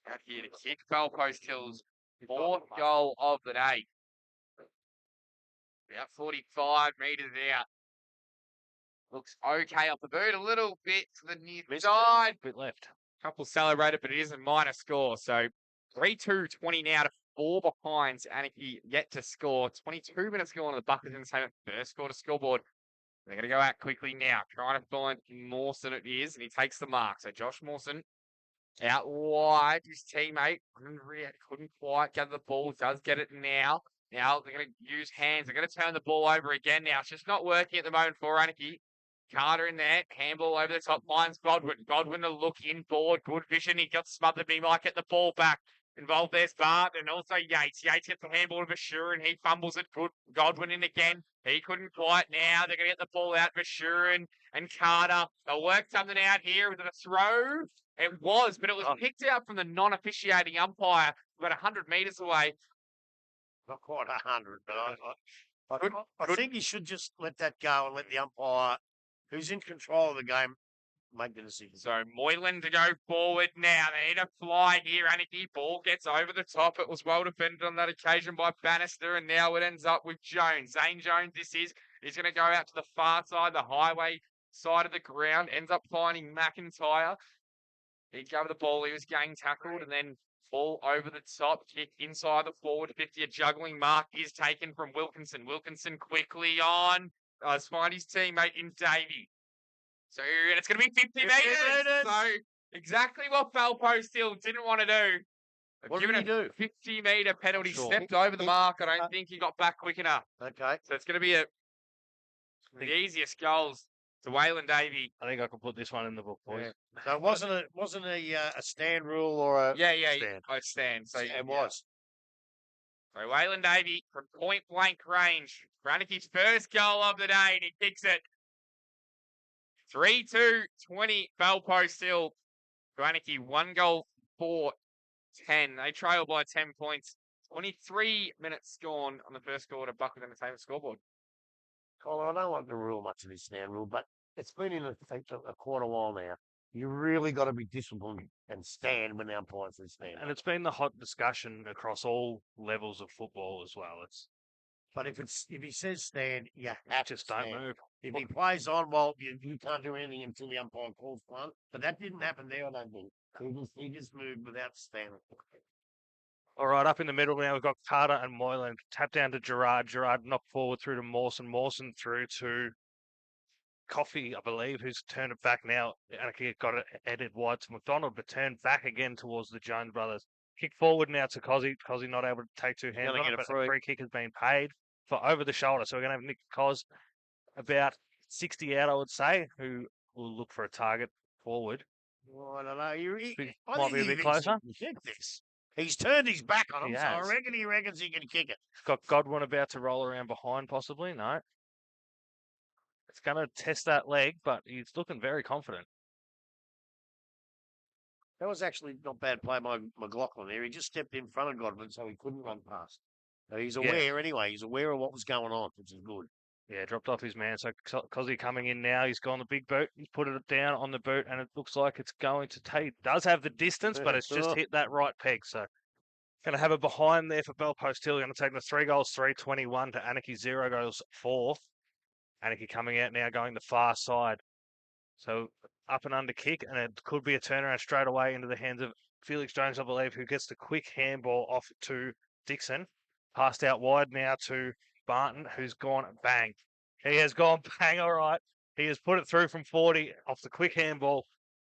Out here to kick. Belpost Hills, 4th goal of the day. About 45 metres out. Looks okay off the boot. A little bit to the near side. Bit left. Couple celebrated, but it is a minor score. So 3-2-20 now to 4 behinds. Anakie yet to score. 22 minutes gone on the Buckers Entertainment first score to scoreboard. They're going to go out quickly now. Trying to find Mawson it is, and he takes the mark. So Josh Mawson out wide, his teammate couldn't quite gather the ball, does get it now. Now they're going to use hands. They're going to turn the ball over again now. It's just not working at the moment for Anakie. Carter in there, handball over the top, finds Godwin. Godwin to look in forward, good vision. He got smothered, but he might get the ball back. Involved there's Bart and also Yates. Yates gets the handball to Bashurin. He fumbles it. Good. Godwin in again. He couldn't quite now. They're going to get the ball out. Bashurin and Carter. They'll work something out here. Was it a throw? It was, but it was picked out from the non-officiating umpire about 100 metres away. Not quite 100, but I think he should just let that go and let the umpire, who's in control of the game, make the decision. So Moylan to go forward now. They need a fly here. Anakie ball gets over the top. It was well defended on that occasion by Bannister, and now it ends up with Jones. Zane Jones, this is. He's going to go out to the far side, the highway side of the ground. Ends up finding McIntyre. He gave the ball. He was getting tackled, and then ball over the top, kick inside the forward 50. A juggling mark is taken from Wilkinson. Wilkinson quickly on. Find his teammate in Davey. So it's going to be 50 metres. So exactly what Belpost Hill didn't want to do. What did he do? 50-metre penalty. Sure. Stepped over the mark. I don't think he got back quick enough. Okay. So it's going to be the easiest goals to Waylon Davey. I think I can put this one in the book, boys. Yeah. So it wasn't a stand rule or a stand? I stand. So it was. So Waylon Davey from point blank range. Ranike's first goal of the day, and he kicks it. 3-2-20 Belpost Hill. Anakie 1 goal 4-10. They trail by 10 points. 23 minutes gone on the first quarter. Buckland Entertainment scoreboard. Colin, I don't want to rule much of this stand rule, but it's been in effect a quarter while now. You really got to be disciplined and stand when the umpires stand. And it's been the hot discussion across all levels of football as well. But if he says stand, you have just to stand. don't move. If he plays on, well, you can't do anything until the umpire calls one. But that didn't happen there, I don't think. He just moved without standing. All right, up in the middle now, we've got Carter and Moylan. Tap down to Gerard. Gerard knocked forward through to Mawson. Mawson through to Coffey, I believe, who's turned it back now. Anakie got it headed wide to McDonald, but turned back again towards the Jones brothers. Kick forward now to Cozzy. Cozzy not able to take two hands on it, but a free kick has been paid for over the shoulder. So we're going to have Nick Cos about 60 out, I would say, who will look for a target forward. Well, I don't know. Might be a bit closer. He's turned his back on him, He so I has. reckon he reckons he can kick it. Got Godwin about to roll around behind, possibly. No. It's going to test that leg, but he's looking very confident. That was actually not bad play by McLaughlin there. He just stepped in front of Godwin so he couldn't run past. So he's Yeah. aware anyway. He's aware of what was going on, which is good. Yeah, dropped off his man. So Cozzy coming in now. He's gone the big boot. He's put it down on the boot, and it looks like it's going to take. Does have the distance, but it's just hit that right peg. So going to have a behind there for Belpost Hill. Going to take the 3 goals, 3-21 to Anakie, 0 goals, 4. Anakie coming out now, going the far side. So up and under kick, and it could be a turnaround straight away into the hands of Felix Jones, I believe, who gets the quick handball off to Dixon. Passed out wide now to Barton, who's gone bang. He has gone bang, all right. He has put it through from 40 off the quick handball,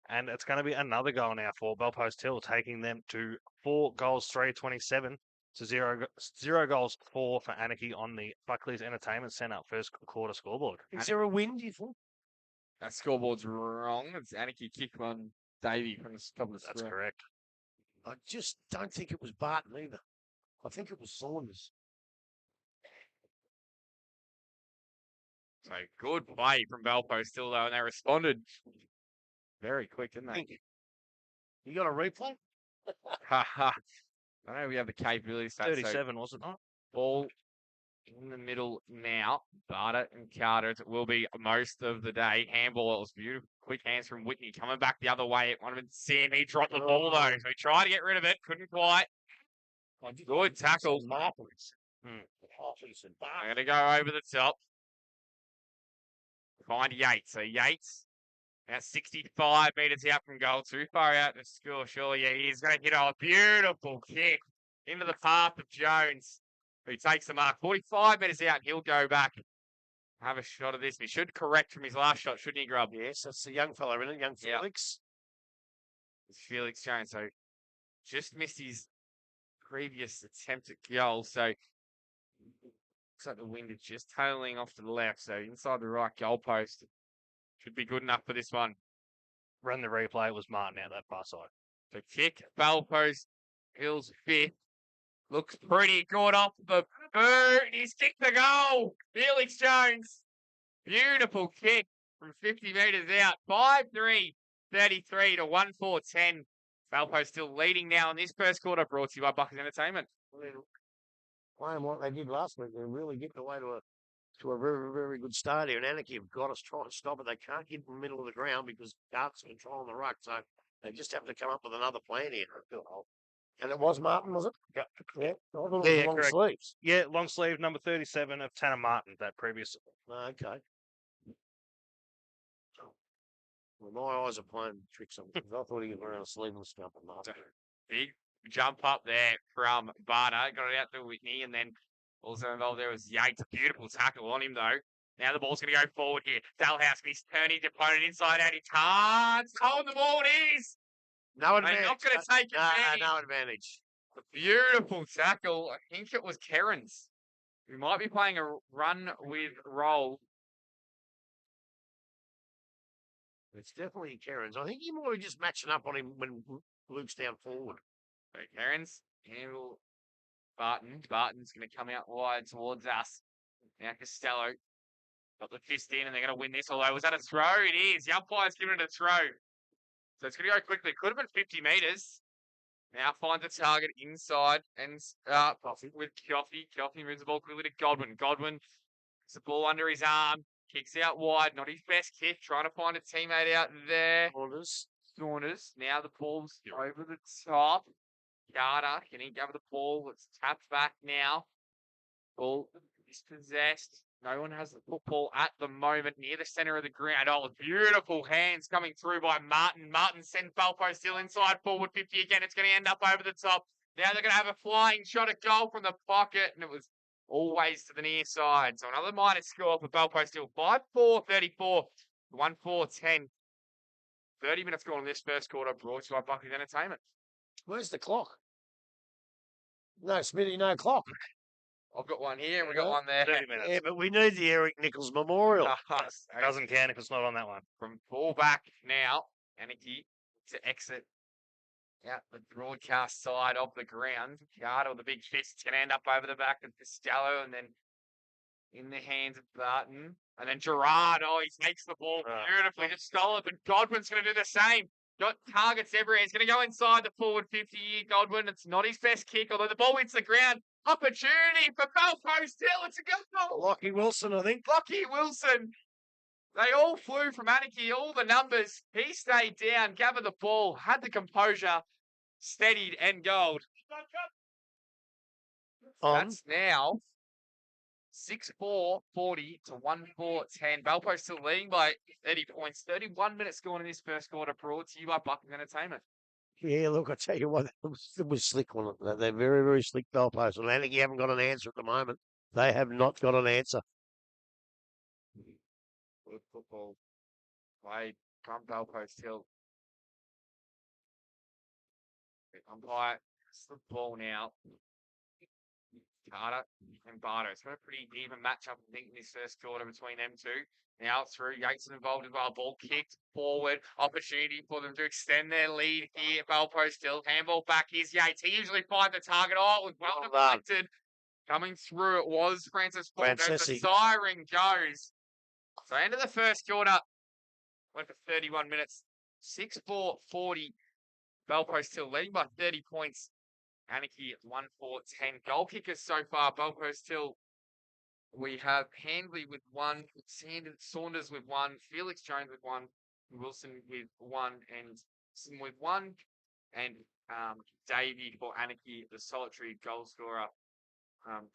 and it's going to be another goal now for Belpost Hill, taking them to 4 goals, 3-27 to 0 goals, 4 for Anakie on the Buckley's Entertainment Centre first quarter scoreboard. Is there a win, do you think? That scoreboard's wrong. It's Anakie kick on Davey from the top of the That's square. correct. I just don't think it was Barton either. I think it was Saunders. So good play from Belpost still though, and they responded very quick, didn't they? You got a replay? Ha ha. I know we have the capabilities. 37, was it not? Ball in the middle now. Barter and Carter. It will be most of the day. Handball. It was beautiful. Quick hands from Whitney. Coming back the other way. It might have been Sam. He dropped the ball though. So he tried to get rid of it. Couldn't quite. Good tackle. Markers. I'm Barton. going to go over the top. Find Yates. So Yates, now 65 metres out from goal. Too far out to score, surely. Yeah, he's going to hit a beautiful kick into the path of Jones, who takes the mark. 45 metres out, he'll go back. Have a shot of this. He should correct from his last shot, shouldn't he, Grub? Yes, that's the young fella, isn't it? Young Felix. It's Felix Jones. So just missed his previous attempt at goal. So looks like the wind is just tailing off to the left. So inside the right goalpost. Should be good enough for this one. Run the replay. It was Martin out that far side. So kick, Belpost Hills 5th. Looks pretty good off the boot. He's kicked the goal. Felix Jones. Beautiful kick from 50 metres out. 5-3, 33 to 1-4-10. Belpost still leading now in this first quarter. Brought to you by Buckers Entertainment. Playing what they did last week, they're really getting away to a very, very good start here. And Anakie have got us trying to stop it. They can't get in the middle of the ground because Gart's controlling the ruck. So they just have to come up with another plan here. And it was Martin, was it? Yep. Yeah. Yeah, long correct. sleeves. Yeah, long sleeve number 37 of Tanner Martin, that previous. Okay. Well, my eyes are playing tricks on me. I thought he was wearing a sleeveless jumper, Martin. Big jump up there from Barter. Got it out to Whitney, and then also involved there was Yates. A beautiful tackle on him, though. Now the ball's going to go forward here. Dalhouse, he's turning his opponent inside out. He can't hold the ball. It is. No They're advantage. not going to take advantage. No advantage. A beautiful tackle. I think it was Kerrins. We might be playing a run with roll. It's definitely Kerrins. I think he might be just matching up on him when Luke's down forward. So Kerrins, handle Barton. Barton's going to come out wide towards us. Now Costello got the fist in and they're going to win this. Although, was that a throw? It is. The umpire's given it a throw. So it's going to go quickly. Could have been 50 metres. Now finds a target inside and with Coffey. Coffey moves the ball quickly to Godwin. Godwin gets the ball under his arm. Kicks out wide. Not his best kick. Trying to find a teammate out there. Saunders. Now the ball's over the top. Carter getting over the ball. It's tapped back now. Ball is possessed. No one has the football at the moment near the centre of the ground. Oh, beautiful hands coming through by Martin. Martin sends Belpost still inside forward 50 again. It's going to end up over the top. Now they're going to have a flying shot at goal from the pocket, and it was always to the near side. So another minus score for Belpost still. 5-4, 34, 1-4-10. 30 minutes gone in this first quarter, brought to you by Buckley's Entertainment. Where's the clock? No, Smitty, no clock. I've got one here and we've got one there. 30 minutes. Yeah, but we need the Eric Nichols Memorial. Doesn't count if it's not on that one. From fullback now, Anakie to exit out the broadcast side of the ground. Carter with the big fist. It's going to end up over the back of Costello and then in the hands of Barton. And then Gerard, he takes the ball beautifully. Just stole it, but Godwin's going to do the same. Got targets everywhere. He's going to go inside the forward 50 here, Godwin. It's not his best kick, although the ball hits the ground. Opportunity for Belpost Hill. It's a good goal. Lockie Wilson, I think. Lockie Wilson. They all flew from Anakie, all the numbers. He stayed down, gathered the ball, had the composure, steadied and gold. That's now 6-4-40 to 1-4-10. Belpost still leading by 30 points. 31 minutes gone in this first quarter. Brought to you by Bucking Entertainment. Yeah, look, I tell you what, it was slick one. They're very, very slick Belpost. And Anakie haven't got an answer at the moment. They have not got an answer. Good football played from Belpost Hill. Umpire, it's the ball now. Carter and Bardo. It's been a pretty even matchup, I think, in this first quarter between them two. Now through, Yates involved as well. Ball kicked forward. Opportunity for them to extend their lead here. Belpost Hill. Handball back. Here's Yates. He usually finds the target. Oh, it was well deflected. Coming through, it was Francis Ford. The siren goes. So end of the first quarter. Went for 31 minutes. 6-4-40. Belpost Hill leading by 30 points. Anakie 1-4-10. Goal kickers so far. Belpost Hill. We have Handley with 1, Saunders with 1, Felix Jones with 1, Wilson with 1, and Sim with 1, and Davey for Anakie, the solitary goal scorer.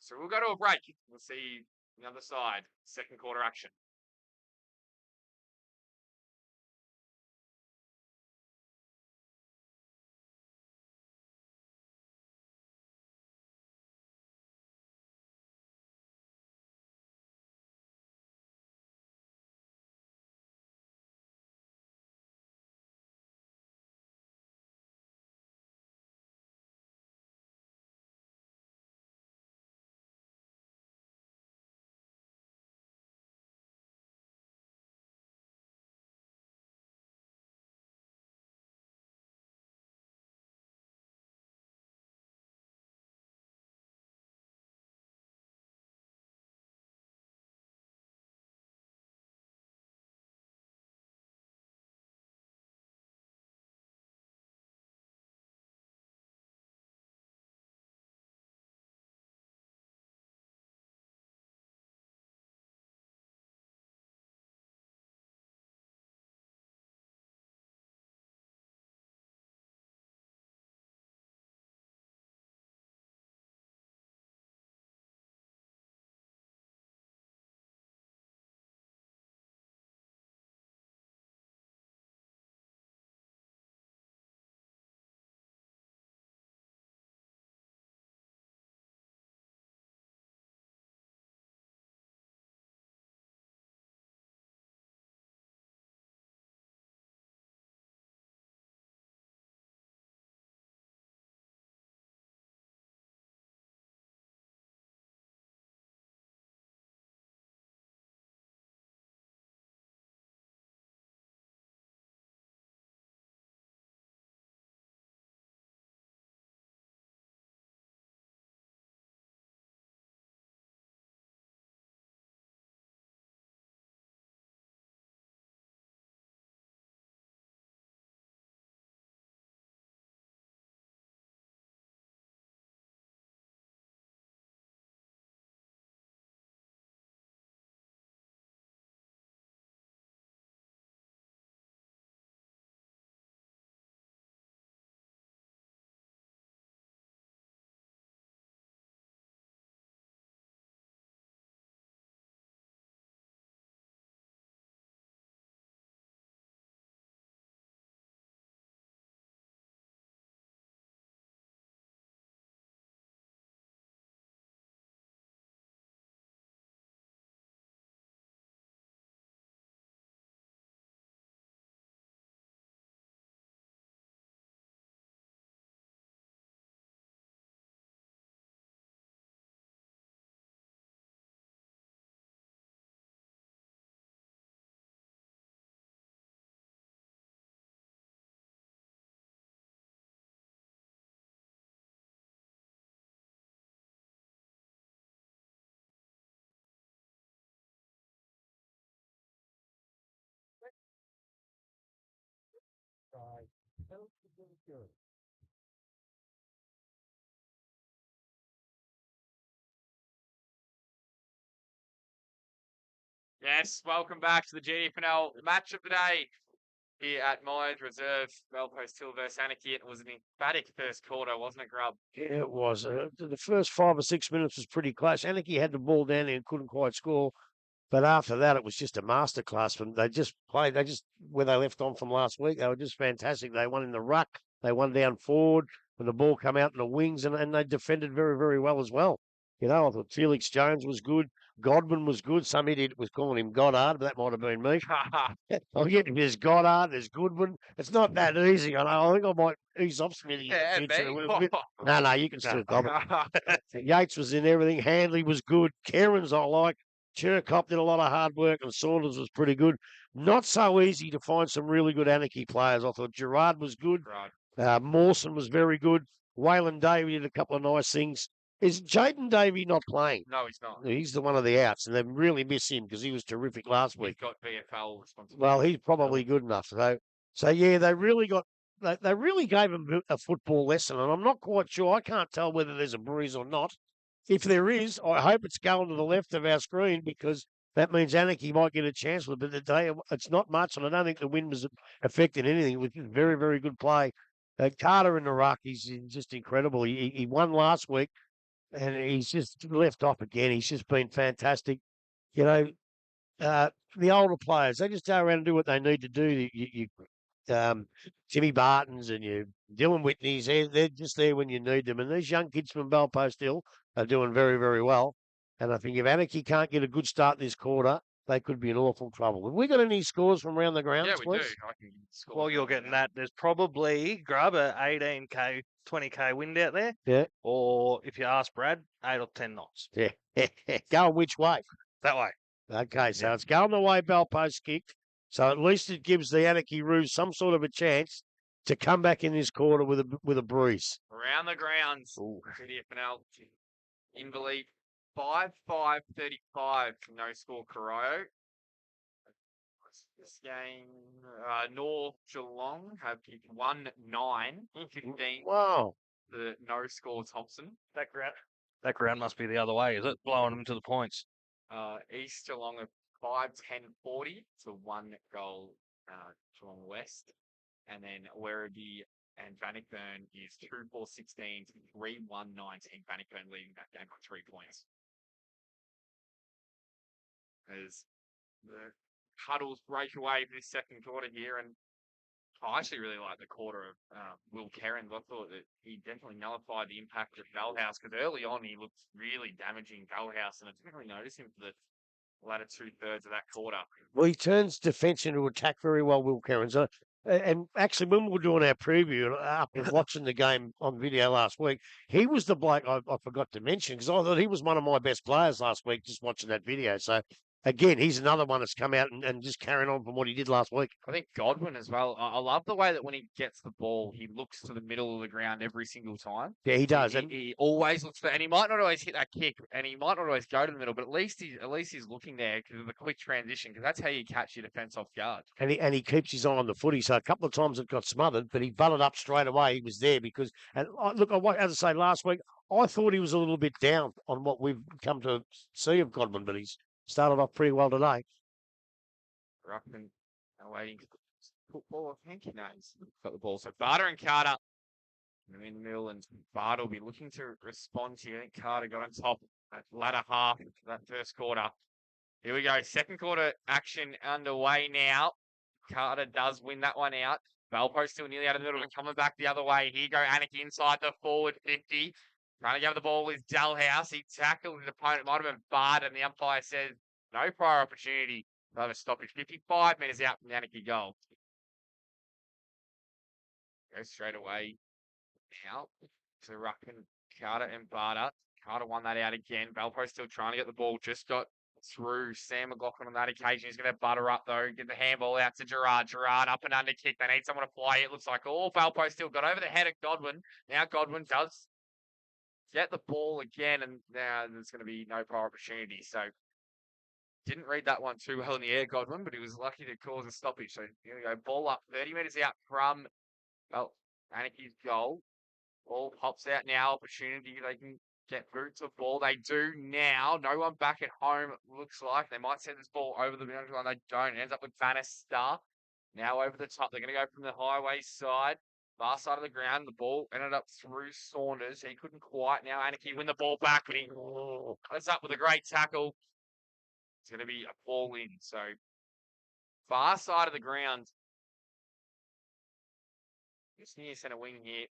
So we'll go to a break. We'll see the other side. Second quarter action. Yes, welcome back to the GDFNL match of the day here at Myers Reserve. Belpost Hill versus Anakie. It was an emphatic first quarter, wasn't it, Grub? Yeah, it was. The first 5 or 6 minutes was pretty close. Anakie had the ball down there and couldn't quite score. But after that, it was just a masterclass from they just played. They just where they left on from last week. They were just fantastic. They won in the ruck. They won down forward when the ball came out in the wings, and they defended very, very well as well. You know, I thought Felix Jones was good. Godwin was good. Some idiot was calling him Goddard, but that might have been me. I'm getting there's Goddard, there's Goodwin. It's not that easy. I know. I think I might ease off Smithy. Yeah, in the future me. a little bit. No, you can still comment. Yates was in everything. Handley was good. Cairns I like. Chirkop did a lot of hard work, and Saunders was pretty good. Not so easy to find some really good Anakie players. I thought Gerard was good. Right. Mawson was very good. Waylon Davey did a couple of nice things. Is Jaden Davey not playing? No, he's not. He's the one of the outs, and they really miss him because he was terrific last He's week. got VFL responsibility. Well, he's probably good enough. So yeah, they really gave him a football lesson, and I'm not quite sure. I can't tell whether there's a breeze or not. If there is, I hope it's going to the left of our screen because that means Anakie might get a chance with it. But today it's not much, and I don't think the wind was affecting anything. Which is very, very good play. Carter in the ruck, he's just incredible. He won last week, and he's just left off again. He's just been fantastic. You know, the older players, they just go around and do what they need to do. Jimmy Bartons and you Dylan Whitney's, they're just there when you need them. And these young kids from Belpost Hill are doing very, very well. And I think if Anakie can't get a good start this quarter, they could be in awful trouble. Have we got any scores from around the grounds, Yeah, we please? do. I can score While you're getting that, there's probably grab a 18k, 20k wind out there. Yeah. Or if you ask Brad, 8 or 10 knots. Yeah. Going which way? That way. Okay, so it's going the way Belpost kicked. So at least it gives the Anakie Roos some sort of a chance to come back in this quarter with a breeze. Around the grounds. GDFNL. Invalid 5-5-35. No score, Corio. This game, North Geelong have kicked 1-9-15. Wow. The no score Thompson. That ground must be the other way, is it? Blowing them to the points. East Geelong are 5-10-40 to 1 goal Geelong West. And then Werribee and Bannockburn is 2-4-16 to 3-1-19. Bannockburn leading that game by 3 points. As the Huddles break away for this second quarter here, and I actually really like the quarter of Will Kerrins. I thought that he definitely nullified the impact of Bellhouse because early on he looked really damaging Bellhouse, and I didn't really notice him for the latter 2/3 of that quarter. Well, he turns defence into attack very well, Will Kerrins. And actually, when we were doing our preview after watching the game on video last week, he was the bloke I forgot to mention because I thought he was one of my best players last week just watching that video. So, again, he's another one that's come out and just carrying on from what he did last week. I think Godwin as well. I love the way that when he gets the ball, he looks to the middle of the ground every single time. Yeah, he does. He always looks for, and he might not always hit that kick, and he might not always go to the middle, but at least he's looking there because of the quick transition, because that's how you catch your defence off guard. And he keeps his eye on the footy. So a couple of times it got smothered, but he butted up straight away. He was there because, and look, as I say last week, I thought he was a little bit down on what we've come to see of Godwin, but he's started off pretty well today. Ruckman waiting for football. I think he knows. Got the ball. So Barter and Carter in the middle, and Barter will be looking to respond to you. I think Carter got on top at latter half of that first quarter. Here we go. Second quarter action underway now. Carter does win that one out. Valpo still nearly out of the middle and coming back the other way. Here go Anakie inside the forward 50. Trying to give the ball is Dalhouse. He tackled his opponent. Might have been barred, and the umpire says no prior opportunity. Have a stoppage. 55 metres out from the Anakie goal. Go straight away now to Rucken, Carter, and Barter. Carter won that out again. Valpo still trying to get the ball. Just got through Sam McLaughlin on that occasion. He's going to butter up, though. Get the handball out to Gerard. Gerard up and under kick. They need someone to play. It looks like all Valpo still got over the head of Godwin. Now Godwin does get the ball again, and now there's going to be no prior opportunity. So didn't read that one too well in the air, Godwin, but he was lucky to cause a stoppage. So here we go. Ball up 30 metres out from Well, Anakie's goal. Ball pops out now. Opportunity. They can get roots of ball. They do now. No one back at home, it looks like. They might send this ball over the boundary line. They don't. It ends up with Bannister. Now over the top. They're going to go from the highway side. Far side of the ground. The ball ended up through Saunders. He couldn't quite. Now Anakie win the ball back, but he goes up with a great tackle. It's going to be a ball in. So far side of the ground. Just near centre wing here.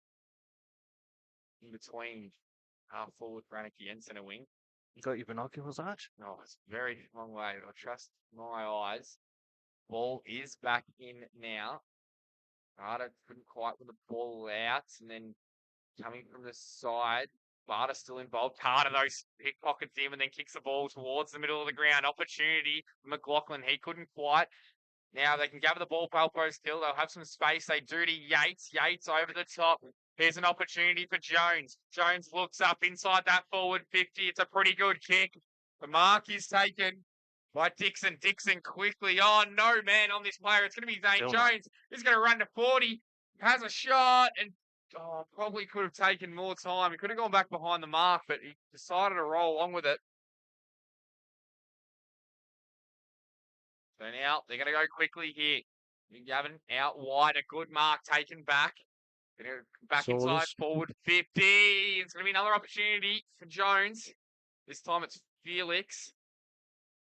In between half forward for Anakie and centre wing. You got your binoculars, Arch? No, it's a very long way. I trust my eyes. Ball is back in now. Barter couldn't quite with the ball out, and then coming from the side, Barter still involved. Carter, though, pickpockets him and then kicks the ball towards the middle of the ground. Opportunity for McLaughlin. He couldn't quite. Now they can gather the ball, Palpo still. They'll have some space. They do to Yates. Yates over the top. Here's an opportunity for Jones. Jones looks up inside that forward 50. It's a pretty good kick. The mark is taken by Dixon. Dixon quickly. Oh, no man on this player. It's going to be Zane Still Jones. He's going to run to 40. Has a shot and probably could have taken more time. He could have gone back behind the mark, but he decided to roll along with it. So now they're going to go quickly here. Gavin out wide. A good mark taken back. Going to back inside Saunders. forward 50. It's going to be another opportunity for Jones. This time it's Felix.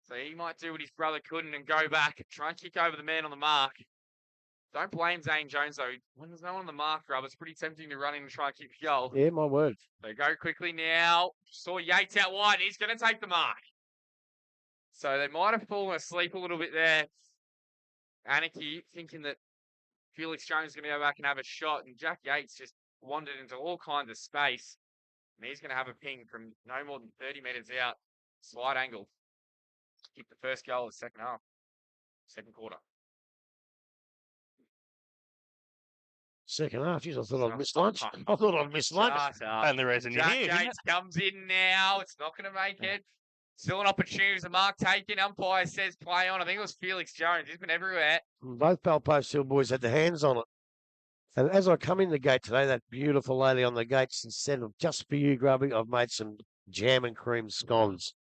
So he might do what his brother couldn't and go back. Try and kick over the man on the mark. Don't blame Zane Jones, though. When there's no one on the mark, Rob, it's pretty tempting to run in and try and kick the goal. Yeah, my word. They go quickly now. Saw Yates out wide. He's going to take the mark. So they might have fallen asleep a little bit there. Anakie thinking that Felix Jones is going to go back and have a shot. And Jack Yates just wandered into all kinds of space. And he's going to have a ping from no more than 30 metres out. Slight angle. Kick the first goal of the second half. Second quarter. Second half. Jeez, I thought I'd missed lunch. I thought I'd missed lunch. Shut up. And the reason you're Jack here, isn't Yates comes in now. It's not going to make it. Still an opportunity. There's a mark taken. Umpire says play on. I think it was Felix Jones. He's been everywhere. Both Balpost Hill boys had their hands on it. And as I come in the gate today, that beautiful lady on the gate said, just for you, Grubby, I've made some jam and cream scones.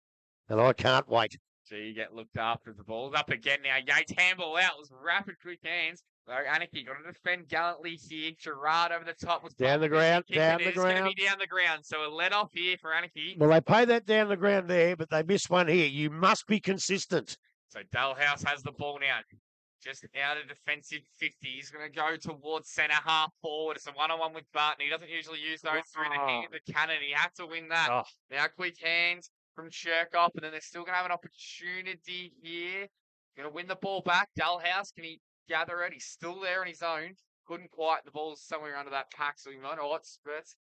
And I can't wait. So you get looked after. The ball's up again now. Yates handball out. It was rapid, quick hands. So Anakie got to defend gallantly here. Gerard over the top was Down the ground, down the It's going to ground. be down the ground. So a let off here for Anakie. Well, they pay that down the ground there, but they miss one here. You must be consistent. So Dalhouse has the ball now. Just out of defensive 50. He's going to go towards centre half forward. It's a one-on-one with Barton. He doesn't usually use those through the hand of the cannon. He had to win that. Oh. Now quick hands from Cherkoff, and then they're still going to have an opportunity here. Going to win the ball back. Dalhouse, can he gather it? He's still there on his own. Couldn't quite. The ball's somewhere under that pack, so he might. Oh, it spurts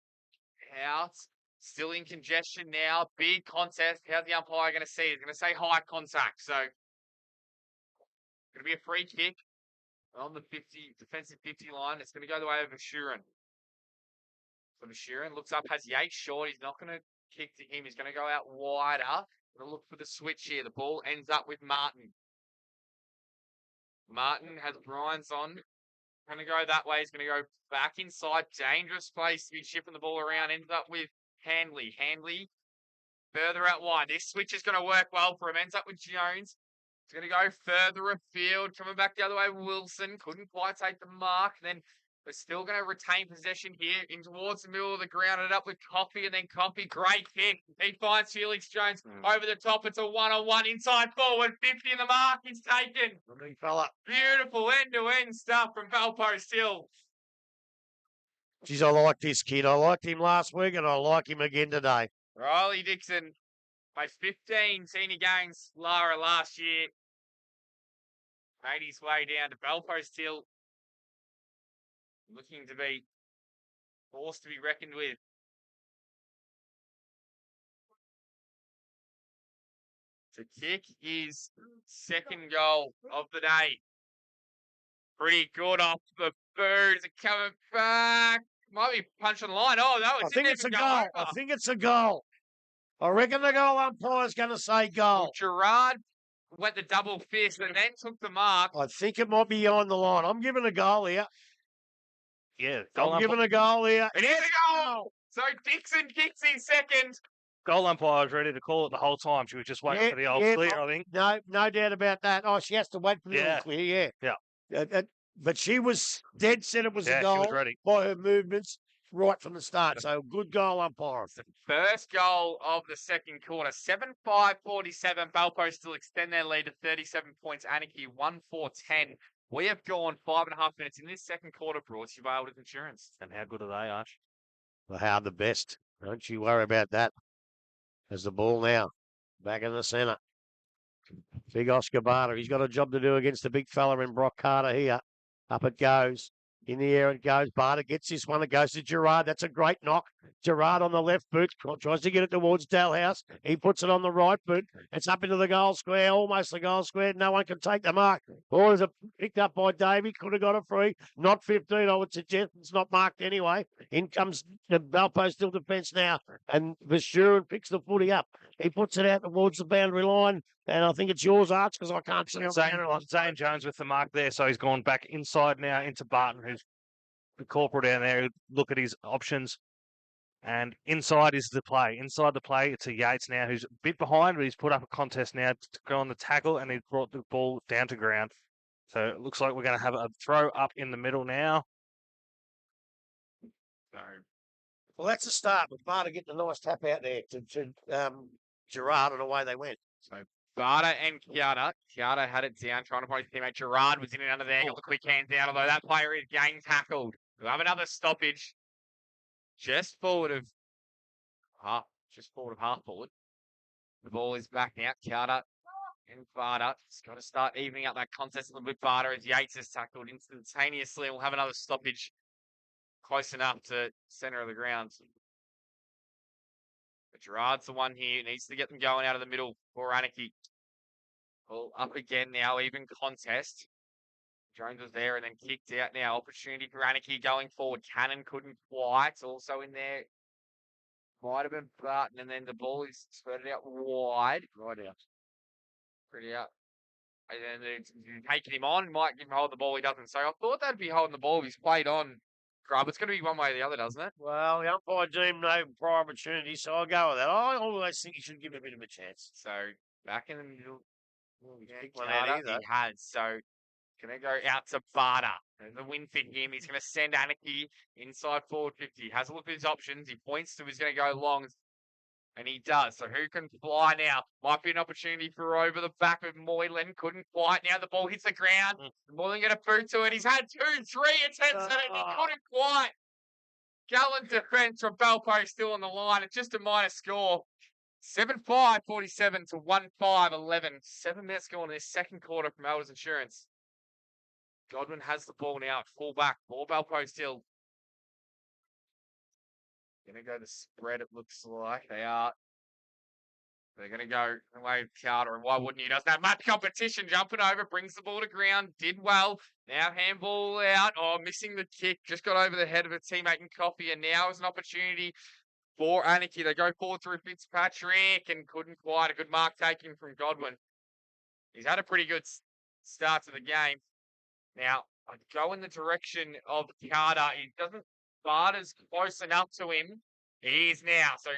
out. Still in congestion now. Big contest. How's the umpire going to see it? He's going to say high contact. So going to be a free kick on the 50 defensive 50 line. It's going to go the way of Ashurin. So Ashurin looks up, has Yates short. He's not going to kick to him. He's going to go out wider. Going to look for the switch here. The ball ends up with Martin. Martin has Bryans on. Going to go that way. He's going to go back inside. Dangerous place to be shifting the ball around. Ends up with Handley. Handley further out wide. This switch is going to work well for him. Ends up with Jones. He's going to go further afield. Coming back the other way, Wilson. Couldn't quite take the mark. Then we're still going to retain possession here in towards the middle of the ground. And up with Coffey, and then Coffey. Great kick. He finds Felix Jones over the top. It's a one-on-one inside forward. 50 in the mark. He's taken. Big fella. Beautiful end-to-end stuff from Balpost Hill. Geez, I like this kid. I liked him last week, and I like him again today. Riley Dixon played 15 senior games Lara last year. Made his way down to Balpost Hill. Looking to be forced to be reckoned with. The kick is second goal of the day. Pretty good off the boot. Is it coming back? Might be punching the line. Oh, no, I think it's a goal. I think it's a goal. I reckon the goal umpire's going to say goal. Gerard went the double fist and then took the mark. I think it might be on the line. I'm giving a goal here. Yeah, I'm giving a goal here. And here they go! So Dixon kicks his second. goal umpire was ready to call it the whole time. She was just waiting for the old clear, I think. No doubt about that. Oh, she has to wait for the Yeah. old clear, yeah. Yeah. But she was dead set it was a Yeah, goal she was ready. by her movements right from the start. So good goal umpire. It's the first goal of the second quarter. 7-5-47. Balpo still extend their lead to 37 points. Anakie 1-4-10. We have gone 5.5 minutes in this second quarter, brought to you by Alders Insurance. And how good are they, Arch? Well, how the best. Don't you worry about that. There's the ball now. Back in the centre. Big Oscar Barter. He's got a job to do against the big fella in Brock Carter here. Up it goes. In the air it goes. Barter gets this one. It goes to Gerard. That's a great knock. Gerard on the left boot. Tries to get it towards Dalhouse. He puts it on the right boot. It's up into the goal square. Almost the goal square. No one can take the mark. Ball is picked up by Davey. Could have got a free. Not 15, I would suggest. It's not marked anyway. In comes the Balpo still defence now. And Vishurin picks the footy up. He puts it out towards the boundary line. And I think it's yours, Arch, because I can't see on the boundary line. Zane Jones with the mark there, so he's gone back inside now into Barton, who's the corporal down there. Look at his options. And inside is the play. Inside the play, it's a Yates now who's a bit behind, but he's put up a contest now to go on the tackle, and he's brought the ball down to ground. So it looks like we're going to have a throw up in the middle now. Well, that's a start. With Barter getting a nice tap out there to Gerard, and away they went. So Barter and Kiata. Kiata had it down, trying to find his teammate. Gerard was in and under there. Got the quick hands out, although that player is getting tackled. We'll have another stoppage. Just forward of half forward. The ball is back now. Kiata and Barter. Just got to start evening up that contest a little bit. Barter as Yates is tackled instantaneously. We'll have another stoppage close enough to centre of the ground. But Gerard's the one here. Needs to get them going out of the middle for Anakie. Ball up again now, even contest. Jones was there and then kicked out now. Opportunity for Anakie going forward. Cannon couldn't quite. Also in there. Might have been Barton, and then the ball is spurted out wide. Right out. Pretty out. And then they're taking him on. Might give him hold the ball. He doesn't. So I thought that'd be holding the ball. He's played on. Grub. It's going to be one way or the other, doesn't it? Well, the umpire deemed no prior opportunity, so I'll go with that. I always think you should give him a bit of a chance. So back in the middle. Pick one out Carter, either. he has. So going to go out to Barter. There's a win for him. He's going to send Anakie inside forward 50. Has a look at his options. He points to he's going to go long. And he does. So who can fly now? Might be an opportunity for over the back of Moylan. Couldn't quite. Now the ball hits the ground. Moylan going to boot to it. He's had 2, 3 attempts at it. He couldn't quite. Gallant defence from Balpo still on the line. It's just a minor score. 7-5-47 to 1-5-11. 7 minutes gone in this second quarter from Elders Insurance. Godwin has the ball now at full back. Ball Balpo still. Going to go the spread, it looks like. They are. They're going to go away with Carter. And why wouldn't he? Doesn't have much competition. Jumping over, brings the ball to ground. Did well. Now handball out. Oh, missing the kick. Just got over the head of a teammate in Coffee. And now is an opportunity for Anakie. They go forward through Fitzpatrick and couldn't quite. A good mark taken from Godwin. He's had a pretty good start to the game. Now, I'd go in the direction of Carter. He doesn't. Barter's close enough to him. He is now. So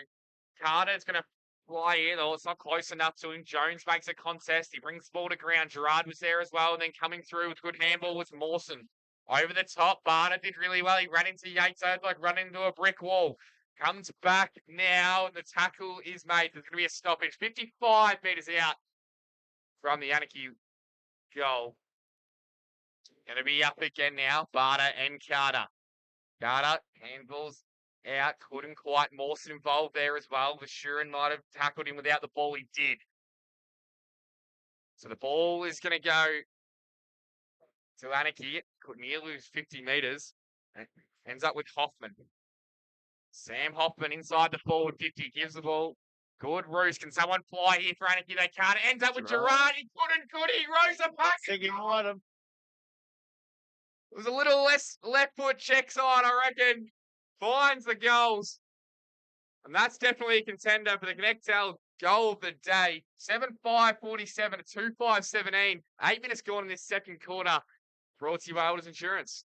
Carter's going to fly in. Oh, it's not close enough to him. Jones makes a contest. He brings the ball to ground. Gerard was there as well. And then coming through with good handball was Mawson. Over the top. Barter did really well. He ran into Yates. Like running into a brick wall. Comes back now. And the tackle is made. There's going to be a stoppage. 55 metres out from the Anakie goal. Going to be up again now. Barter and Carter. Carter, handballs out, couldn't quite. Mawson involved there as well. Vishurin might have tackled him without the ball. He did. So the ball is going to go to Anakie. Could nearly lose 50 metres. Ends up with Hoffman. Sam Hoffman inside the forward 50. Gives the ball. Good roost. Can someone fly here for Anakie? They can't. Ends up with Gerard. He couldn't, could he? Rose a puck. It was a little less left foot checks on, I reckon. Finds the goals. And that's definitely a contender for the Connectel goal of the day. 7-5-47 to 2-5-17. 8 minutes gone in this second quarter. Brought to you by Elders Insurance.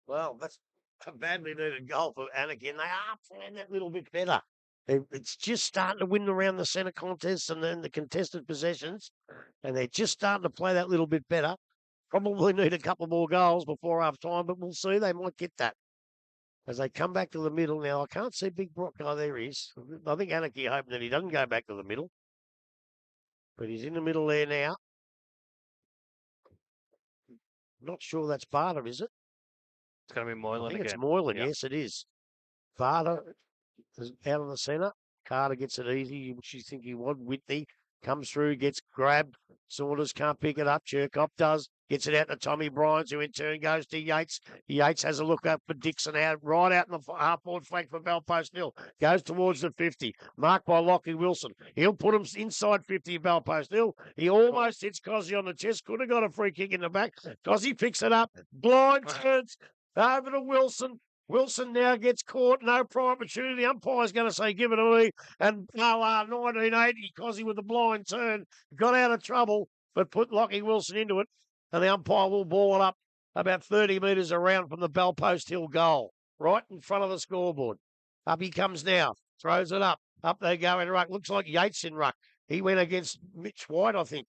Well, that's a badly needed goal for Anakie, and they are playing that little bit better. It's just starting to win around the centre contests and then the contested possessions, and they're just starting to play that little bit better. Probably need a couple more goals before half time, but we'll see. They might get that. As they come back to the middle now, I can't see Big Brock. Oh, there he is. I think Anakie hoping that he doesn't go back to the middle. But he's in the middle there now. Not sure that's Barter, is it? It's going to be I Moylan think again. it's Moylan. Yep. Yes, it is. Barter is out on the centre. Carter gets it easy, which you think he would. Whitney comes through, gets grabbed. Saunders can't pick it up. Cherkop does. Gets it out to Tommy Bryans, who in turn goes to Yates. Yates has a look up for Dixon out, right out in the half-forward flank for Belpost Hill. Goes towards the 50. Marked by Lockie Wilson. He'll put him inside 50 Belpost Hill. He almost hits Cozzy on the chest. Could have got a free kick in the back. Cozzy picks it up. Blind turns over to Wilson. Wilson now gets caught. No prior opportunity. The umpire's going to say, give it away. And 1980, Cozzy with the blind turn, got out of trouble, but put Lockie Wilson into it. And the umpire will ball it up about 30 metres around from the Belpost Hill goal, right in front of the scoreboard. Up he comes now. Throws it up. Up they go in ruck. Looks like Yates in ruck. He went against Mitch White, I think.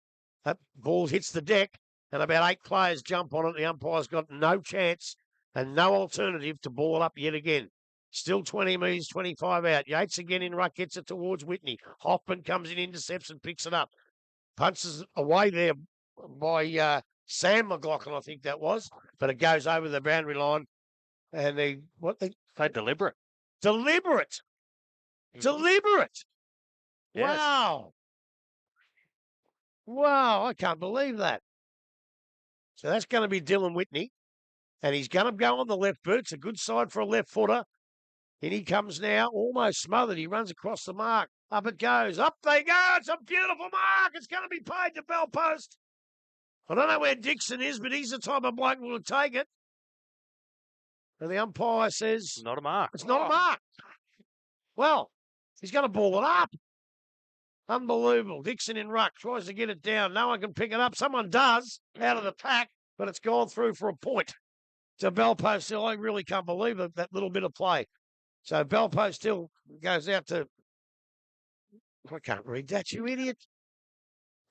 That ball hits the deck, and about 8 players jump on it. The umpire's got no chance and no alternative to ball up yet again. Still 20 metres, 25 out. Yates again in ruck, gets it towards Whitney. Hoffman comes in, intercepts and picks it up. Punches away there by Sam McLaughlin, I think that was. But it goes over the boundary line. And they Deliberate. Deliberate. Mhm. Deliberate. Yes. Wow. Wow, I can't believe that. So that's going to be Dylan Whitney. And he's going to go on the left boot. It's a good side for a left footer. In he comes now, almost smothered. He runs across the mark. Up it goes. Up they go. It's a beautiful mark. It's going to be paid to Belpost. I don't know where Dixon is, but he's the type of bloke who will take it. And the umpire says, Not a mark. it's not a mark. Well, he's going to ball it up. Unbelievable. Dixon in ruck tries to get it down. No one can pick it up. Someone does out of the pack, but it's gone through for a point. So Belpost Hill, I really can't believe it, that little bit of play. So Belpost Hill goes out to, I can't read that, you idiot.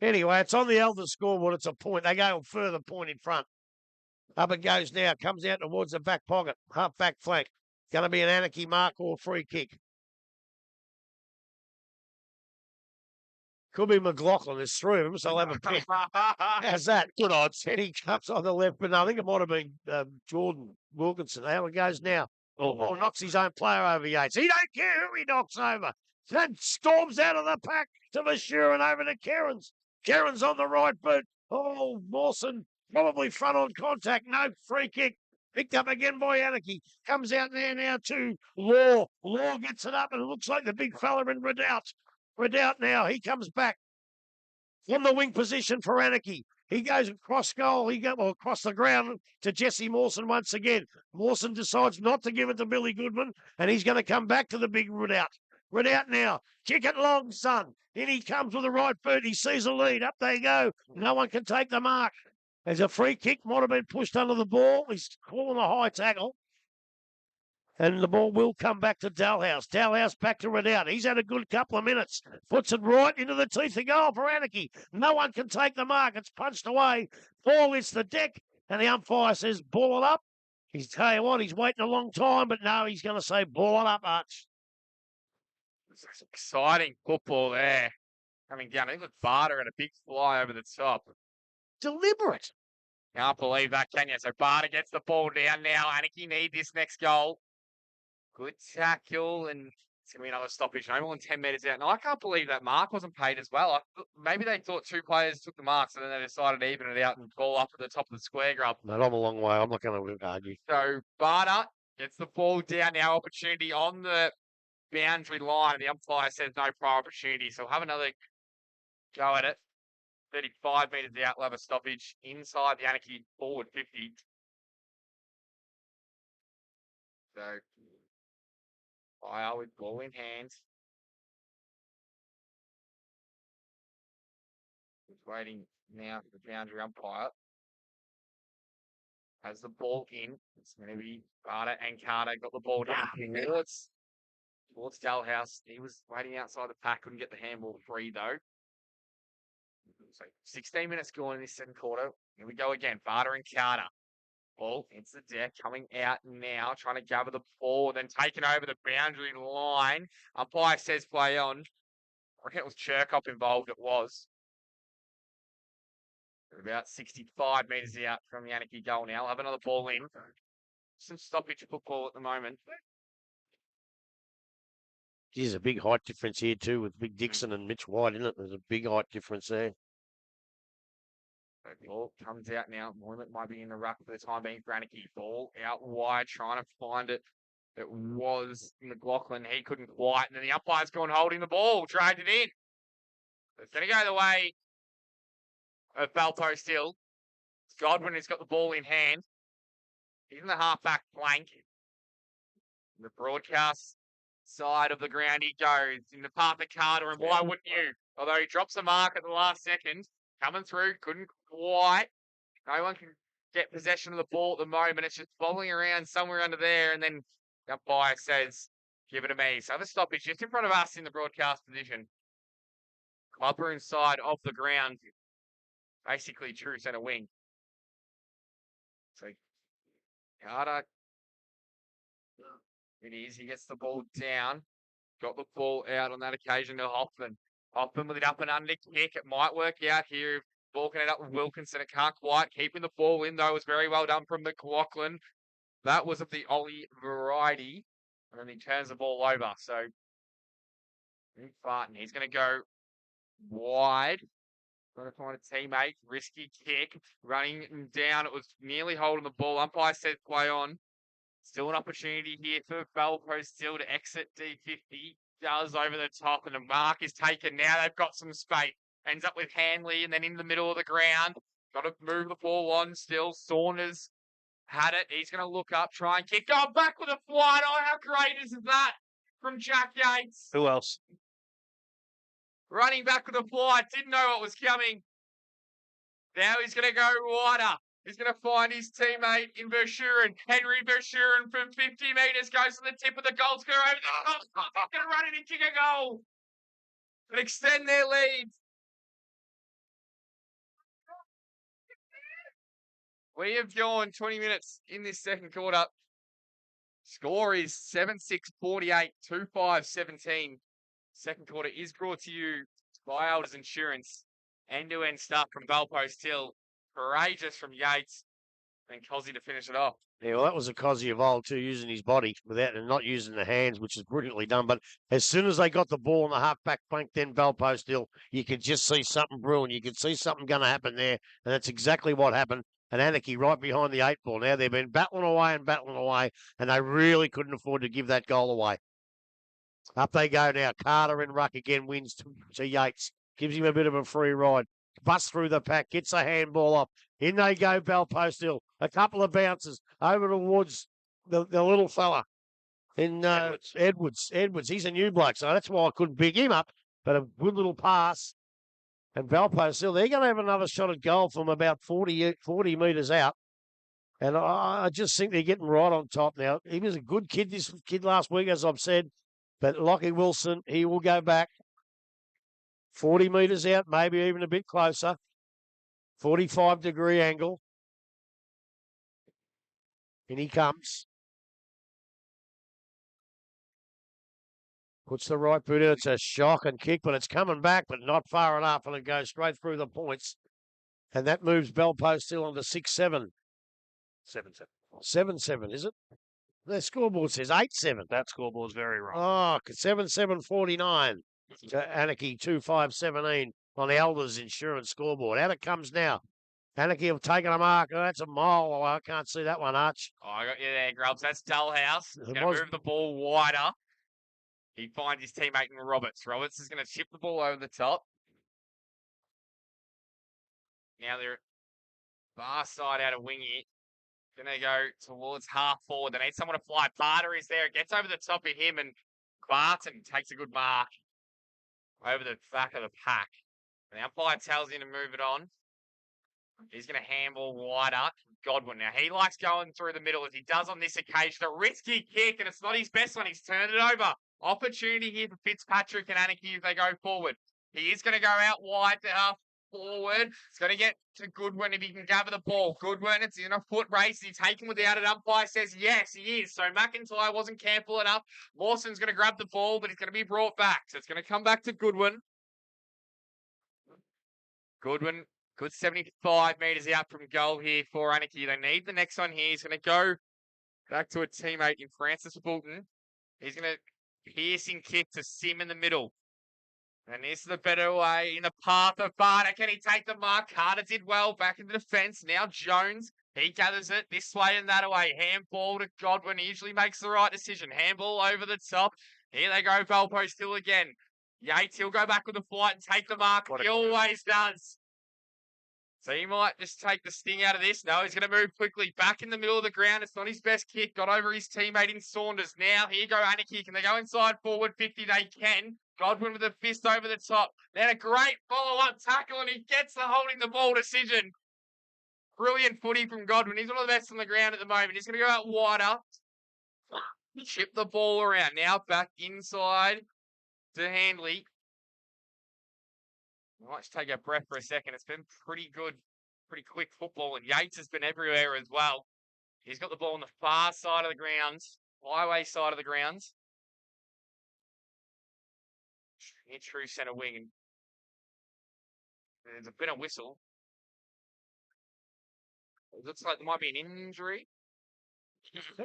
Anyway, it's on the Elder scoreboard. It's a point. They go further point in front. Up it goes now. Comes out towards the back pocket. Half back flank. Going to be an Anakie mark or free kick. Could be McLaughlin. There's 3 of them, so I'll have a pick. How's that? Good odds. And he comes on the left, but no, I think it might have been Jordan Wilkinson. How it goes now. Oh, knocks his own player over Yates. He don't care who he knocks over. Then storms out of the pack to Mashur and over to Kerins. Kerins on the right boot. Oh, Mawson probably front on contact. No free kick. Picked up again by Anakie. Comes out there now to Law. Law gets it up and it looks like the big fella in Redoubt. Redoubt now. He comes back from the wing position for Anakie. He goes across goal. He goes across the ground to Jesse Mawson once again. Mawson decides not to give it to Billy Goodman, and he's going to come back to the big Redoubt. Redoubt now. Kick it long, son. In he comes with the right boot. He sees a lead. Up they go. No one can take the mark. There's a free kick. Might have been pushed under the ball. He's calling a high tackle. And the ball will come back to Dalhouse. Dalhouse back to Redoubt. He's had a good couple of minutes. Puts it right into the teeth of goal for Anakie. No one can take the mark. It's punched away. Ball hits the deck. And the umpire says, ball it up. He's tell you what, he's waiting a long time, but no, he's going to say, ball it up, Arch. It's exciting football there. Coming down. I think with Barter and a big fly over the top. Deliberate. Can't believe that, can you? So Barter gets the ball down now. Anakie need this next goal. Good tackle, and it's going to be another stoppage. No more than 10 metres out. And I can't believe that mark wasn't paid as well. Maybe they thought 2 players took the marks, and then they decided to even it out and ball up at the top of the square grub. No, I'm a long way. I'm not going to argue. So Barter gets the ball down now. Opportunity on the boundary line. The umpire says no prior opportunity. So we'll have another go at it. 35 metres out. We'll have a stoppage inside the Anakie forward 50. So fire with ball in hand. He's waiting now for the boundary umpire. has the ball in. It's going to be Carter, and Carter got the ball down towards Dalhouse. He was waiting outside the pack, couldn't get the handball free though. So 16 minutes gone in this second quarter. Here we go again. Barter and Carter. Ball into the deck, coming out now, trying to gather the ball, then taking over the boundary line. Umpire says play on. I reckon it was Cherkop involved. It was. They're about 65 metres out from the Anakie goal now. I'll have another ball in. Some stoppage football at the moment. There's a big height difference here too with Big Dixon and Mitch White, isn't it? There's a big height difference there. So ball comes out now. Moylan might be in the ruck for the time being for Anakie. Ball out wide, trying to find it. It was McLaughlin. He couldn't quite. And then the umpire's gone holding the ball, dragged it in. It's going to go the way of Balto still. Godwin has got the ball in hand. He's in the half-back flank. The broadcast side of the ground he goes in the path of Carter, and why wouldn't you? Although he drops a mark at the last second, coming through, couldn't quite. No one can get possession of the ball at the moment. It's just bobbling around somewhere under there, and then the umpire says, give it to me. So the stoppage just in front of us in the broadcast position. Clubber inside of the ground, basically true centre wing. So Carter, it is. He gets the ball down. Got the ball out on that occasion to Hoffman. Hoffman with it up and under kick. It might work out here. Balking it up with Wilkinson. It can't quite. Keeping the ball in, though, was very well done from McLaughlin. That was of the Ollie variety. And then he turns the ball over. So, Barton, he's going to go wide. Trying to find a teammate. Risky kick. Running down. It was nearly holding the ball. Umpire said play on. Still an opportunity here for Belpo still to exit D50. Does over the top, and the mark is taken. Now they've got some space. Ends up with Hanley, and then in the middle of the ground. Got to move the ball on still. Saunders had it. He's going to look up, try and kick. Oh, back with a flight. Oh, how great is that from Jack Yates? Who else? Running back with a flight. Didn't know what was coming. Now he's going to go wider. He's going to find his teammate in Verschuren. Henry Verschuren from 50 metres goes to the tip of the goal scorer. Oh, he's going to run in and kick a goal and extend their lead. We have gone 20 minutes in this second quarter. Score is 7-6-48, 2-5-17. Second quarter is brought to you by Elders Insurance. End-to-end stuff from Goalpost Hill. Courageous from Yates and Cozzy to finish it off. Yeah, well, that was a Cozzy of old too, using his body without and not using the hands, which is brilliantly done. But as soon as they got the ball in the half-back flank, then Belpost Hill, you could just see something brewing. You could see something going to happen there, and that's exactly what happened. And Anakie right behind the 8 ball. Now they've been battling away, and they really couldn't afford to give that goal away. Up they go now. Carter in ruck again, wins to Yates. Gives him a bit of a free ride. Busts through the pack, gets a handball off. In they go, Belpost Hill. A couple of bounces over towards the little fella in Edwards. He's a new bloke, so that's why I couldn't pick him up. But a good little pass. And Belpost Hill, they're going to have another shot at goal from about 40 metres out. And I just think they're getting right on top now. He was a good kid, this kid last week, as I've said. But Lockie Wilson, he will go back 40 metres out, maybe even a bit closer. 45-degree angle. And he comes. Puts the right boot in. It's a shocking kick, but it's coming back, but not far enough, and it goes straight through the points. And that moves Belpost Hill onto 6-7. 7-7. 7-7, is it? The scoreboard says 8-7. That scoreboard's very wrong. Oh, 7-7-49 to Anakie 2-5-17 on the Elders Insurance scoreboard. Out it comes now. Anakie have taken a mark. Oh, that's a mile away. I can't see that one, Arch. Oh, I got you there, Grubs. That's Dullhouse. He's It going to was- move the ball wider. He finds his teammate in Roberts. Roberts is going to chip the ball over the top. Now they're far side out of wing it. Going to go towards half forward. They need someone to fly. Barter is there. It gets over the top of him, and Barton takes a good mark over the back of the pack. The umpire tells him to move it on. He's going to handball wider. Godwin. Now, he likes going through the middle as he does on this occasion. A risky kick, and it's not his best one. He's turned it over. Opportunity here for Fitzpatrick and Anakie as they go forward. He is going to go out wide to half forward. It's going to get to Goodwin if he can gather the ball. Goodwin, it's in a foot race. He's taken without it. Umpire says yes, he is. So McIntyre wasn't careful enough. Lawson's going to grab the ball, but it's going to be brought back. So it's going to come back to Goodwin. Goodwin, good 75 metres out from goal here for Anakie. They need the next one here. He's going to go back to a teammate in Francis Fulton. He's going to piercing kick to Sim in the middle. And this is the better way in the path of Barter. Can he take the mark? Carter did well back in the defence. Now Jones, he gathers it this way and that way. Handball to Godwin. He usually makes the right decision. Handball over the top. Here they go, Valpo still again. Yates, he'll go back with the flight and take the mark. He always does. So he might just take the sting out of this. No, he's going to move quickly back in the middle of the ground. It's not his best kick. Got over his teammate in Saunders. Now, here go Anakie. Can they go inside forward 50? They can. Godwin with a fist over the top. Then a great follow-up tackle, and he gets the holding the ball decision. Brilliant footy from Godwin. He's one of the best on the ground at the moment. He's going to go out wider. Chip the ball around. Now back inside to Handley. I might just take a breath for a second. It's been pretty good, pretty quick football, and Yates has been everywhere as well. He's got the ball on the far side of the grounds, highway side of the grounds. Near true centre wing, and there's a bit of whistle. It looks like there might be an injury.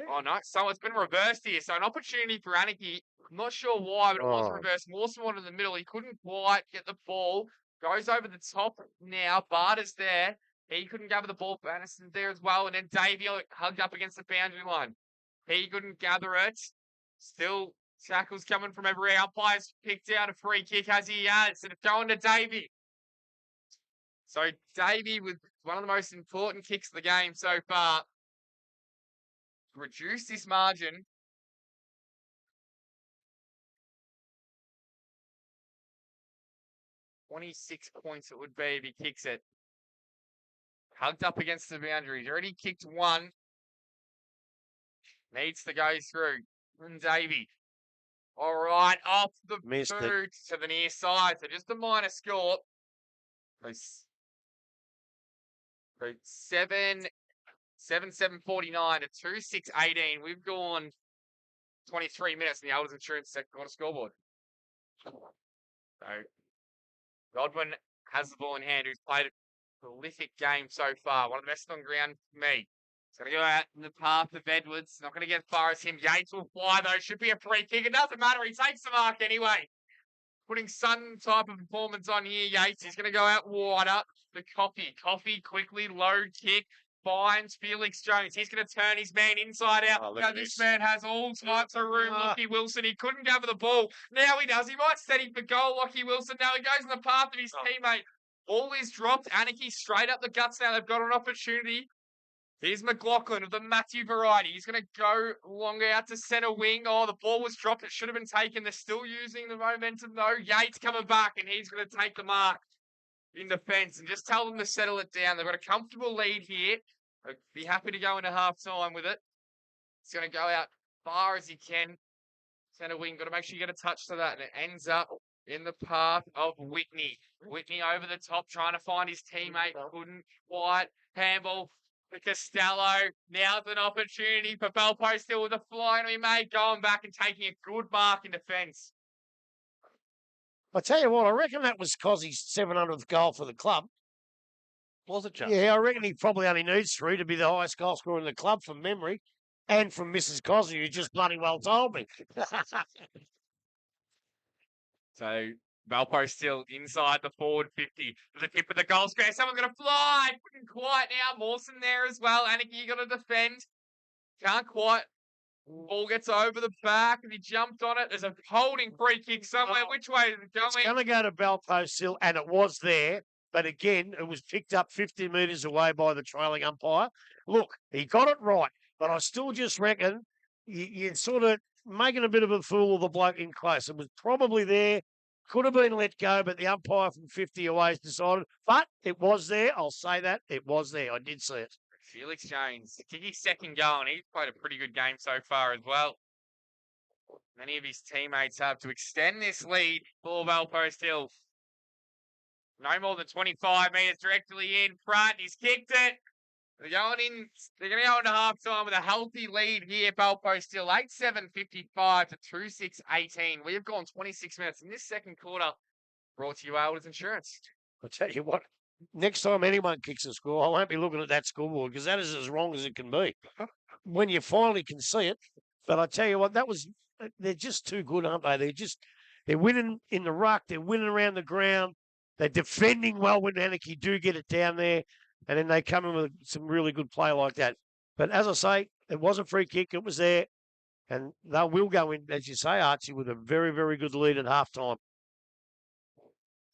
Oh, no. So it's been reversed here. So an opportunity for Anakie. I'm not sure why, but it was reversed. Mawson wanted in the middle. He couldn't quite get the ball. Goes over the top now. Barter's there. He couldn't gather the ball. Banniston's there as well. And then Davey hugged up against the boundary line. He couldn't gather it. Still tackles coming from everywhere. Umpire's picked out a free kick as he has. And it's going to Davey. So Davey with one of the most important kicks of the game so far. Reduce this margin. $26 points it would be if he kicks it. Hugged up against the boundary. He's already kicked one. Needs to go through. And Davey. All right, off the boot to the near side. So just a minor score. So 7-7-49 to 2-6-18. We've gone 23 minutes in the Elders Insurance second quarter scoreboard. So Godwin has the ball in hand, who's played a prolific game so far. One of the best on ground for me. He's going to go out in the path of Edwards. Not going to get as far as him. Yates will fly, though. Should be a free kick. It doesn't matter. He takes the mark anyway. Putting some type of performance on here, Yates. He's going to go out wider. The Coffee. Coffee quickly, low kick. Finds Felix Jones. He's going to turn his man inside out. Oh, now, this man has all types of room. Lockie Wilson. He couldn't gather the ball. Now he does. He might set him for goal, Lockie Wilson. Now he goes in the path of his teammate. Ball is dropped. Anakie straight up the guts now. They've got an opportunity. Here's McLaughlin of the Matthew variety. He's going to go longer out to centre wing. Oh, the ball was dropped. It should have been taken. They're still using the momentum, though. Yates coming back, and he's going to take the mark in defence and just tell them to settle it down. They've got a comfortable lead here. I'd be happy to go into half-time with it. He's going to go out far as he can. Centre wing, got to make sure you get a touch to that. And it ends up in the path of Whitney. Whitney over the top, trying to find his teammate. Couldn't quite. Handball for Costello. Now's an opportunity for Belpo still with a fly to be made. Going back and taking a good mark in defence. I tell you what, I reckon that was Cozzy's 700th goal for the club. Was it, John? Yeah, I reckon he probably only needs 3 to be the highest goal scorer in the club from memory. And from Mrs. Cozzy, who just bloody well told me. So Valpo still inside the forward 50 for the tip of the goal square. Someone's going to fly. Couldn't quite now. Mawson there as well. Anakie, you got to defend. Can't quite. Ball gets over the back and he jumped on it. There's a holding free kick somewhere. Which way is it going? It's going to go to Belpo still, and it was there. But again, it was picked up 50 metres away by the trailing umpire. Look, he got it right. But I still just reckon you're sort of making a bit of a fool of the bloke in close. It was probably there. Could have been let go, but the umpire from 50 away has decided. But it was there. I'll say that. It was there. I did see it. Felix Jones, Kicky's second goal, and he's played a pretty good game so far as well. Many of his teammates have to extend this lead for Belpost Hill. No more than 25 metres directly in front. He's kicked it. They're going to go into half time with a healthy lead here, Belpost Hill. 8-7-55 to 2-6-18. We have gone 26 minutes in this second quarter. Brought to you, Elders Insurance. I'll tell you what, next time anyone kicks a score, I won't be looking at that scoreboard because that is as wrong as it can be. When you finally can see it. But I tell you what, they're just too good, aren't they? They're winning in the ruck. They're winning around the ground. They're defending well when Anakie do get it down there. And then they come in with some really good play like that. But as I say, it was a free kick. It was there. And they will go in, as you say, Archie, with a very, very good lead at halftime.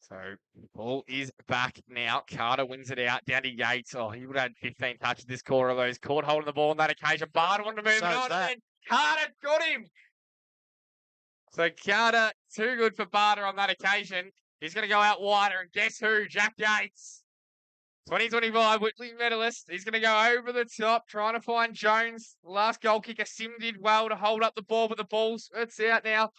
So the ball is back now. Carter wins it out down to Yates. Oh, he would have had 15 touches this quarter of those. Caught holding the ball on that occasion. Barter wanted to move it on, and then Carter got him. So Carter, too good for Barter on that occasion. He's going to go out wider, and guess who? Jack Yates. 2025 Whitley medalist. He's going to go over the top, trying to find Jones. The last goal kicker, Sim did well to hold up the ball, but the ball's it's out now.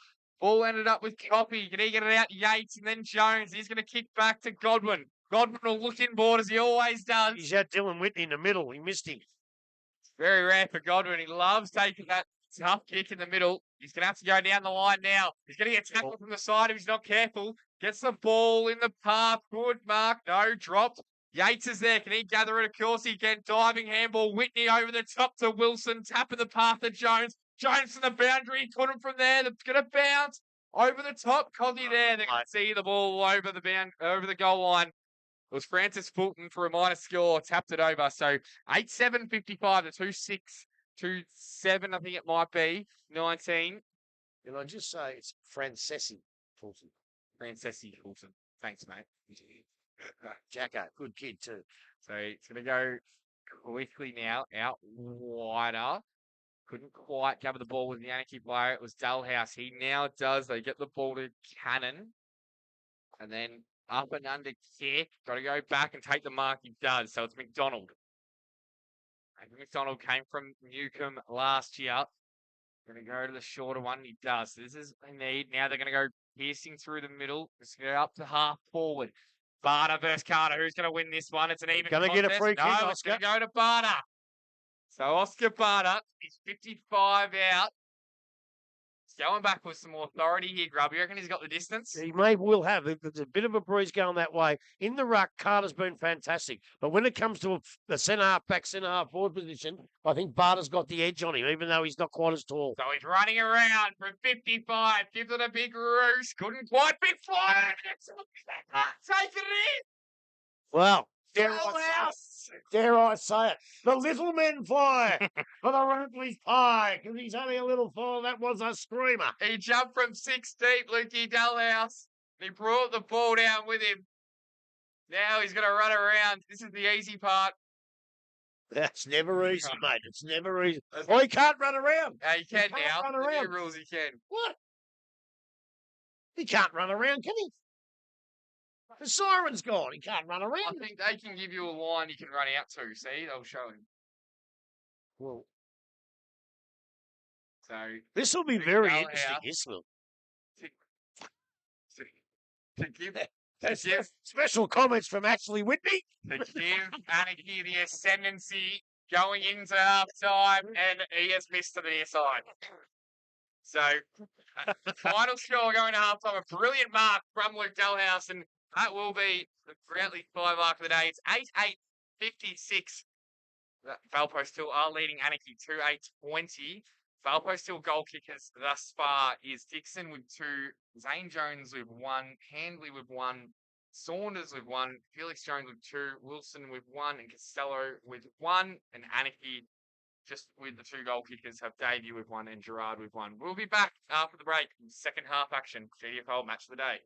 Ball ended up with Coppy. Can he get it out? Yates and then Jones. He's going to kick back to Godwin. Godwin will look inboard as he always does. He's had Dylan Whitney in the middle. He missed him. It's very rare for Godwin. He loves taking that tough kick in the middle. He's going to have to go down the line now. He's going to get tackled from the side if he's not careful. Gets the ball in the path. Good mark. No, dropped. Yates is there. Can he gather it? Of course he can. Diving handball. Whitney over the top to Wilson. Tapping the path to Jones. Jones from the boundary. Couldn't from there. They're going to bounce over the top. Cozzy there. They can see the ball over the goal line. It was Francis Fulton for a minor score. Tapped it over. So 8-7-55 to 2-6-2-7. I think it might be 19. Can I just say it's Francesi Fulton. Francesi Fulton. Thanks, mate. Jacko, good kid too. So it's going to go quickly now, out wider. Couldn't quite cover the ball with the Anakie player. It was Dalhouse. He now does. They get the ball to Cannon. And then up and under kick. Got to go back and take the mark. He does. So it's McDonald. McDonald came from Newcombe last year. Going to go to the shorter one. He does. This is a need. Now they're going to go piercing through the middle. Just go up to half forward. Barter versus Carter. Who's going to win this one? It's an even Going to get a free kick, No, it's going to go to Barter. So Oscar Barter, he's 55 out. He's going back with some more authority here, Grub. You reckon he's got the distance? He may well have. There's a bit of a breeze going that way. In the ruck, Carter's been fantastic. But when it comes to the centre-half back, centre-half forward position, I think Barter's got the edge on him, even though he's not quite as tall. So he's running around from 55. Gives it a big roost. Couldn't quite be flying. Take it in. Well, House. dare I say it, the little men fly for the Rampley's pie, because he's only a little fly. That was a screamer. He jumped from 6 deep, Lukey Dalhouse. He brought the ball down with him. Now he's going to run around. This is the easy part. That's never easy, mate. It's never easy. Oh, he can't run around. He can can't now. run The around. new rules he can. What? He can't run around, can he? The siren's gone. He can't run I around. think they can give you a line you can run out to. See, they'll show him. Well, So this will be very Dalhouse. interesting. This will. to give That's give- special comments from Ashley Whitney. to give Anakie the ascendancy going into half time, and he has missed to the near side. So, final score going to half time. A brilliant mark from Luke Dalhouse, and that will be the Brantley 5 mark of the day. It's 8-8-56. Valpo still are leading Anakie 2-8-20. Valpo still goal kickers thus far is Dixon with 2, Zane Jones with 1, Handley with 1, Saunders with 1, Felix Jones with 2, Wilson with 1, and Costello with 1, and Anakie just with the 2 goal kickers have Davey with 1 and Gerard with 1. We'll be back after the break. Second half action. GDFL match of the day.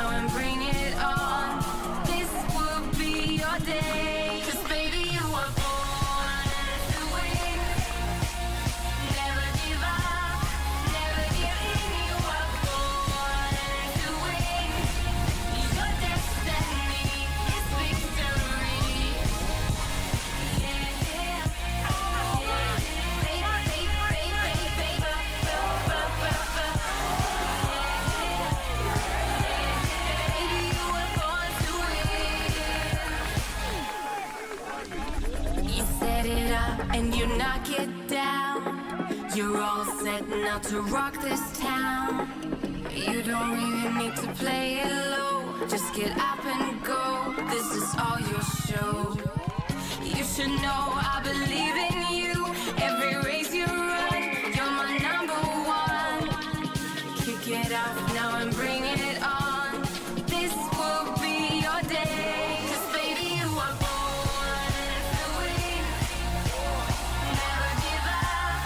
now and bring it on. This will be your day. 'Cause baby, you were born to win. Never give up, never give in. You were born to win. Your destiny is victory. You set it up and you knock it down. You're all set now to rock this town. You don't really need to play it low. Just get up and go. This is all your show. You should know I believe in you. Every race you run, you're my number one. Kick it off now and bring it on. This will be your day. 'Cause baby, you were born to win. Never give up,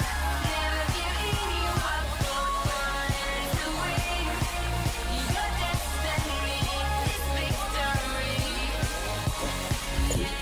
never give in. You were born to win. Your destiny is victory. Yeah.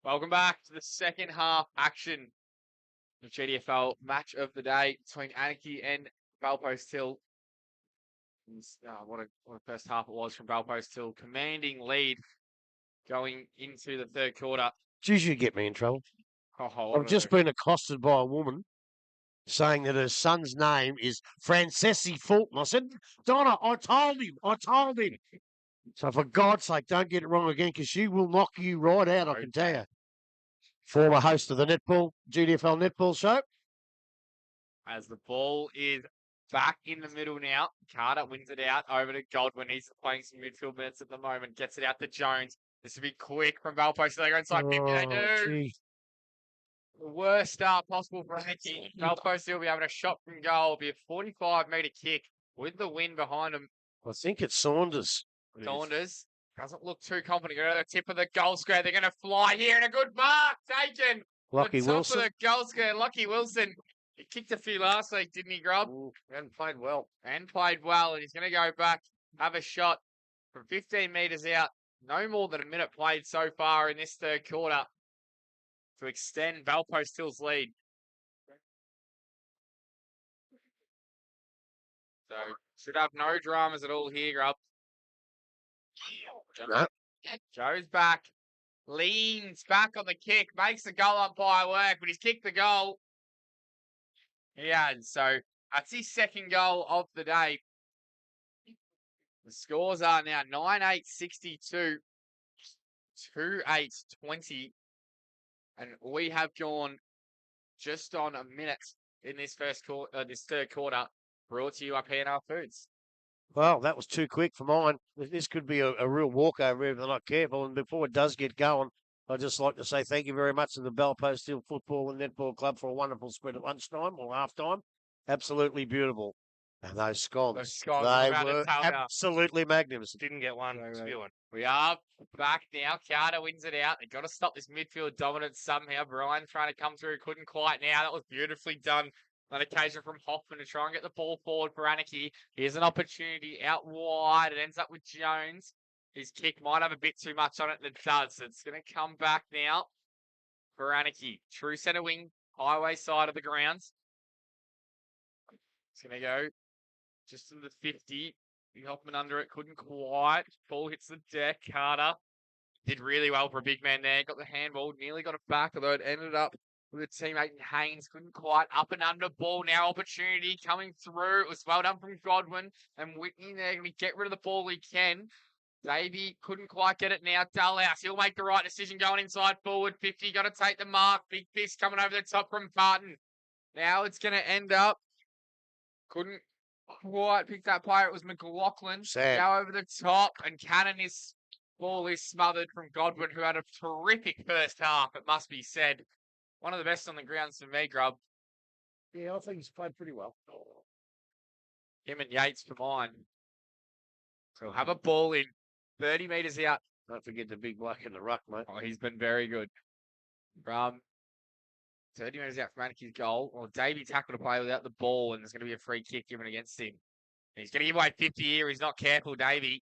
Welcome back to the second half action of GDFL match of the day between Anakie and Balpost Hill. What a first half it was from Balpost Hill. Commanding lead going into the third quarter. Geez, you get me in trouble. Oh, I've just been accosted by a woman saying that her son's name is Francesi Fulton. I said, Donna, I told him. So for God's sake, don't get it wrong again, because she will knock you right out, I can tell you. Former host of the GDFL netball show. As the ball is back in the middle now, Carter wins it out over to Godwin. He's playing some midfield minutes at the moment. Gets it out to Jones. This will be quick from Balpost. So they go inside 50. They do. Gee. The worst start possible for Anakie. Balpost will be having a shot from goal. It'll be a 45-metre kick with the wind behind him. I think it's Saunders. Saunders doesn't look too confident. Go to the tip of the goal square. They're going to fly here, and a good mark taken. Lucky the top Wilson. of the goal square. Lucky Wilson. He kicked a few last week, didn't he, Grub? And played well. And he's going to go back, have a shot from 15 metres out. No more than a minute played so far in this third quarter to extend Balpost Hill's lead. So, should have no dramas at all here, Grub. No. Joe's back, leans back on the kick, makes the goal umpire work, but he's kicked the goal. He has. So that's his second goal of the day. The scores are now 9-8-62, 2-8-20, and we have gone just on a minute in this this third quarter. Brought to you up here in our foods. Well, that was too quick for mine. This could be a real walkover if they're not careful. And before it does get going, I'd just like to say thank you very much to the Balpost Hill Football and Netball Club for a wonderful spread at lunchtime or halftime. Absolutely beautiful. And those scones, they were absolutely magnificent. Didn't get one. Spewing. We are back now. Carter wins it out. They've got to stop this midfield dominance somehow. Brian trying to come through. Couldn't quite now. That was beautifully done. An occasion from Hoffman to try and get the ball forward for Anakie. Here's an opportunity out wide. It ends up with Jones. His kick might have a bit too much on it, and it does. It's going to come back now for Anakie. True centre wing, highway side of the grounds. It's going to go just to the 50. Hoffman under it, couldn't quite. Ball hits the deck. Carter did really well for a big man there. Got the handball, nearly got it back, although it ended up with a teammate in Haynes. Couldn't quite. Up and under ball now. Opportunity coming through. It was well done from Godwin. And Whitney there going to get rid of the ball he can. Davey couldn't quite get it now. Dullhouse, he'll make the right decision going inside forward. 50, got to take the mark. Big fist coming over the top from Barton. Now it's going to end up. Couldn't quite pick that player. It was McLaughlin. Sad. Now over the top. And ball is smothered from Godwin, who had a terrific first half, it must be said. One of the best on the grounds for me, Grub. Yeah, I think he's played pretty well. Him and Yates for mine. So we'll have a ball in 30 metres out. Don't forget the big bloke in the ruck, mate. Oh, he's been very good. 30 metres out from Anakie's goal. Well, Davey tackled a play without the ball, and there's going to be a free kick given against him. He's going to give away 50 here. He's not careful, Davey.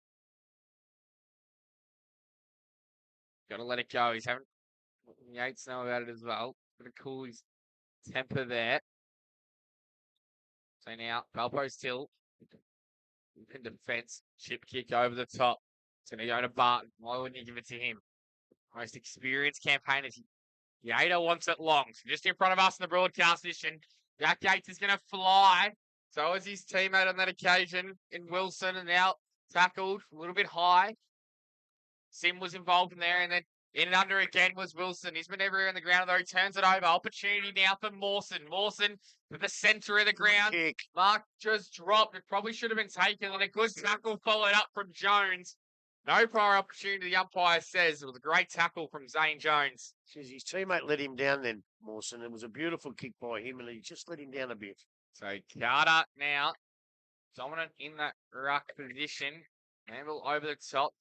Got to let it go. He's having Yates know about it as well. Got to cool his temper there. So now, Balpost Hill in defence. Chip kick over the top. It's going to go to Barton. Why wouldn't you give it to him? Most experienced campaigners. Yater wants it long. So just in front of us in the broadcast position, Jack Yates is going to fly. So is his teammate on that occasion in Wilson, and now tackled a little bit high. Sim was involved in there, and then in and under again was Wilson. He's been everywhere in the ground, though. He turns it over. Opportunity now for Mawson. Mawson to the centre of the ground. Kick. Mark just dropped. It probably should have been taken, and a good tackle followed up from Jones. No prior opportunity, the umpire says. It was a great tackle from Zane Jones. Says his teammate let him down then, Mawson. It was a beautiful kick by him, and he just let him down a bit. So Carter now dominant in that ruck position. Campbell over the top.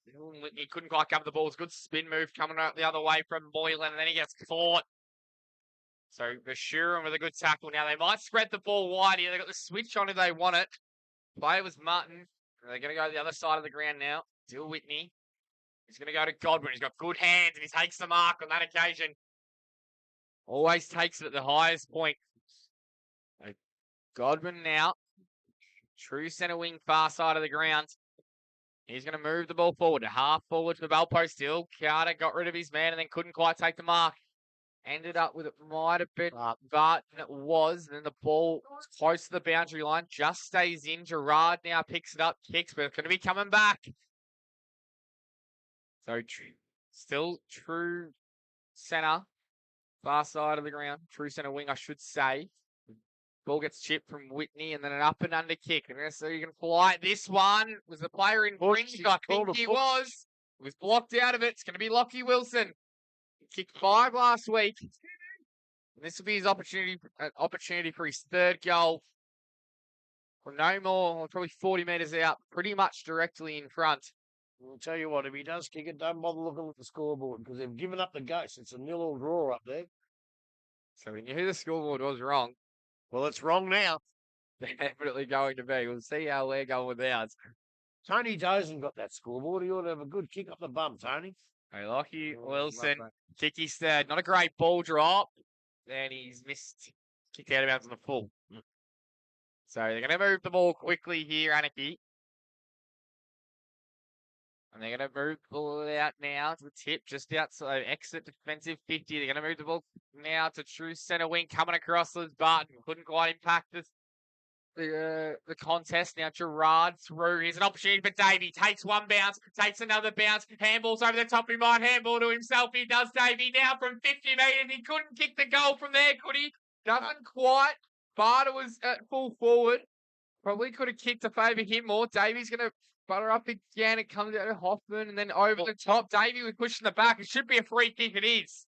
He couldn't quite cover the ball. It's a good spin move coming out the other way from Moylan, and then he gets caught. So Bashurin with a good tackle. Now they might spread the ball wide here. They've got the switch on if they want it. Player was Martin. They're going to go to the other side of the ground now. Still Whitney. He's going to go to Godwin. He's got good hands and he takes the mark on that occasion. Always takes it at the highest point. So Godwin now. True centre wing, far side of the ground. He's going to move the ball forward. A half forward to the bell post still. Carter got rid of his man and then couldn't quite take the mark. Ended up with it might have been Barton. It was. And then the ball close to the boundary line. Just stays in. Gerard now picks it up. Kicks, but it's going to be coming back. So still true centre. Far side of the ground. True centre wing, I should say. Ball gets chipped from Whitney and then an up and under kick. And so you can fly this one. Was the player in fringe? I think he was. It was blocked out of it. It's going to be Lockie Wilson. He kicked 5 last week. And this will be his opportunity for his 3rd goal. For no more, probably 40 metres out, pretty much directly in front. I'll tell you what, if he does kick it, don't bother looking at the scoreboard because they've given up the ghost. It's a 0-0 draw up there. So we knew the scoreboard was wrong. Well, it's wrong now. Definitely going to be. We'll see how we're going with ours. Tony Dozen got that scoreboard. He ought to have a good kick up the bum, Tony. Hey, Lockie Wilson, kick his 3rd. Not a great ball drop. And he's missed. Kicked out of bounds on the full. So they're going to move the ball quickly here, Anakie. And they're going to move the ball out now to the tip, just outside exit defensive 50. They're going to move the ball now to true centre wing, coming across Liz Barton. Couldn't quite impact the contest. Now Gerard through. Here's an opportunity for Davey. Takes one bounce, takes another bounce. Handballs over the top. He might handball to himself. He does, Davey. Now from 50 metres. He couldn't kick the goal from there, could he? Doesn't quite. Barter was at full forward. Probably could have kicked to favour him more. Davey's going to butter up again. It comes out of Hoffman and then over the top. Davey was pushing the back. It should be a free kick. It is.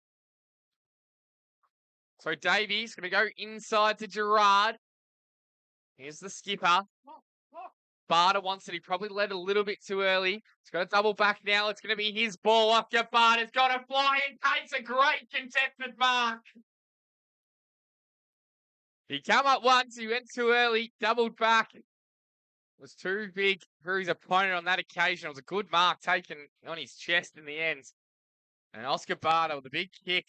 So Davey's going to go inside to Gerard. Here's the skipper. Barter wants it. He probably led a little bit too early. He's got to double back now. It's going to be his ball. Oscar Barter's got to fly and takes a great contested mark. He came up once. He went too early. Doubled back. Was too big for his opponent on that occasion. It was a good mark taken on his chest in the end. And Oscar Barter with a big kick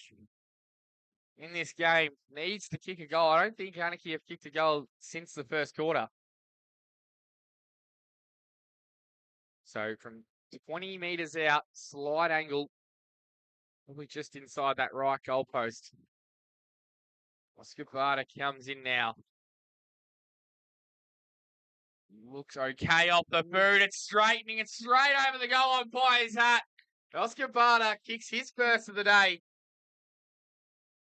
in this game needs to kick a goal. I don't think Anakie have kicked a goal since the 1st quarter. So from 20 metres out, slight angle, probably just inside that right goal post. Oscar Barter comes in now. Looks okay off the boot. It's straightening. It's straight over the goal line by his hat. Oscar Barter kicks his first of the day.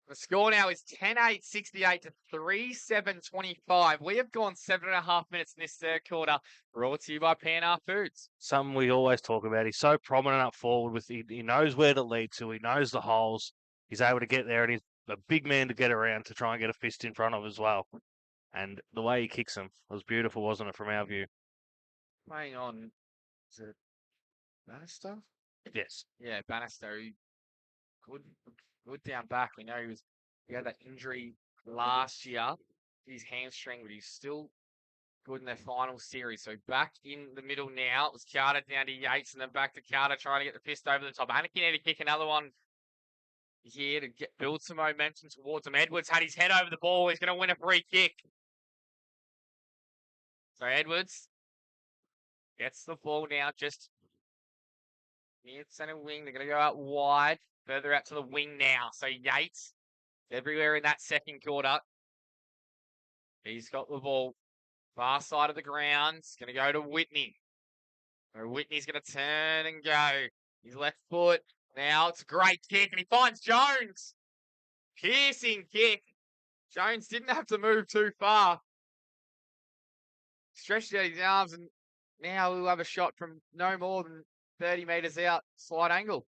The score now is 10-8, 68 to 3-7-25. We have gone 7.5 minutes in this 3rd quarter. Brought to you by PNR Foods. Something we always talk about. He's so prominent up forward. With he knows where to lead to. He knows the holes. He's able to get there, and he's a big man to get around to try and get a fist in front of as well. And the way he kicks them was beautiful, wasn't it, from our view? Playing on, is it Bannister? Yes. Yeah, Bannister. Good down back. We know he had that injury last year, his hamstring, but he's still good in their final series. So back in the middle now. It was Carter down to Yates and then back to Carter trying to get the fist over the top. Anakie need to kick another one here to build some momentum towards him. Edwards had his head over the ball. He's going to win a free kick. So Edwards gets the ball now just near centre wing. They're going to go out wide. Further out to the wing now. So Yates everywhere in that 2nd quarter. He's got the ball. Far side of the ground. It's going to go to Whitney. So Whitney's going to turn and go. His left foot. Now it's a great kick. And he finds Jones. Piercing kick. Jones didn't have to move too far. Stretched out his arms. And now we'll have a shot from no more than 30 metres out. Slight angle.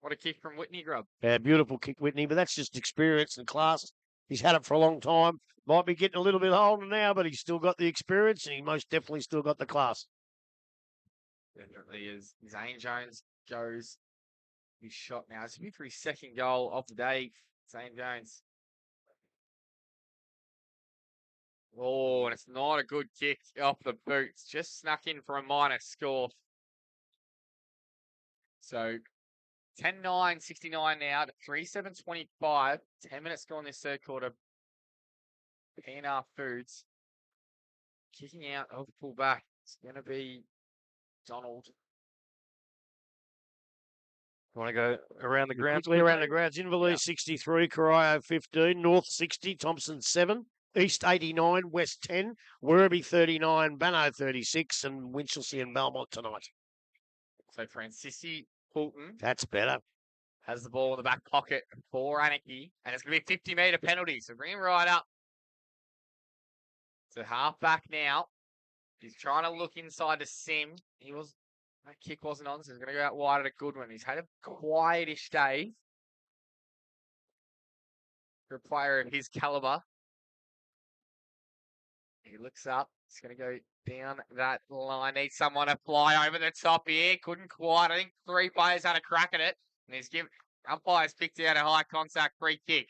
What a kick from Whitney, Grub. Yeah, beautiful kick, Whitney, but that's just experience and class. He's had it for a long time. Might be getting a little bit older now, but he's still got the experience and he most definitely still got the class. Definitely is. Zane Jones goes His shot now. It's for his second goal of the day. St. Jones. Oh, and it's not a good kick off the boots. Just snuck in for a minor score. So 10-9, 69 now to 3-7-25. 10 minutes gone this third quarter. P&R Foods kicking out of the fullback. It's going to be Donald. Want to go around the ground? Quickly around the grounds. Inverleigh 63, Corio 15, North 60, Thompson 7, East 89, West 10, Werribee 39, Banno 36, and Winchelsea and Belmont tonight. So Francisci Fulton That's better. has the ball in the back pocket for Anakie, and it's going to be a 50-metre penalty. So bring him right up. So half back now. He's trying to look inside to Sim. That kick wasn't on, so he's going to go out wide at a good one. He's had a quietish day for a player of his calibre. He looks up. He's going to go down that line. Needs someone to fly over the top here. Couldn't quite. I think 3 players had a crack at it. And umpires picked out a high contact free kick.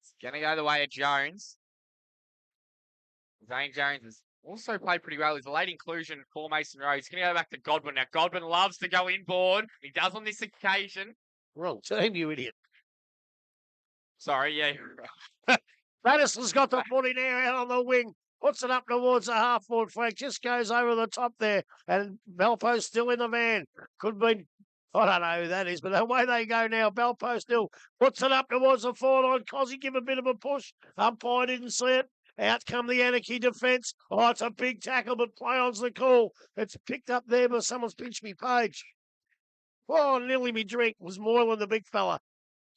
It's going to go the way of Jones. Zane Jones has also played pretty well. He's a late inclusion for Mason Rowe. He's going to go back to Godwin. Now, Godwin loves to go inboard. He does on this occasion. Wrong team, you idiot. Sorry, yeah. Madison's got the footy now out on the wing. Puts it up towards the half-forward flank. Just goes over the top there. And Belpo's still in the van. Could be, I don't know who that is, but away they go now. Belpo still puts it up towards the forward line. Cozzy give a bit of a push. Umpire didn't see it. Out come the Anakie defence. Oh, it's a big tackle, but play on's the call. It's picked up there, but someone's pinched me page. Oh, nearly me drink. Was Moylan the big fella.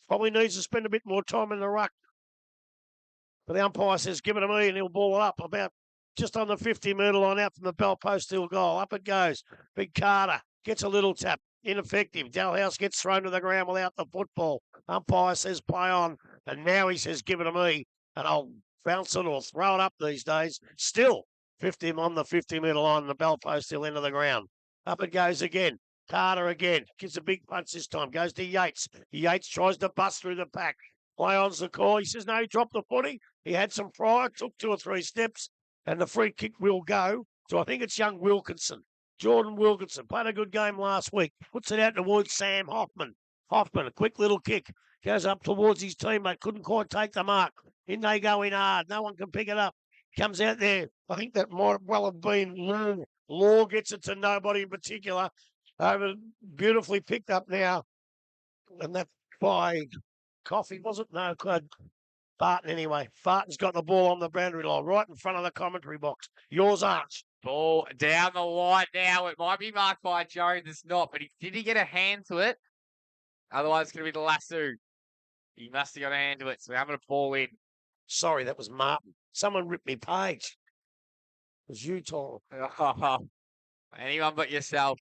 Probably needs to spend a bit more time in the ruck. But the umpire says, give it to me, and he'll ball it up about just on the 50-metre line out from the bell post still goal. Up it goes. Big Carter gets a little tap. Ineffective. Dalhouse gets thrown to the ground without the football. Umpire says, play on. And now he says, give it to me, and I'll bounce it or throw it up these days. Still, 50 on the 50-metre line, and the bell post still into the ground. Up it goes again. Carter again. Gives a big punch this time. Goes to Yates. Yates tries to bust through the pack. Play on's the call. He says, no, he dropped the footy. He had some prior, took 2 or 3 steps, and the free kick will go. So I think it's young Wilkinson. Jordan Wilkinson played a good game last week. Puts it out towards Sam Hoffman. Hoffman, a quick little kick. Goes up towards his teammate. Couldn't quite take the mark. In they go in hard. No one can pick it up. Comes out there. I think that might well have been Law. Law gets it to nobody in particular. Over beautifully picked up now. And that by Coffee, was it? No, Barton anyway. Barton's got the ball on the boundary line, right in front of the commentary box. Yours, Arch. Ball down the line now. It might be marked by Jones. It's not, but did he get a hand to it? Otherwise, it's going to be the lasso. He must have got a hand to it, so we're having a ball in. Sorry, that was Martin. Someone ripped me page. It was you, Tom. Anyone but yourself.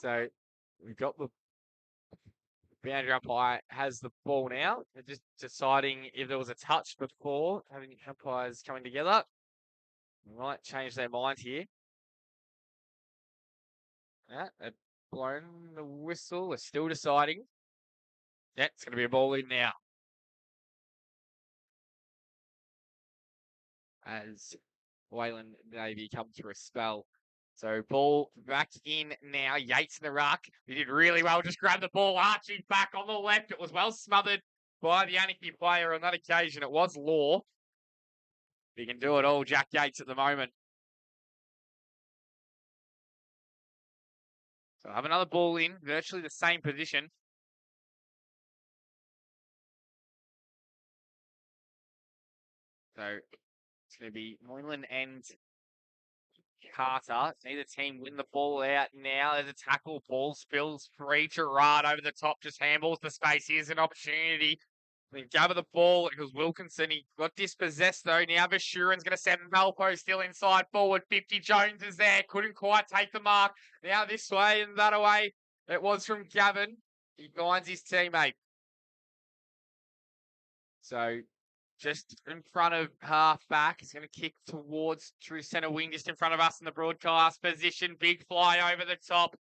So we've got the boundary umpire has the ball now. They're just deciding if there was a touch before, having the umpires coming together. We might change their mind here. Yeah, they've blown the whistle. They're still deciding. Yeah, it's going to be a ball in now. As Waylon Navy come through a spell. So ball back in now. Yates in the ruck. He did really well. Just grabbed the ball. Archie back on the left. It was well smothered by the Anakie player on that occasion. It was Law. He can do it all, Jack Yates, at the moment. So I have another ball in, virtually the same position. So it's going to be Moylan and Carter. Neither team win the ball out now. There's a tackle. Ball spills free. Gerard over the top. Just handballs the space. Here's an opportunity. They gather the ball. It was Wilkinson. He got dispossessed though. Now Bashurin's going to send Malpo still inside forward. 50. Jones is there. Couldn't quite take the mark. Now this way and that away. It was from Gavin. He finds his teammate. So just in front of half back. He's going to kick towards through centre wing, just in front of us in the broadcast position. Big fly over the top.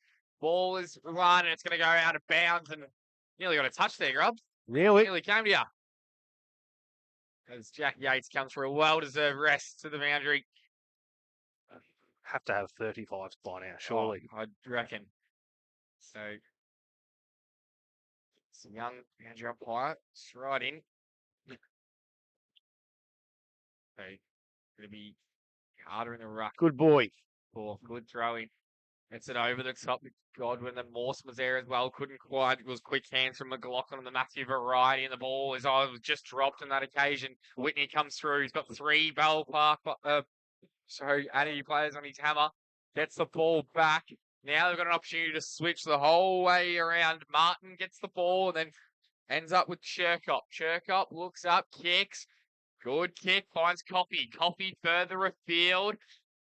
Ball is run, and it's going to go out of bounds, and nearly got a touch there, Grub. Nearly. Nearly came to you. As Jack Yates comes for a well-deserved rest to the boundary. Have to have 35s by now, surely. I reckon. So, some young boundary umpire, right in. So, going to be harder in the ruck. Good boy. For good throwing. It's it over the top. Godwin, then Mawson was there as well. Couldn't quite. It was quick hands from McLaughlin on the Matthew variety. And the ball is was just dropped on that occasion. Whitney comes through. He's got 3 Bell Park. Anakie players on his hammer. Gets the ball back. Now they've got an opportunity to switch the whole way around. Martin gets the ball and then ends up with Sherkop. Sherkop looks up, kicks. Good kick, finds Coffee. Coffee further afield.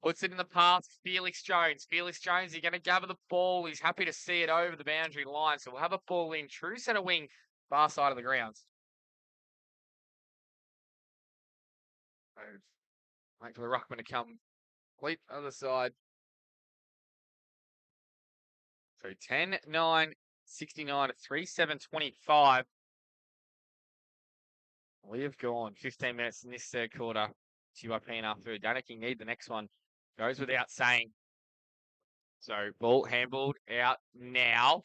Puts it in the path, Felix Jones. Felix Jones, he's going to gather the ball. He's happy to see it over the boundary line. So we'll have a ball in. True centre wing, far side of the grounds. Wait for the ruckman to come. Complete other side. So 10-9, 69 to 3-7-25. We have gone 15 minutes in this third quarter. TYP and our food. Anakie need the next one. Goes without saying. So ball handballed out now.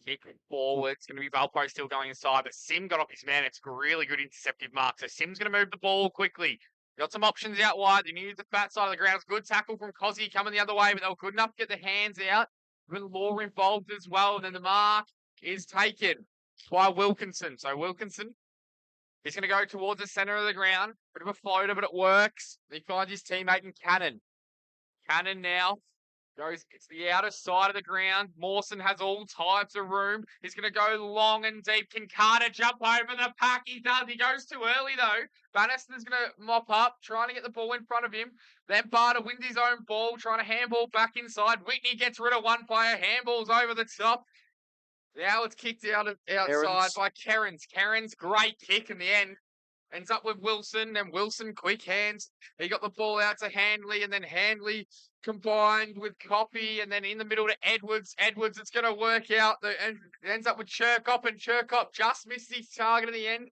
Kick forward. It's going to be Valpo still going inside, but Sim got off his man. It's a really good interceptive mark. So Sim's going to move the ball quickly. Got some options out wide. They use the fat side of the ground. It's a good tackle from Cozzy coming the other way, but they were good enough to get the hands out. With Law involved as well. And then the mark is taken by Wilkinson. So Wilkinson, he's going to go towards the centre of the ground. Bit of a floater, but it works. He finds his teammate in Cannon. Cannon now goes to the outer side of the ground. Mawson has all types of room. He's going to go long and deep. Can Carter jump over the pack? He does. He goes too early, though. Banniston's going to mop up, trying to get the ball in front of him. Then Barter wins his own ball, trying to handball back inside. Whitney gets rid of one player. Handballs over the top. Now it's kicked outside by Kerrins. Kerrins, great kick in the end. Ends up with Wilson, and Wilson, quick hands. He got the ball out to Handley, and then Handley combined with Coffey, and then in the middle to Edwards. Edwards, it's going to work out. And ends up with Cherkop, and Cherkop just missed his target in the end.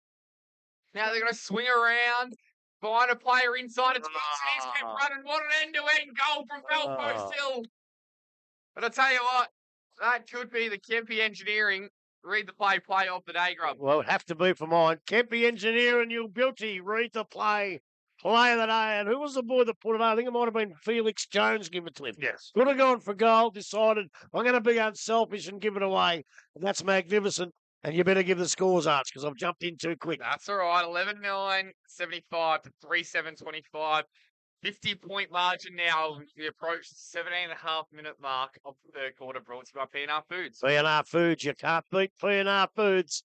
Now they're going to swing around, find a player inside. It's Wilson. He's kept running. What an end-to-end goal from Valpo still. But I tell you what, that could be the Kempe Engineering read the play of the day, Grub. Well, it'd have to be for mine. Kempe Engineer and Ubility, read the play of the day. And who was the boy that put it on? I think it might have been Felix Jones give it to him. Yes. Could have gone for goal, decided, I'm going to be unselfish and give it away. And that's magnificent. And you better give the scores, Arch, because I've jumped in too quick. That's all right. 11-9, 75 to 3-7-25. 50-point margin now. We approach the 17.5-minute mark of the third quarter, brought to you by P&R Foods. P&R Foods, you can't beat P&R Foods.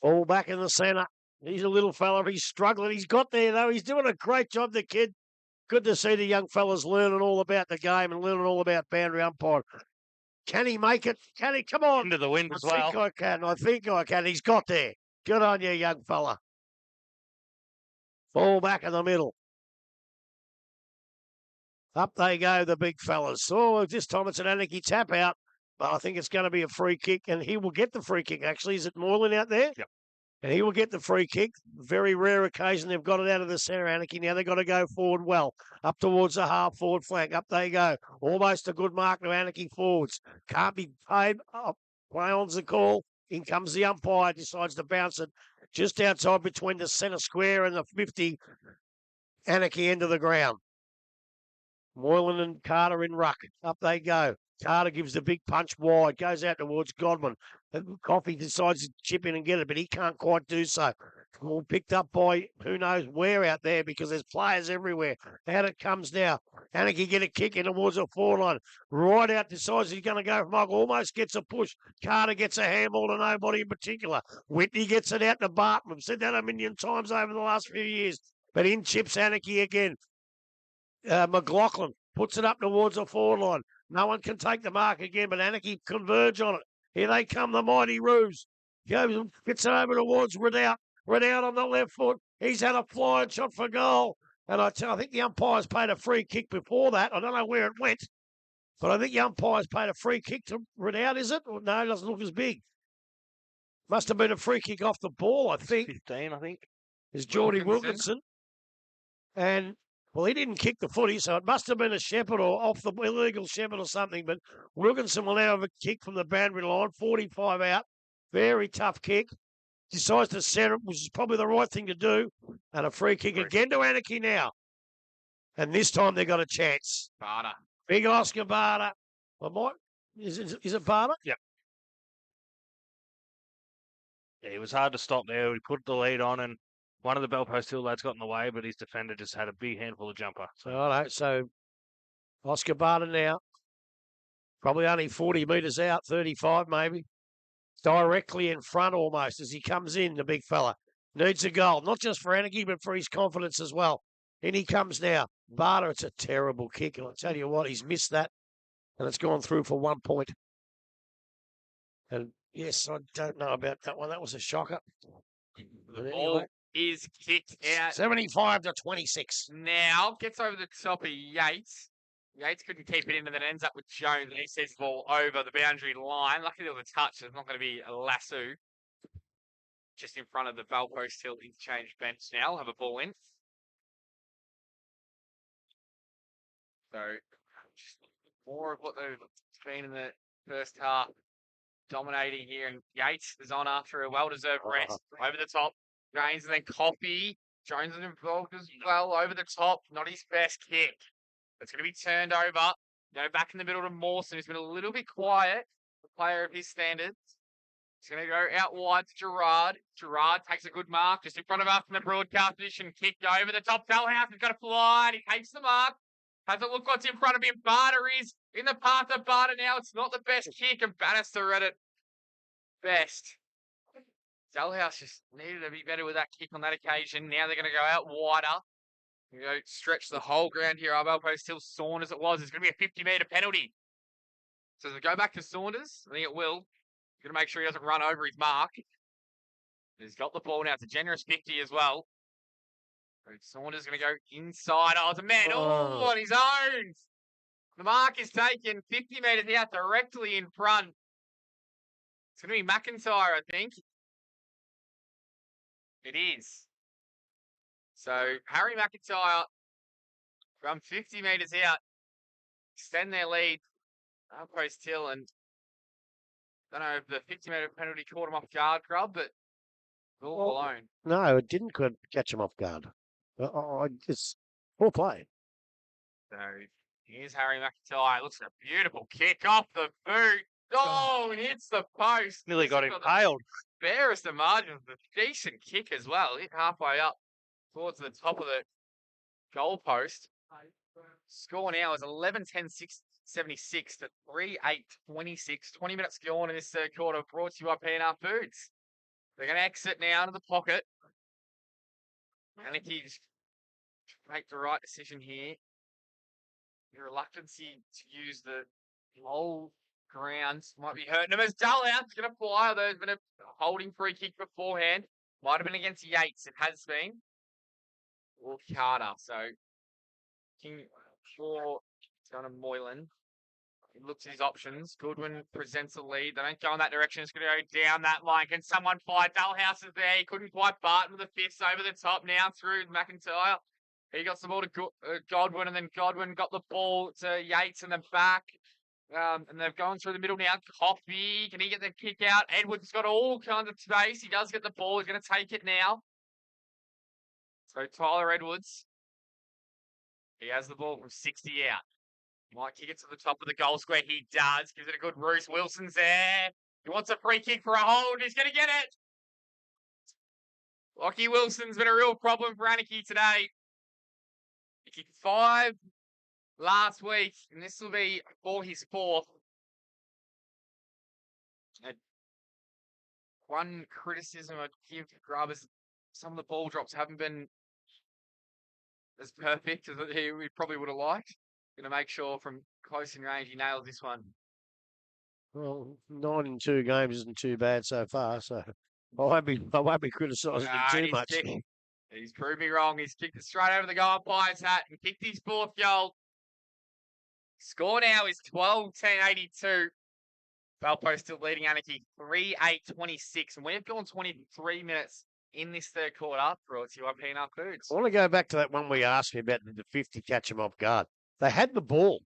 All back in the centre. He's a little fella. He's struggling. He's got there, though. He's doing a great job, the kid. Good to see the young fellas learning all about the game and learning all about boundary umpire. Can he make it? Can he? Come on. Into the wind as well. I think I can. He's got there. Good on you, young fella. Ball back in the middle. Up they go, the big fellas. Oh, this time it's an Anakie tap out, but I think it's going to be a free kick, and he will get the free kick, actually. Is it Moylan out there? Yep. And he will get the free kick. Very rare occasion. They've got it out of the centre, Anakie. Now they've got to go forward well. Up towards the half-forward flank. Up they go. Almost a good mark to Anakie forwards. Can't be paid. Play on's the call. In comes the umpire. Decides to bounce it just outside between the centre square and the 50. Anakie into the ground. Moylan and Carter in ruck. Up they go. Carter gives the big punch wide. Goes out towards Godwin. Coffey decides to chip in and get it, but he can't quite do so. All picked up by who knows where out there because there's players everywhere. Out it comes now. Anakie get a kick in towards the forward line. Right out decides he's going to go for Michael. Almost gets a push. Carter gets a handball to nobody in particular. Whitney gets it out to Barton. I've said that a million times over the last few years. But in chips Anakie again. McLaughlin puts it up towards the forward line. No one can take the mark again, but Anakie converge on it. Here they come, the mighty Roos. Goes and gets it over towards Redout. Redout on the left foot. He's had a flying shot for goal. And I think the umpires paid a free kick before that. I don't know where it went. But I think the umpire's paid a free kick to run out, is it? Or no, it doesn't look as big. Must have been a free kick off the ball, I think. 15, I think. Is Geordie Wilkinson. Wilkinson. And, well, he didn't kick the footy, so it must have been a shepherd or off the illegal shepherd or something. But Wilkinson will now have a kick from the boundary line, 45 out. Very tough kick. Decides to centre it, which is probably the right thing to do. And a free kick again to Anakie now. And this time they got a chance. Barter. Big Oscar Barter. Is it Barter? Yeah, it was hard to stop there. We put the lead on, and one of the Belpost Hill lads got in the way, but his defender just had a big handful of jumper. So Oscar Barter now. Probably only 40 metres out, 35 maybe. Directly in front almost as he comes in, the big fella. Needs a goal, not just for Anakie, but for his confidence as well. In he comes now. Barter, it's a terrible kick. And I'll tell you what, he's missed that. And it's gone through for 1 point. And yes, I don't know about that one. That was a shocker. But Ball anyway, is kicked out. 75 to 26. Now gets over the top of Yates. Yates couldn't keep it in, and then ends up with Jones, and he sends the ball over the boundary line. Luckily, there was a touch. There's not going to be a lasso. Just in front of the Belpost Hill interchange bench now. Have a ball in. So, just more of what they've been in the first half. Dominating here, and Yates is on after a well-deserved rest. Over the top, James, and then Coffey. Jones is involved as well. Over the top, not his best kick. It's going to be turned over. Back in the middle to Mawson, who's been a little bit quiet. The player of his standards. He's going to go out wide to Gerard. Gerard takes a good mark just in front of us in the broadcast position. Kicked over the top. Dalhouse has got to fly, and he takes the mark. Has a look what's in front of him. Barter is in the path of Barter now. It's not the best kick, and Bannister at it best. Dalhouse just needed to be better with that kick on that occasion. Now they're going to go out wider. Stretch the whole ground here. Our Belpost Hill Saunders it was. It's going to be a 50-metre penalty. So does it go back to Saunders? I think it will. He's going to make sure he doesn't run over his mark. He's got the ball now. It's a generous 50 as well. So Saunders going to go inside. Oh, it's a man. Oh, on his own. The mark is taken 50 metres out directly in front. It's going to be McIntyre, I think. It is. So Harry McIntyre from 50 metres out, extend their lead. Belpost Hill, and I don't know if the 50-metre penalty caught him off guard, Grub, but all alone. No, it didn't catch him off guard. It's poor play. So here's Harry McIntyre. Looks like a beautiful kick off the boot. Oh, it hits the post. Nearly got impaled. Barest of margins. A decent kick as well. Hit halfway up towards the top of the goal post. Score now is 11-10-76 to 3-8-26. 20 minutes gone in this third quarter. Brought to you by P&R Foods. They're going to exit now into the pocket. Anakie make the right decision here. The reluctance to use the whole ground might be hurting him as Dalhouse going to fly. Although there's been a holding free kick beforehand. Might have been against Yates. It has been. Or Carter. So, King for Donna Moylan. He looks at his options. Goodwin presents a lead. They don't go in that direction. It's going to go down that line. Can someone fight? Dalhouse is there. He couldn't quite Barton with the fists over the top now through McIntyre. He got the ball to Godwin, and then Godwin got the ball to Yates in the back. And they've gone through the middle now. Coffey, can he get the kick out? Edwards got all kinds of space. He does get the ball. He's going to take it now. So Tyler Edwards. He has the ball from 60 out. Might kick it to the top of the goal square. He does. Gives it a good Bruce. Wilson's there. He wants a free kick for a hold. He's going to get it. Lockie Wilson's been a real problem for Anakie today. He kicked 5 last week, and this will be for his 4th. One criticism I'd give Grubb is some of the ball drops haven't been as perfect as we probably would have liked. Going to make sure from close in range he nails this one. Well, 9 in 2 games isn't too bad so far, so I won't be criticising him too much. He's proved me wrong. He's kicked it straight over the goal umpire's hat and kicked his 4th goal. Score now is 12-10-82. Valpo still leading Anakie 3-8-26. And we've gone 23 minutes in this third quarter. Brought to you by Peanut Foods. I want to go back to that one we asked me about the 50 catch them off guard. They had the ball,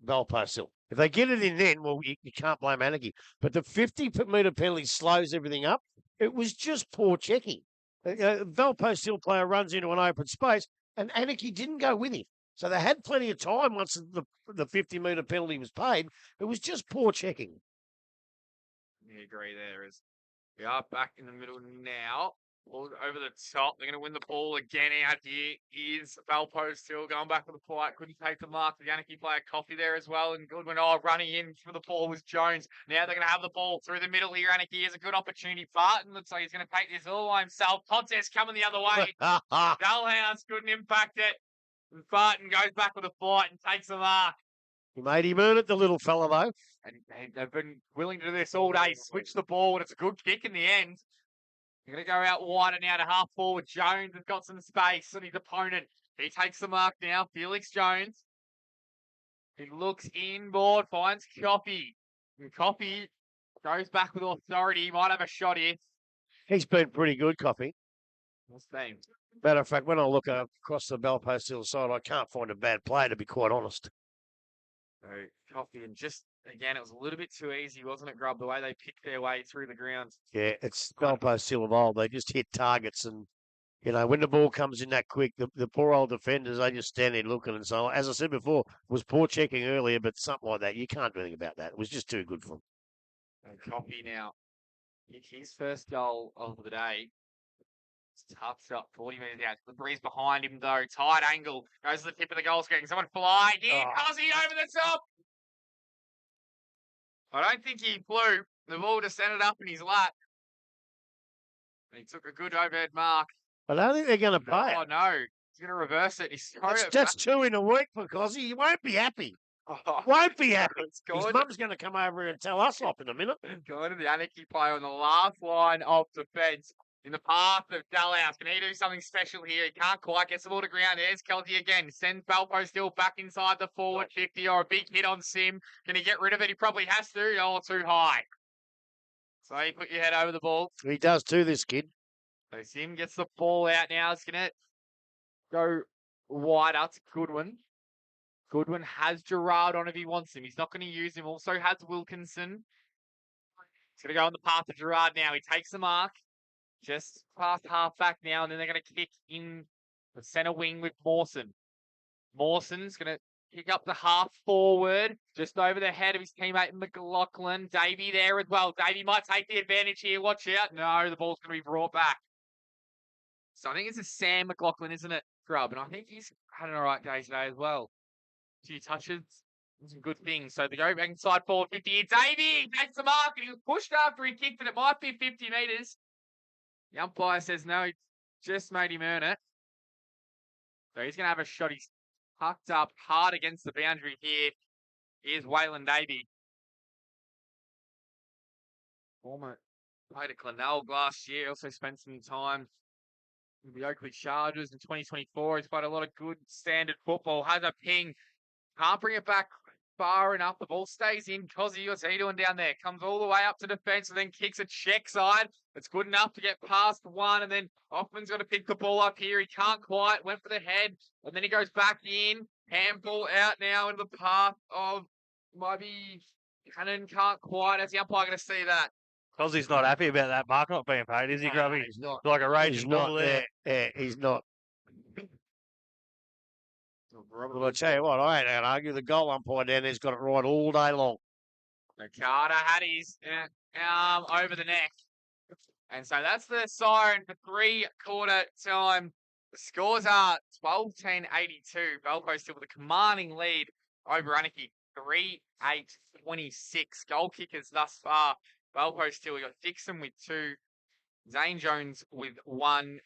Valpo still. If they get it in then, well, you can't blame Anakie. But the 50-metre penalty slows everything up. It was just poor checking. Valpo still player runs into an open space, and Anakie didn't go with him. So they had plenty of time once the 50-metre penalty was paid. It was just poor checking. You agree there is. We are back in the middle now. Ball over the top. They're going to win the ball again out here. Is Valpo still going back with the flight. Couldn't take the mark. The Anakie player Coffee there as well. And Goodwin, running in for the ball was Jones. Now they're going to have the ball through the middle here. Anakie has a good opportunity. Barton looks like he's going to take this all by himself. Contest coming the other way. Dalhouse couldn't impact it. And Barton goes back with a flight and takes the mark. He made him earn it, the little fella, though. And they've been willing to do this all day. Switch the ball, and it's a good kick in the end. They're going to go out wider now to half forward. Jones has got some space on his opponent. He takes the mark now. Felix Jones. He looks inboard, finds Coffee. And Coffee goes back with authority. He might have a shot here. He's been pretty good, Coffee. What's the name? Matter of fact, when I look across the Valpo Steel side, I can't find a bad play, to be quite honest. So Coffee, and just again, it was a little bit too easy, wasn't it, Grub? The way they picked their way through the ground. Yeah, it's Valpo Steel of old. They just hit targets, and when the ball comes in that quick, the poor old defenders, they just stand there looking. And so, as I said before, was poor checking earlier, but something like that, you can't do anything about that. It was just too good for them. And Coffee now, his first goal of the day. It's a tough shot, 40 metres out. The breeze behind him, though. Tight angle. Goes to the tip of the goal screen. Someone fly. Here, Cozzy over the top. I don't think he flew. The ball just ended up in his lap. He took a good overhead mark. I don't think they're going to pay it. Oh, no. He's going to reverse it. That's 2 in a week for Cozzy. He won't be happy. Won't be happy. His mum's going to come over here and tell us off in a minute. Going to the Anakie player on the last line of defence. In the path of Dalhouse. Can he do something special here? He can't quite get the ball to ground. There's Kelty again. Sends Valpo still back inside the forward 50 or a big hit on Sim. Can he get rid of it? He probably has to. Oh, too high. So you put your head over the ball. He does too, this kid. So Sim gets the ball out now. It's going to go wider to Goodwin. Goodwin has Gerard on if he wants him. He's not going to use him. Also has Wilkinson. He's going to go on the path of Gerard now. He takes the mark. Just past half back now, and then they're going to kick in the centre wing with Mawson. Mawson's going to kick up the half forward, just over the head of his teammate McLaughlin. Davey there as well. Davey might take the advantage here. Watch out. No, the ball's going to be brought back. So I think it's a Sam McLaughlin, isn't it, Grub? And I think he's had an all right day today as well. 2 touches, some good things. So they go back inside forward 50 here. Davey takes the mark, and he was pushed after he kicked, and it might be 50 metres. The umpire says no, he just made him earn it. So he's going to have a shot. He's tucked up hard against the boundary here. Here's Waylon Davey. Former played at Glenelg last year. Also spent some time with the Oakley Chargers in 2024. He's played a lot of good standard football. Has a ping. Can't bring it back far enough. The ball stays in. Cozzy, what's he doing down there? Comes all the way up to defence and then kicks a check side. It's good enough to get past one, and then Hoffman's got to pick the ball up here. He can't quite. Went for the head, and then he goes back in. Handball out now in the path of maybe Cannon. Can't quite. As the umpire going to see that. Cozzy's not happy about that mark not being paid, is he, Grubby? He's not. Like a raging He's bull not there. Yeah, he's not. Well, I tell you what, I ain't going to argue. The goal umpire down there's got it right all day long. Carter had his arm over the neck. And so that's the siren for 3/4 time. The scores are 12-10-82. Valpo still with a commanding lead over Anakie. 3-8-26. Goal kickers thus far. Valpo still, we got Dixon with 2. Zane Jones with 1.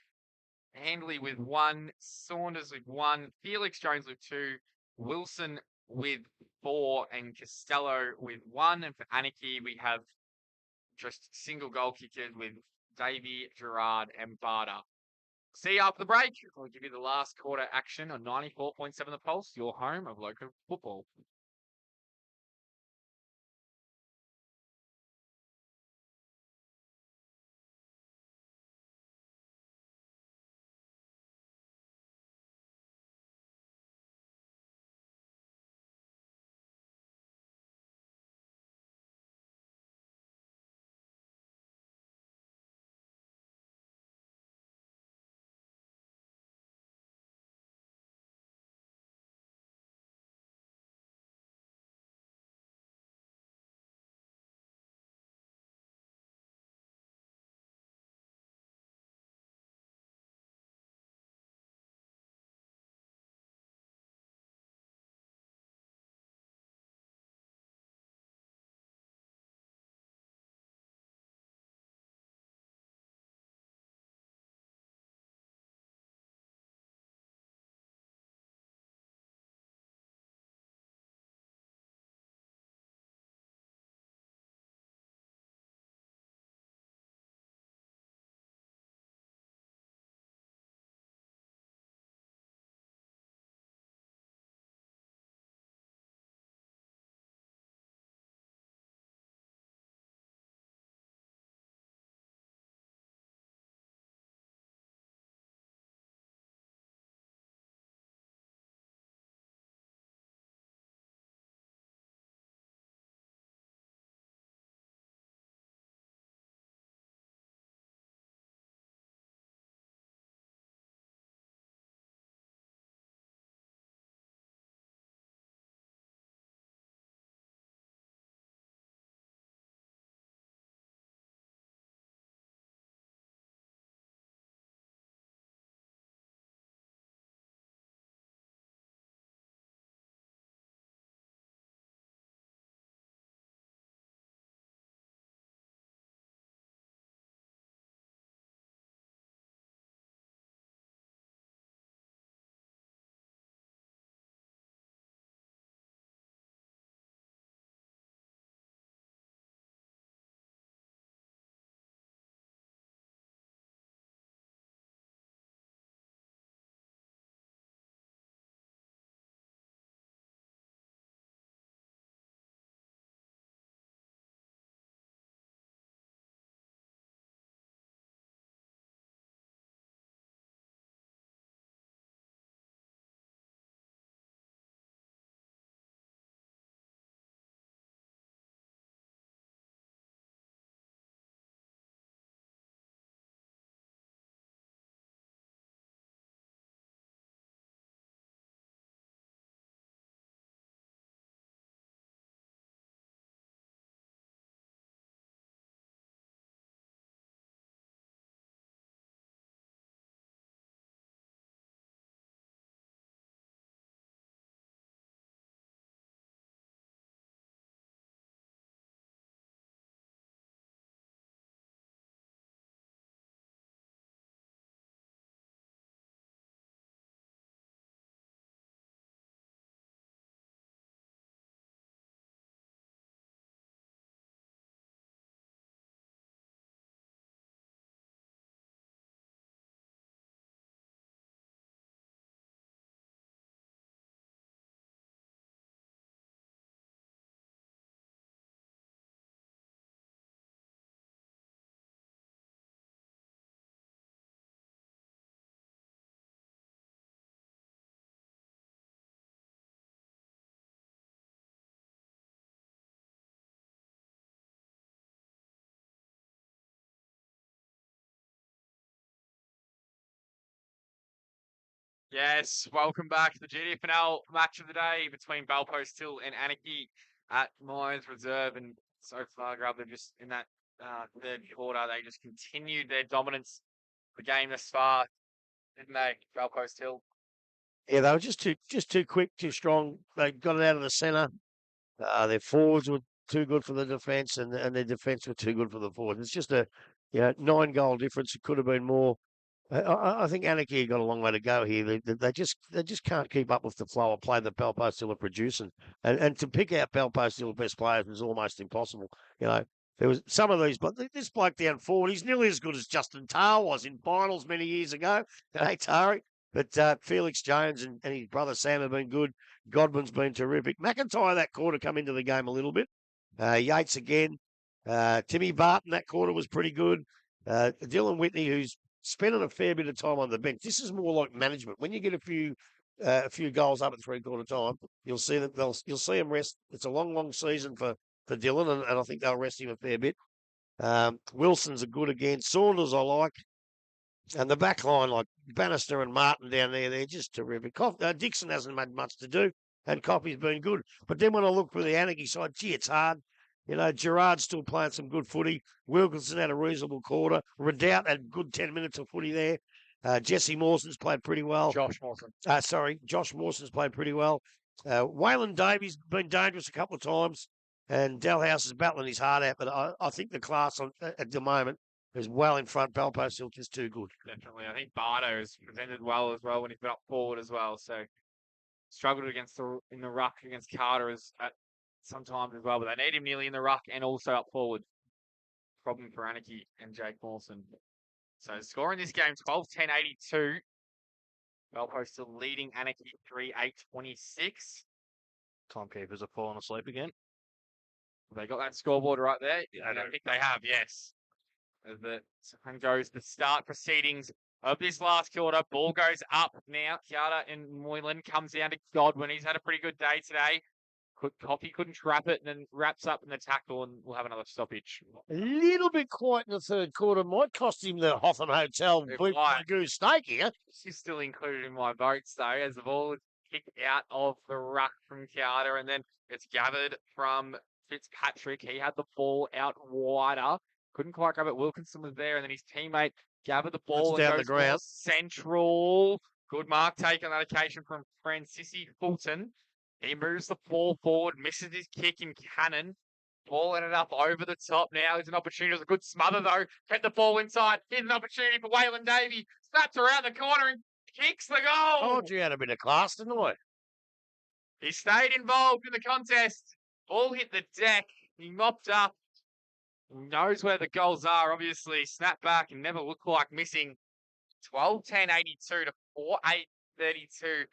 Handley with 1. Saunders with 1. Felix Jones with 2. Wilson with 4. And Costello with 1. And for Anakie, we have just single goal kickers with Davey, Gerard, and Barter. See you after the break. I'll give you the last quarter action on 94.7 The Pulse, your home of local football. Yes, welcome back to the GDFNL match of the day between Belpost Hill and Anakie at Mines Reserve. And so far, Grub, they're just in that third quarter, they just continued their dominance of the game thus far, didn't they, Belpost Hill? Yeah, they were just too quick, too strong. They got it out of the centre. Their forwards were too good for the defence, and their defence were too good for the forwards. It's just a 9-goal difference. It could have been more. I think Anakie got a long way to go here. They just can't keep up with the flow of play that Belpost Hill are producing, and to pick out Belpost Hill best players is almost impossible. There was some of these, but this bloke down forward, he's nearly as good as Justin Tarr was in finals many years ago. Hey, Tari. But Felix Jones and his brother Sam have been good. Godwin's been terrific. McIntyre that quarter come into the game a little bit. Yates again. Timmy Barton that quarter was pretty good. Dylan Whitney, who's spending a fair bit of time on the bench. This is more like management. When you get a few goals up at 3/4 time, you'll see that you'll see him rest. It's a long season for Dylan, and I think they'll rest him a fair bit. Wilson's a good again. Saunders I like. And the back line, like Bannister and Martin down there, they're just terrific. Dixon hasn't had much to do, and Coffey's been good. But then when I look for the Anakie side, gee, it's hard. Gerard's still playing some good footy. Wilkinson had a reasonable quarter. Redoubt had a good 10 minutes of footy there. Jesse Mawson's played pretty well. Josh Mawson. Josh Mawson's played pretty well. Waylon Davies been dangerous a couple of times. And Dalhouse is battling his heart out. But I think the class at the moment is well in front. Belpost Hill is too good. Definitely. I think Bardo has presented well as well when he's been up forward as well. So struggled in the ruck against Carter at sometimes as well. But they need him nearly in the ruck and also up forward. Problem for Anakie and Jake Mawson. So scoring this game 12-10-82. Belpost still leading Anakie 3-8-26. Timekeepers are falling asleep again. They got that scoreboard right there. I don't think they have, yes. As the goes the start proceedings of this last quarter. Ball goes up now. Kiara and Moylan comes down to Godwin. He's had a pretty good day today. Coffey couldn't trap it and then wraps up in the tackle and we'll have another stoppage. A little bit quiet in the third quarter. Might cost him the Hotham Hotel Blue Goose steak here. She's still included in my votes though, as the ball is kicked out of the ruck from Kiara and then it's gathered from Fitzpatrick. He had the ball out wider. Couldn't quite grab it. Wilkinson was there, and then his teammate gathered the ball down and the ground. Central. Good mark taken on that occasion from Francisci Fulton. He moves the ball forward, misses his kick in cannon. Ball ended up over the top now. There's an opportunity. It was a good smother, though. Kept the ball inside. Here's an opportunity for Waylon Davey. Snaps around the corner and kicks the goal. Oh, you had a bit of class, didn't I? He stayed involved in the contest. Ball hit the deck. He mopped up. He knows where the goals are, obviously. Snap back and never looked like missing. 12-10-82 to 4-8-32.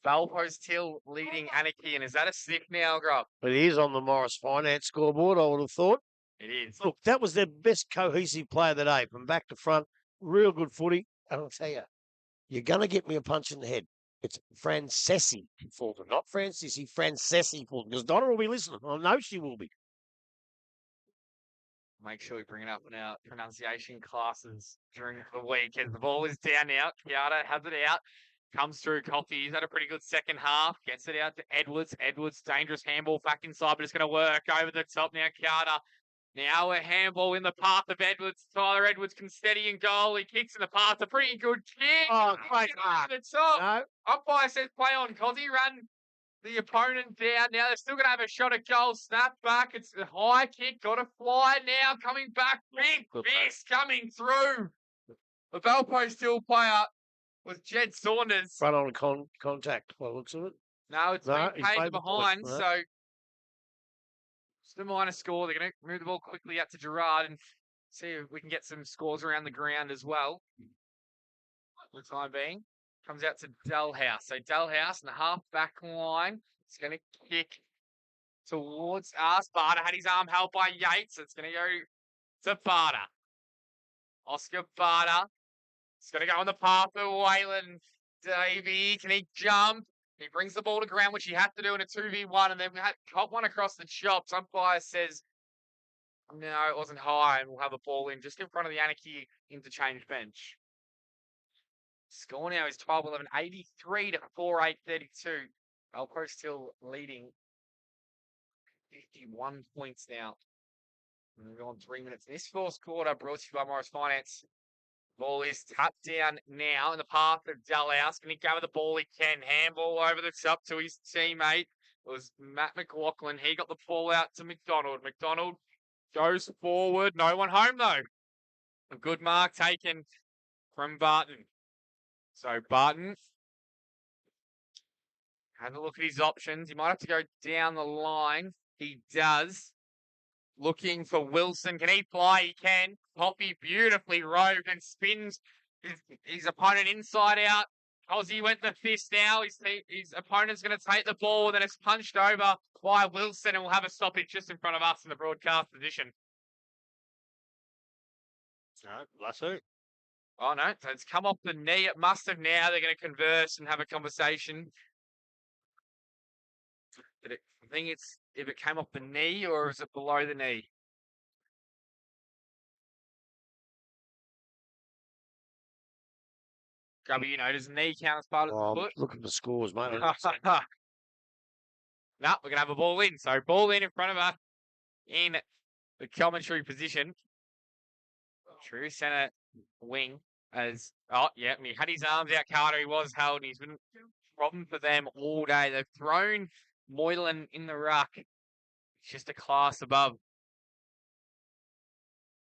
Belpost Hill leading Anakie. And is that a sniff now, Grub? It is on the Morris Finance scoreboard, I would have thought. It is. Look, that was their best cohesive play of the day, from back to front. Real good footy. And I'll tell you, you're going to get me a punch in the head. It's Francesi Fulton, not Francisci, Francesi Fulton, because Donna will be listening. I know she will be. Make sure we bring it up in our pronunciation classes during the week. As the ball is down now, Kiara has it out. Comes through Coffey. He's had a pretty good second half. Gets it out to Edwards. Edwards, dangerous handball back inside, but it's going to work over the top now. Kiara. Now a handball in the path of Edwards. Tyler Edwards can steady and goal. He kicks in the path. A pretty good kick. Oh, great mark. The top. No. Umpire says play on. Cozzy ran the opponent down. Now they're still going to have a shot at goal. Snap back. It's a high kick. Got to fly now. Coming back. Big fist coming through. The Belpost Hill player was Jed Saunders. Front on contact, by the looks of it. No, it's No, been he's paid played behind. before. So just a minor score. They're going to move the ball quickly out to Gerard and see if we can get some scores around the ground as well. For the time being. Comes out to Dalhouse. So Dalhouse in the half back line. It's going to kick towards Sparta. Had his arm held by Yates. It's going to go to Barter. Oscar Barter. It's going to go on the path of Waylon Davey. Can he jump? He brings the ball to ground, which he had to do in a 2v1, and then we had caught one across the chops. Umpire says, no, it wasn't high, and we'll have a ball in just in front of the Anakie interchange bench. Score now is 12-11, 83 to 4-8-32. Alpro still leading 51 points now. We've gone 3 minutes. This fourth quarter brought to you by Morris Finance. Ball is tapped down now in the path of Dalhouse. Can he gather the ball? He can. Handball over the top to his teammate. It was Matt McLaughlin. He got the ball out to McDonald. McDonald goes forward. No one home, though. A good mark taken from Barton. So Barton have a look at his options. He might have to go down the line. He does. Looking for Wilson. Can he fly? He can. Poppy beautifully roved and spins his opponent inside out. Aussie went the fist now. His opponent's going to take the ball, then it's punched over by Wilson, and we'll have a stoppage just in front of us in the broadcast position. No, bless her. Oh, no. So it's come off the knee. It must have now. They're going to converse and have a conversation. I think it's if it came off the knee or is it below the knee? W, does the knee count as part of the foot? Look at the scores, mate. No, we're going to have a ball in. So ball in front of us in the commentary position. True centre wing as, he had his arms out, Carter. He was held. He's been a problem for them all day. They've thrown Moylan in the ruck. It's just a class above.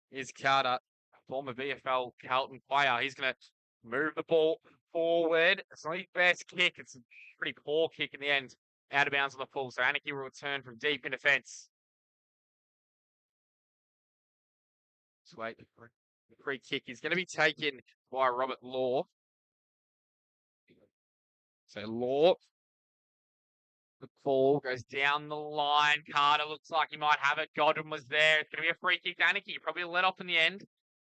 Here's Carter, former VFL Carlton player. He's going to move the ball forward. It's not his best kick. It's a pretty poor kick in the end. Out of bounds on the full. So Anakie will return from deep in defence. Let's wait. The free kick is going to be taken by Robert Law. So Law. The ball goes down the line. Carter looks like he might have it. Godwin was there. It's going to be a free kick to Anakie. Probably let off in the end.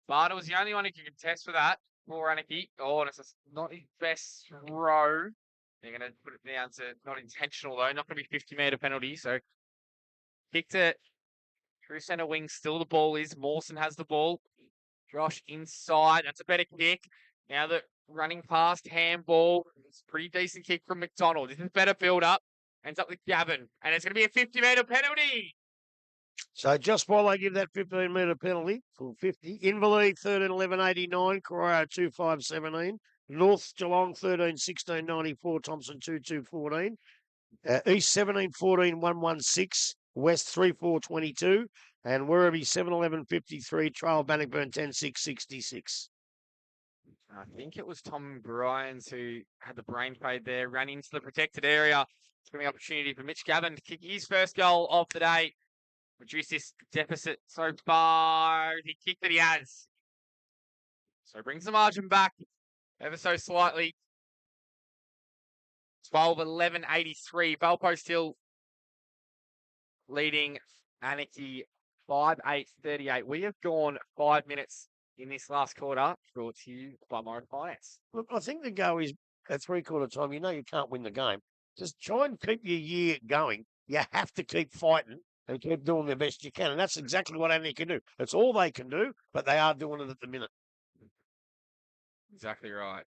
Barter was the only one who could contest for that for Anakie. Oh, and it's not his best throw. They're going to put it down to not intentional, though. Not going to be 50-metre penalty. So kicked it. True centre wing. Still the ball is. Mawson has the ball. Josh inside. That's a better kick. Now the running past handball. It's a pretty decent kick from McDonald. This is better build up. Ends up with Gavin. And it's going to be a 50-metre penalty. So just while they give that 15-metre penalty, full 50, Inverleigh 13-11-89, Carrara 2-5-17, North Geelong 13-16-94, Thompson 2-2-14, East 17-14-116, West 3-4-22, and Werribee 7-11-53, Trail Bannockburn 10-6-66. I think it was Tom Bryans who had the brain fade there, ran into the protected area. It's going to be an opportunity for Mitch Gavin to kick his first goal of the day. Reduce this deficit so far. He kicked it, he has. So brings the margin back ever so slightly. 12-11-83. Valpo still leading Anakie 5-8-38. We have gone 5 minutes in this last quarter, brought to you by Morris Finance. Look, I think the go is at three-quarter time. You know you can't win the game. Just try and keep your year going. You have to keep fighting and keep doing the best you can. And that's exactly what Anakie can do. It's all they can do, but they are doing it at the minute. Exactly right.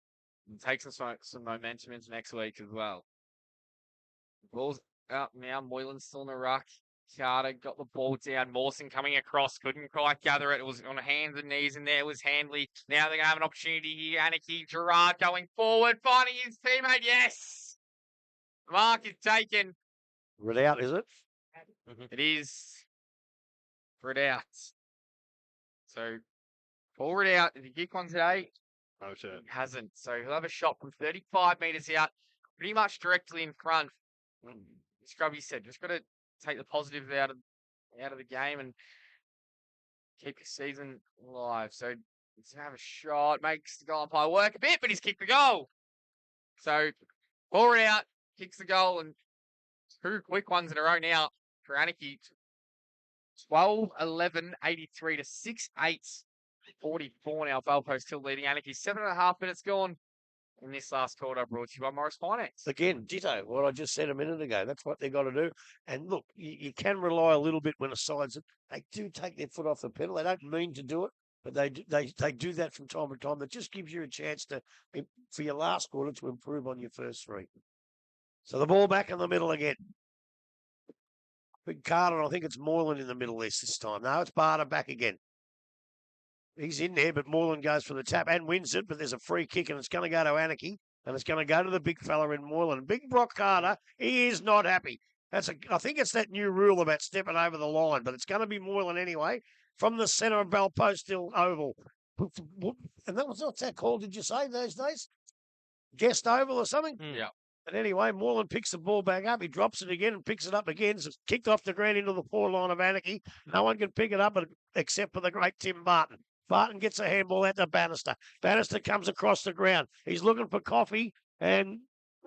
And take some momentum into next week as well. Ball's out now. Moylan's still in the ruck. Carter got the ball down. Mawson coming across. Couldn't quite gather it. It was on hands and knees in there. It was Handley. Now they're going to have an opportunity here. Anakie, Gerard going forward. Finding his teammate. Yes! Mark is taken. Read out, is it? It is. Read out. So, forward out. Did he kick one today? No, sir. He hasn't. So he'll have a shot from 35 metres out. Pretty much directly in front. Scrubby said, just got to take the positives out of the game and keep your season alive. So he's going to have a shot. Makes the goal umpire work a bit, but he's kicked the goal. So, forward out. Kicks the goal and two quick ones in a row now for Anakie. 12-11-83 to 6-8-44 now. Valpo still leading Anakie. 7.5 minutes gone in this last quarter, brought to you by Morris Finance. Again, ditto what I just said a minute ago. That's what they've got to do. And look, you can rely a little bit when a side's, they do take their foot off the pedal. They don't mean to do it, But they do that from time to time. That just gives you a chance for your last quarter to improve on your first three. So the ball back in the middle again. Big Carter, I think it's Moylan in the middle this time. No, it's Barter back again. He's in there, but Moylan goes for the tap and wins it. But there's a free kick, and it's going to go to Anakie, and it's going to go to the big fella in Moylan. Big Brock Carter, he is not happy. I think it's that new rule about stepping over the line, but it's going to be Moylan anyway from the centre of Bell Post Hill Oval. And that was not that called, did you say, those days? Guest Oval or something? Yeah. And anyway, Moylan picks the ball back up. He drops it again and picks it up again. It's kicked off the ground into the forward line of Anakie. No one can pick it up except for the great Tim Barton. Barton gets a handball out to Bannister. Bannister comes across the ground. He's looking for coffee, and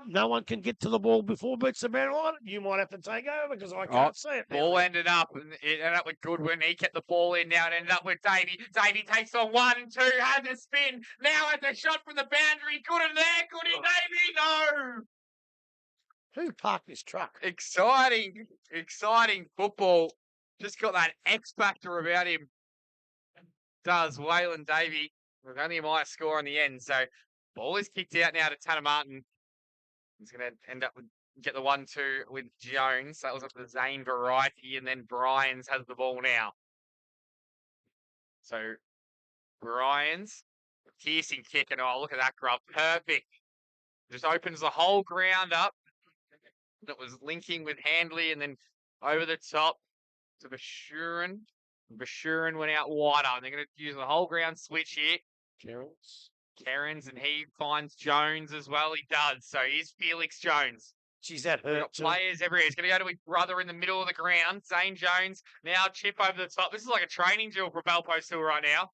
no one can get to the ball before beats the man line. You might have to take over because I can't see it. Ball ended up, and it ended up with Goodwin. He kept the ball in now and ended up with Davey. Davey takes on 1, 2, has a spin. Now has a shot from the boundary. Good in there. Good in Davey. No. Who parked this truck? Exciting football. Just got that X factor about him. Does Waylon Davey with only a minor score in the end. So ball is kicked out now to Tanner Martin. He's going to end up with get the 1-2 with Jones. That was up the Zane variety, and then Bryans has the ball now. So Bryans, piercing kick, and oh, look at that grub, perfect. Just opens the whole ground up. That was linking with Handley, and then over the top to Bashurin. Bashurin went out wider, and they're going to use the whole ground switch here. Kerins, and he finds Jones as well. He does. So here's Felix Jones. She's that We've hurt. got players everywhere. He's going to go to his brother in the middle of the ground. Zane Jones now chip over the top. This is like a training drill for Bell Post Hill right now.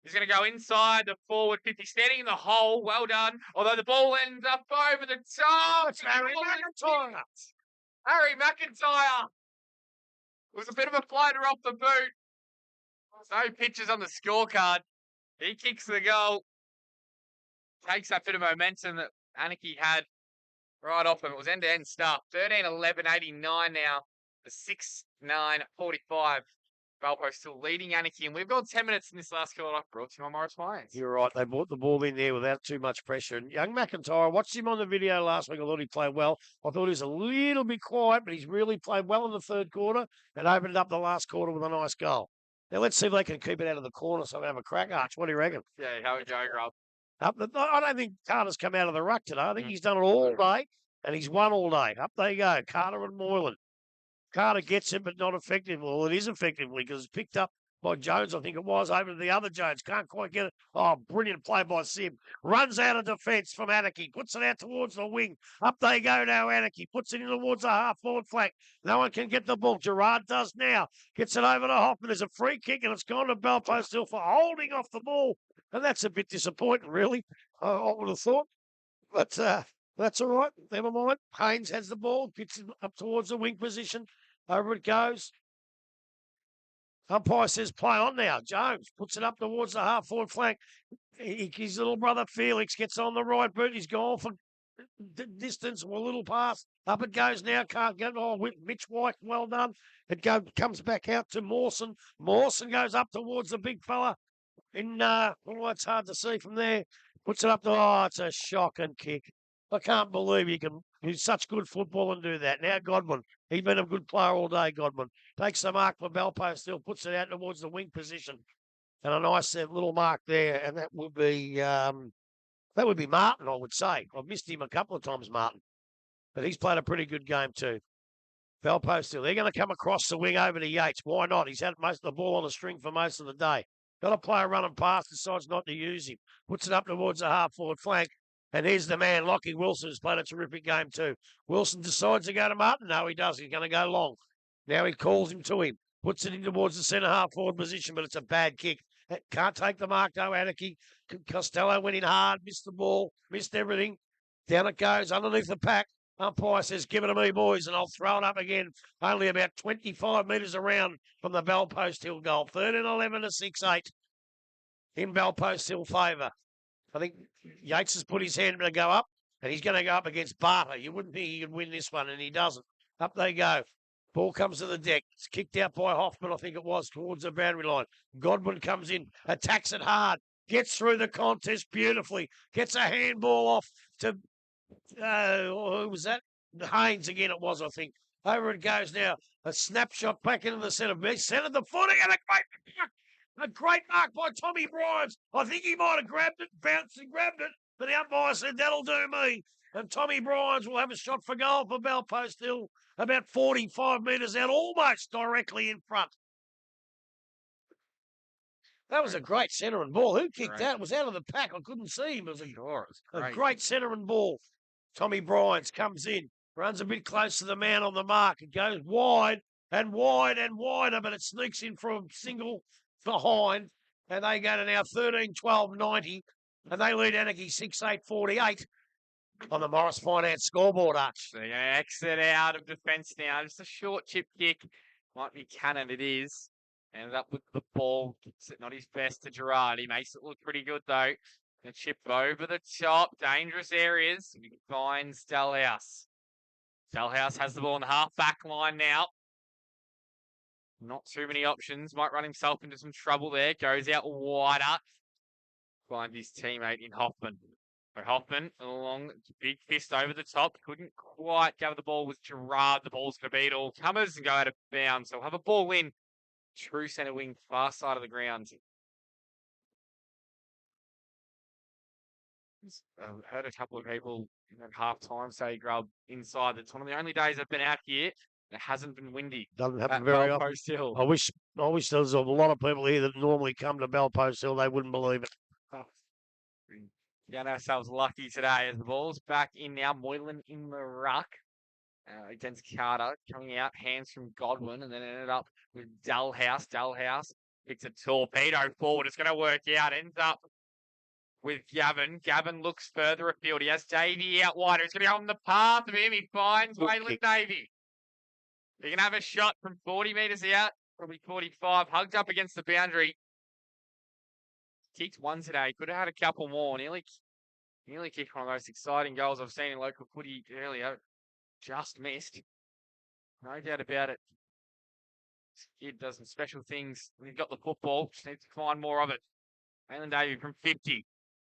He's going to go inside the forward 50, standing in the hole. Well done. Although the ball ends up over the top. It's Harry McIntyre. Harry McIntyre. It was a bit of a floater off the boot. There's no pictures on the scorecard. He kicks the goal. Takes that bit of momentum that Anakie had right off him. It was end-to-end stuff. 13-11-89 now. The 6-9-45. Bell Post still leading Anakie, and we've got 10 minutes in this last quarter. Brought to you by Morris Wines. You're right. They brought the ball in there without too much pressure. And young McIntyre, I watched him on the video last week. I thought he played well. I thought he was a little bit quiet, but he's really played well in the third quarter and opened up the last quarter with a nice goal. Now, let's see if they can keep it out of the corner so we have a crack. Arch, what do you reckon? Yeah, how would you go, Grub? I don't think Carter's come out of the ruck today. I think he's done it all day, and he's won all day. Up they go, Carter and Moylan. Carter gets it, but not effectively. Well, it is effectively because it's picked up by Jones, I think it was, over to the other Jones. Can't quite get it. Oh, brilliant play by Sim. Runs out of defence from Anakie. Puts it out towards the wing. Up they go now, Anakie. Puts it in towards the half-forward flank. No one can get the ball. Gerard does now. Gets it over to Hoffman. There's a free kick, and it's gone to Bell Post Hill for holding off the ball. And that's a bit disappointing, really, I would have thought. But that's all right. Never mind. Haynes has the ball. Gets it up towards the wing position. Over it goes. Umpire says play on now. Jones puts it up towards the half-forward flank. His little brother Felix gets on the right boot. He's gone for distance or a little pass. Up it goes now. Can't get on with Mitch White. Well done. It comes back out to Mawson. Mawson goes up towards the big fella. It's hard to see from there. Puts it up to, it's a shocking kick. I can't believe he can do such good football and do that. Now Godwin, he's been a good player all day, Godwin. Takes the mark for Bell Post Hill, puts it out towards the wing position. And a nice little mark there, and that would be Martin, I would say. I've missed him a couple of times, Martin. But he's played a pretty good game too. Bell Post Hill, they're going to come across the wing over to Yates. Why not? He's had most of the ball on the string for most of the day. Got a player running past, decides not to use him. Puts it up towards the half-forward flank. And here's the man, Lockie Wilson, who's played a terrific game too. Wilson decides to go to Martin. No, he does. He's going to go long. Now he calls him to him. Puts it in towards the centre half-forward position, but it's a bad kick. Can't take the mark, though, Anakie. Costello went in hard, missed the ball, missed everything. Down it goes, underneath the pack. Umpire says, give it to me, boys, and I'll throw it up again. Only about 25 metres around from the Bell Post Hill goal. 13-11 to 6-8 in Bell Post Hill favour. I think Yates has put his hand to go up, and he's going to go up against Barter. You wouldn't think he could win this one, and he doesn't. Up they go. Ball comes to the deck. It's kicked out by Hoffman, I think it was, towards the boundary line. Godwin comes in, attacks it hard, gets through the contest beautifully, gets a handball off to, who was that? Haynes again it was, I think. Over it goes now. A snapshot back into the centre. Centered the footing and a great mark by Tommy Bryans. I think he might have grabbed it, bounced and grabbed it, but the umpire said, that'll do me. And Tommy Bryans will have a shot for goal for Belpost Hill, about 45 metres out, almost directly in front. That was a great centre and ball. Who kicked that? It was out of the pack. I couldn't see him. It was a great centre and ball. Tommy Bryans comes in, runs a bit close to the man on the mark. It goes wide and wide and wider, but it sneaks in from single behind. And they go to now 13-12-90. And they lead Anakie 6-8-48 on the Morris Finance scoreboard, Arch. So they exit out of defence now. Just a short chip kick. Might be cannon, it is. Ended up with the ball. Gets it not his best to Gerard. He makes it look pretty good, though. The chip over the top. Dangerous areas. He finds Dalhouse. Dalhouse has the ball in the half-back line now. Not too many options. Might run himself into some trouble there. Goes out wider. Finds his teammate in Hoffman. So Hoffman along, big fist over the top. Couldn't quite gather the ball with Gerard. The ball's going to beat all comers and go out of bounds. So we'll have a ball in. True centre wing, far side of the ground. I've heard a couple of people at half time say grub inside. It's one of the only days I've been out here. It hasn't been windy. Doesn't happen very often. Belpost Hill. I wish there was a lot of people here that normally come to Belpost Hill. They wouldn't believe it. Got ourselves lucky today as the ball's back in now. Moylan in the ruck against Carter. Coming out, hands from Godwin, and then ended up with Dalhouse. Dalhouse picks a torpedo forward. It's going to work out. Ends up with Gavin. Gavin looks further afield. He has Davey out wider. He's going to go on the path of him. He finds Waylon Davey. He can have a shot from 40 metres out, probably 45, hugged up against the boundary. Kicked one today. Could have had a couple more. Nearly kicked one of the most exciting goals I've seen in local footy earlier. Just missed. No doubt about it. This kid does some special things when he's got the football. Just needs to find more of it. Waylon Davey from 50.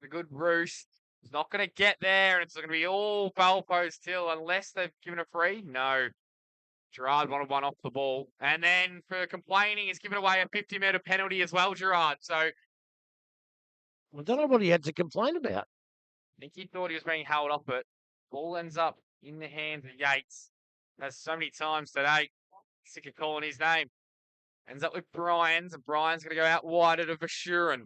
A good roost. He's not going to get there, and it's going to be all Belpost Hill unless they've given a free. No. Gerard wanted one off the ball. And then for complaining, he's given away a 50-metre penalty as well, Gerard. So I don't know what he had to complain about. I think he thought he was being held up, but ball ends up in the hands of Yates. As so many times today. Sick of calling his name. Ends up with Bryans, and Bryans going to go out wider to Vashurin.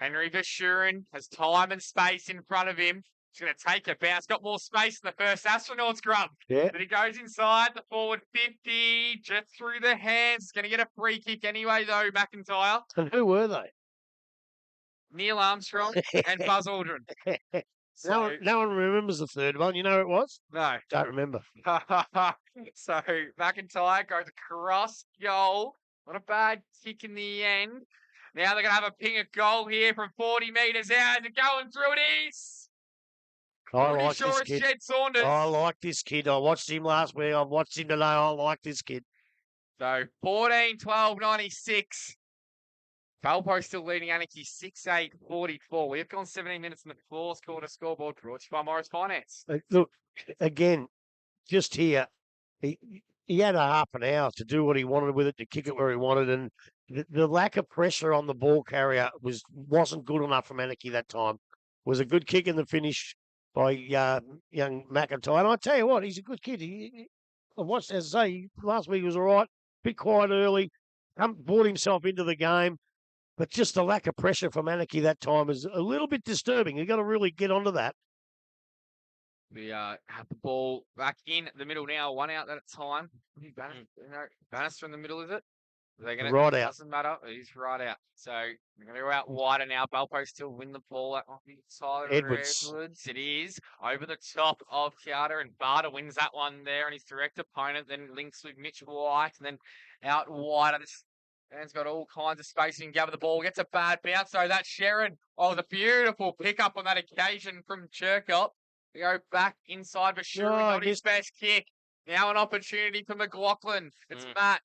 Henry Vashurin has time and space in front of him. He's going to take a bounce. Got more space than the first Astronauts grub. Yeah. But he goes inside the forward 50, just through the hands. He's going to get a free kick anyway, though, McIntyre. And who were they? Neil Armstrong and Buzz Aldrin. So, no one remembers the third one. You know who it was? No. Don't remember. So McIntyre goes across goal. Not a bad kick in the end. Now they're going to have a ping of goal here from 40 metres out. And going through it is. I like this kid. Shed Saunders. I like this kid. I watched him last week. I've watched him today. I like this kid. So 14-12-96. Belpost still leading Anakie 6-8-44. We have gone 17 minutes in the fourth quarter scoreboard brought to you by Morris Finance. Look, again, just here, he had a half an hour to do what he wanted with it, to kick it where he wanted, and the lack of pressure on the ball carrier wasn't good enough from Anakie that time. It was a good kick in the finish by young McIntyre. And I tell you what, he's a good kid. I watched, as I say, last week he was all right, bit quiet early, brought himself into the game. But just the lack of pressure from Anakie that time is a little bit disturbing. You've got to really get onto that. We have the ball back in the middle now. One out at a time. Bannister in the middle, is it? They're gonna, right out. Doesn't matter. He's right out. So we're going to go out wider now. Belpost still win the ball. That might be Tyler Edwards. It is. Over the top of Carter, and Barter wins that one there and his direct opponent. Then links with Mitch White and then out wider. This man's got all kinds of space. He can gather the ball. Gets a bad bounce. So that's Sherrod. Oh, the beautiful pickup on that occasion from Chirkop. We go back inside for Sherrod. Got his best kick. Now an opportunity for McLaughlin. It's Mm. Matt.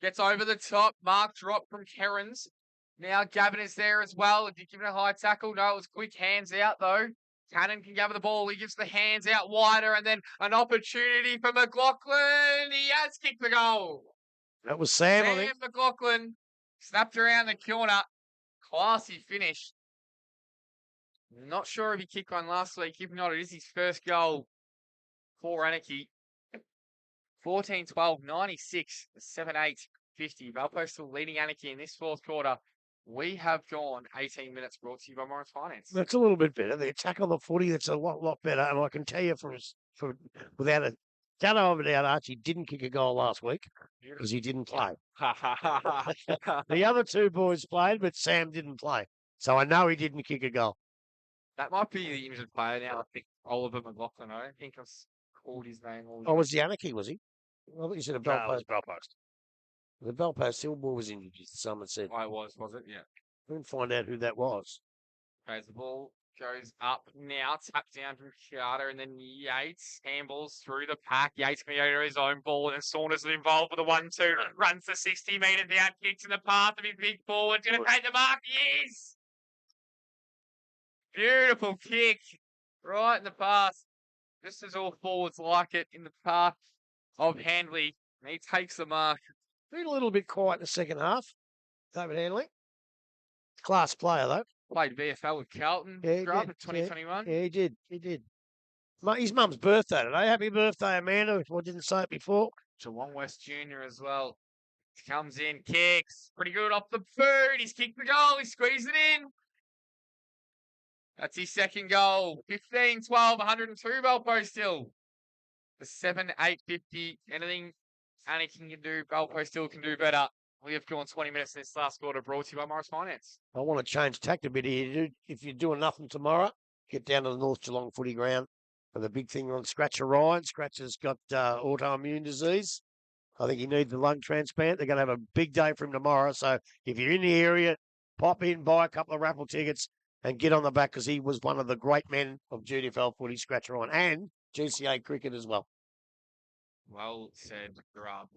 Gets over the top. Mark drop from Kerrins. Now Gavin is there as well. Did he give it a high tackle? No, it was quick hands out though. Cannon can gather the ball. He gives the hands out wider and then an opportunity for McLaughlin. He has kicked the goal. That was Sam, I think. Sam McLaughlin snapped around the corner. Classy finish. Not sure if he kicked one last week. If not, it is his first goal for Anakie. 14-12, 96, 7-8, 50. Valpo still leading Anakie in this fourth quarter. We have gone 18 minutes, brought to you by Morris Finance. That's a little bit better. The attack on the footy, that's a lot better. And I can tell you without a shadow of a doubt, Archie didn't kick a goal last week because he didn't play. The other two boys played, but Sam didn't play. So I know he didn't kick a goal. That might be the injured player now. I think Oliver McLaughlin. I don't think I've called his name. All Oh, was the Anakie, was he? I thought you said a No, it Belpost. was Belpost. The Belpost Hill boy was injured, someone said. Oh, it was it? Yeah. We didn't find out who that was. Okay, the ball goes up now, tapped down from Carter, and then Yates handballs through the pack. Yates can go to his own ball, and then Saunders is involved with a 1-2. Runs the 60 metres down, kicks in the path of his big forward. Going to take the mark. Yes! Beautiful kick. Right in the path. Just as all forwards like it, in the path of Handley. And he takes the mark. Been a little bit quiet in the second half. David Hanley. Class player, though. Played VFL with Carlton. Yeah, he Scrub did. in 2021. Yeah, he did. He did. His mum's birthday today. Happy birthday, Amanda, if I didn't say it before. Geelong West Junior as well. Comes in, kicks. Pretty good off the boot. He's kicked the goal. He squeezed it in. That's his second goal. 15-12, 102 Valpo still. The 7-8-50. Anything Anakie can do, Valpo still can do better. We have gone 20 minutes in this last quarter, brought to you by Morris Finance. I want to change tact a bit here. If you're doing nothing tomorrow, get down to the North Geelong footy ground. And the big thing on Scratcher Ryan. Scratcher's got autoimmune disease. I think he needs the lung transplant. They're going to have a big day for him tomorrow. So if you're in the area, pop in, buy a couple of raffle tickets and get on the back because he was one of the great men of GDFL footy, Scratcher Ryan, and GCA cricket as well. Well said, Grub.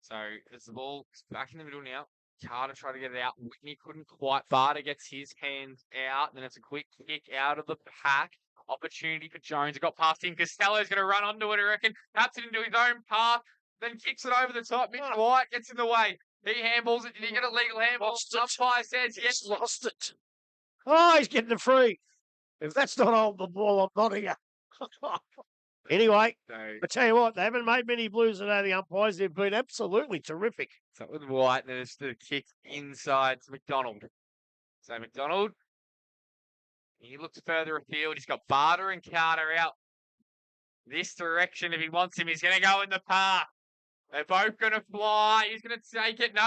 So as the ball is back in the middle now, Carter tried to get it out. Whitney couldn't quite. Barter gets his hands out. Then it's a quick kick out of the pack. Opportunity for Jones. It got past him. Costello's going to run onto it, I reckon. Taps it into his own path. Then kicks it over the top. Mitch White gets in the way. He handballs it. Did he get a legal handball? Umpire says yes. He's lost it. Oh, he's getting the free. If that's not on the ball, I'm not here. Anyway, So, I tell you what, they haven't made many blues today, the umpires. They've been absolutely terrific. so with White, and then it's the kick inside to McDonald. So McDonald, he looks further afield. He's got Barter and Carter out this direction. If he wants him, he's going to go in the park. They're both going to fly. He's going to take it. No.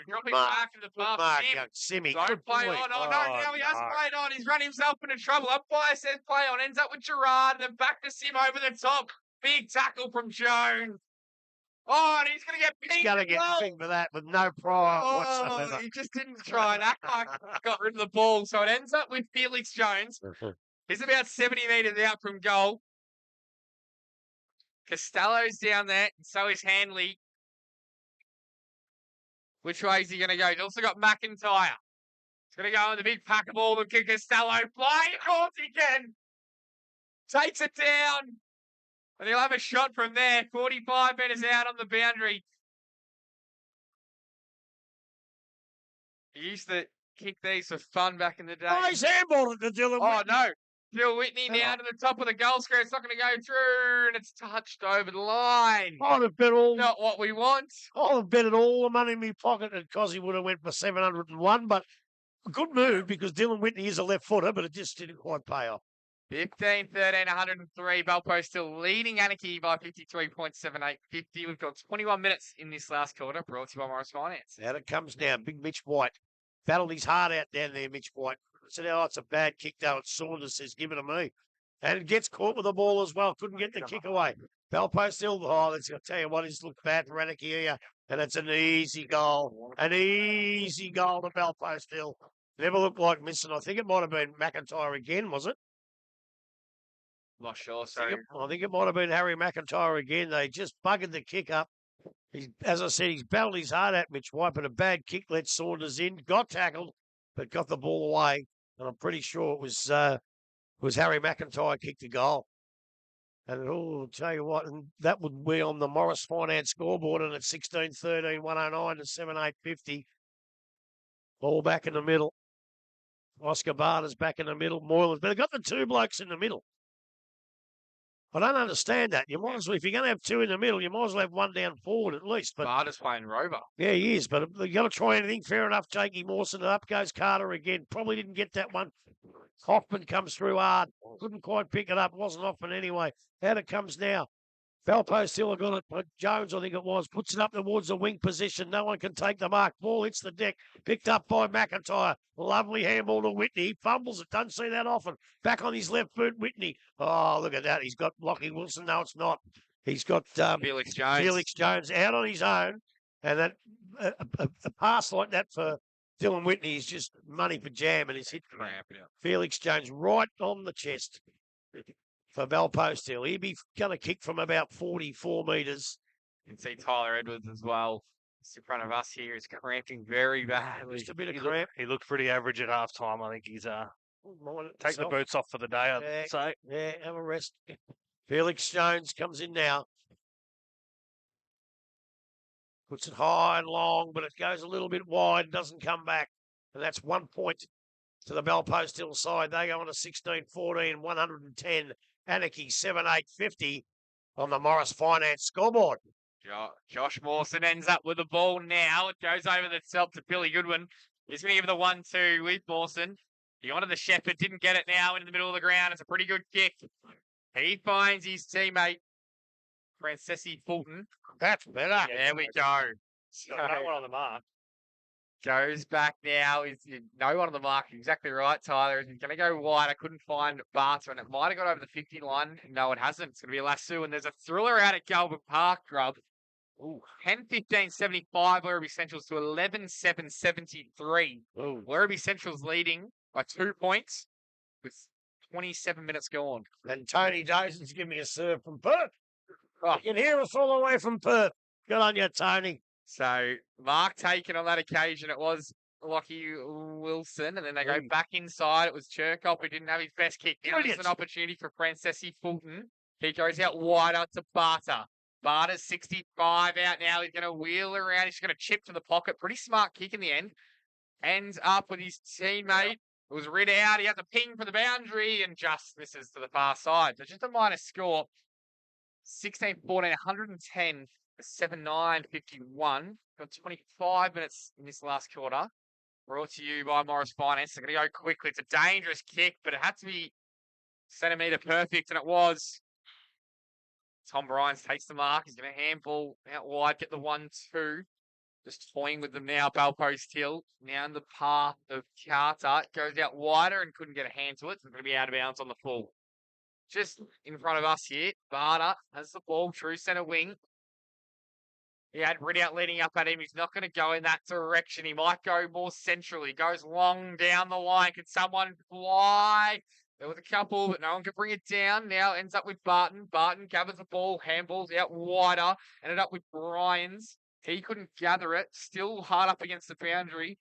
Dropping back in the path. Mark, Sim. young Simmy. Don't Good play point. on. Oh, no, now he has no. played on. He's run himself into trouble. Umpire says play on. Ends up with Gerard. Then back to Sim over the top. Big tackle from Jones. Oh, and he's going to get He's pinged going to as get well. pinged for that with no prior Oh, whatsoever. he just didn't try and act like he got rid of the ball. So it ends up with Felix Jones. He's about 70 metres out from goal. Costello's down there, and so is Handley. Which way is he going to go? He's also got McIntyre. He's going to go in the big pack of ball and kick Costello. Fly, of course he can. Takes it down. And he'll have a shot from there. 45 metres out on the boundary. He used to kick these for fun back in the day. Oh, he's handballed it to Dylan Oh, Whitney. no. Bill Whitney now to the top of the goal square. It's not going to go through, and it's touched over the line. I'd have bet all. Not what we want. I'd have betted all the money in my pocket that Cozzy would have went for 701, but a good move because Dylan Whitney is a left footer, but it just didn't quite pay off. 15-13, 103. Valpo still leading Anakie by 53.78-50. We've got 21 minutes in this last quarter. Brought to you by Morris Finance. Out it comes now. Big Mitch White. Battled his heart out down there, Mitch White. Said, oh, it's a bad kick, though. It's Saunders says, give it to me. And it gets caught with the ball as well. Couldn't get the kick away. Valpo still, I'll tell you what, he's looked bad for Anakie here. And it's an easy goal. An easy goal to Valpo still. Never looked like missing. I think it might have been McIntyre again, was it? Not sure. I So think it might have been Harry McIntyre again. They just buggered the kick up. As I said, he's battled his heart out, Mitch White, but a bad kick let Saunders in. Got tackled, but got the ball away. And I'm pretty sure it was Harry McIntyre kicked the goal. And I'll tell you what, and that would be on the Morris Finance scoreboard, and it's 16-13, 109 to 7-8-50. Ball back in the middle. Oscar Barter's back in the middle. Moylan's, but they've got the two blokes in the middle. I don't understand that. You might as well, if you're going to have two in the middle, you might as well have one down forward at least. But Barter's playing Rover. yeah, he is. But you've got to try anything. Fair enough, Jakey Mawson. And up goes Carter again. Probably didn't get that one. Hoffman comes through hard. Couldn't quite pick it up. Wasn't Hoffman anyway. Out it comes now. Valpo still got it, but Jones, I think it was, puts it up towards the wing position. No one can take the mark. Ball hits the deck. Picked up by McIntyre. Lovely handball to Whitney. He fumbles it. Doesn't see that often. Back on his left boot, Whitney. Oh, look at that. He's got Lockie Wilson. No, it's not. He's got Felix Jones. Felix Jones out on his own. And that a pass like that for Dylan Whitney is just money for jam, and he's hit Felix Jones right on the chest for Belpost Hill. He'd be going to kick from about 44 metres. You can see Tyler Edwards as well. Just in front of us here is cramping very badly. Just a bit of cramp. He looked pretty average at half time. I think he's take the Self. boots off for the day, I'd say. Yeah, have a rest. Felix Jones comes in now. Puts it high and long, but it goes a little bit wide, doesn't come back. And that's 1 point to the Belpost Hill side. They go on to 16-14, 110. Anakie 7-8-50 on the Morris Finance scoreboard. Josh Mawson ends up with the ball now. It goes over the top to Billy Goodwin. He's going to give the 1-2 with Mawson. He wanted the Shepherd, didn't get it now in the middle of the ground. It's a pretty good kick. He finds his teammate, Francesi Fulton. That's better. There we go. So, No one on the mark. goes back now. Is no one on the mark. Exactly right, Tyler. He's going to go wide. I couldn't find Barter, and it might have got over the 50 line. No, it hasn't. It's going to be a lasso, and there's a thriller out at Galvin Park, Grub. Ooh, 10-15-75, Werribee Central's to 11-7-73. Werribee Central's leading by 2 points with 27 minutes gone. And Tony Dyson's giving me a serve from Perth. Oh. You can hear us all the way from Perth. Good on you, Tony. So, mark taken on that occasion. It was Lockie Wilson, and then they go back inside. It was Cherkop who didn't have his best kick. Now there's an opportunity for Francesi Fulton. He goes out wider to Barter. Barter's 65 out now. He's going to wheel around. He's going to chip to the pocket. Pretty smart kick in the end. Ends up with his teammate. It was read out. He had to ping for the boundary and just misses to the far side. So just a minor score. 16-14, 110, 7-9, 51. Got 25 minutes in this last quarter. Brought to you by Morris Finance. They're going to go quickly. It's a dangerous kick, but it had to be centimetre perfect, and it was. Tom Bryans takes the mark. He's going to handball out wide, get the 1-2. Just toying with them now. Belpost Hill now in the path of Carter. Goes out wider and couldn't get a hand to it. It's going to be out of bounds on the full. Just in front of us here, Barter has the ball, true centre wing. He had Ridout leading up at him. He's not going to go in that direction. He might go more centrally. Goes long down the line. Can someone fly? There was a couple, but no one could bring it down. Now ends up with Barton. Barton gathers the ball, handballs out wider. Ended up with Bryans. He couldn't gather it. Still hard up against the boundary.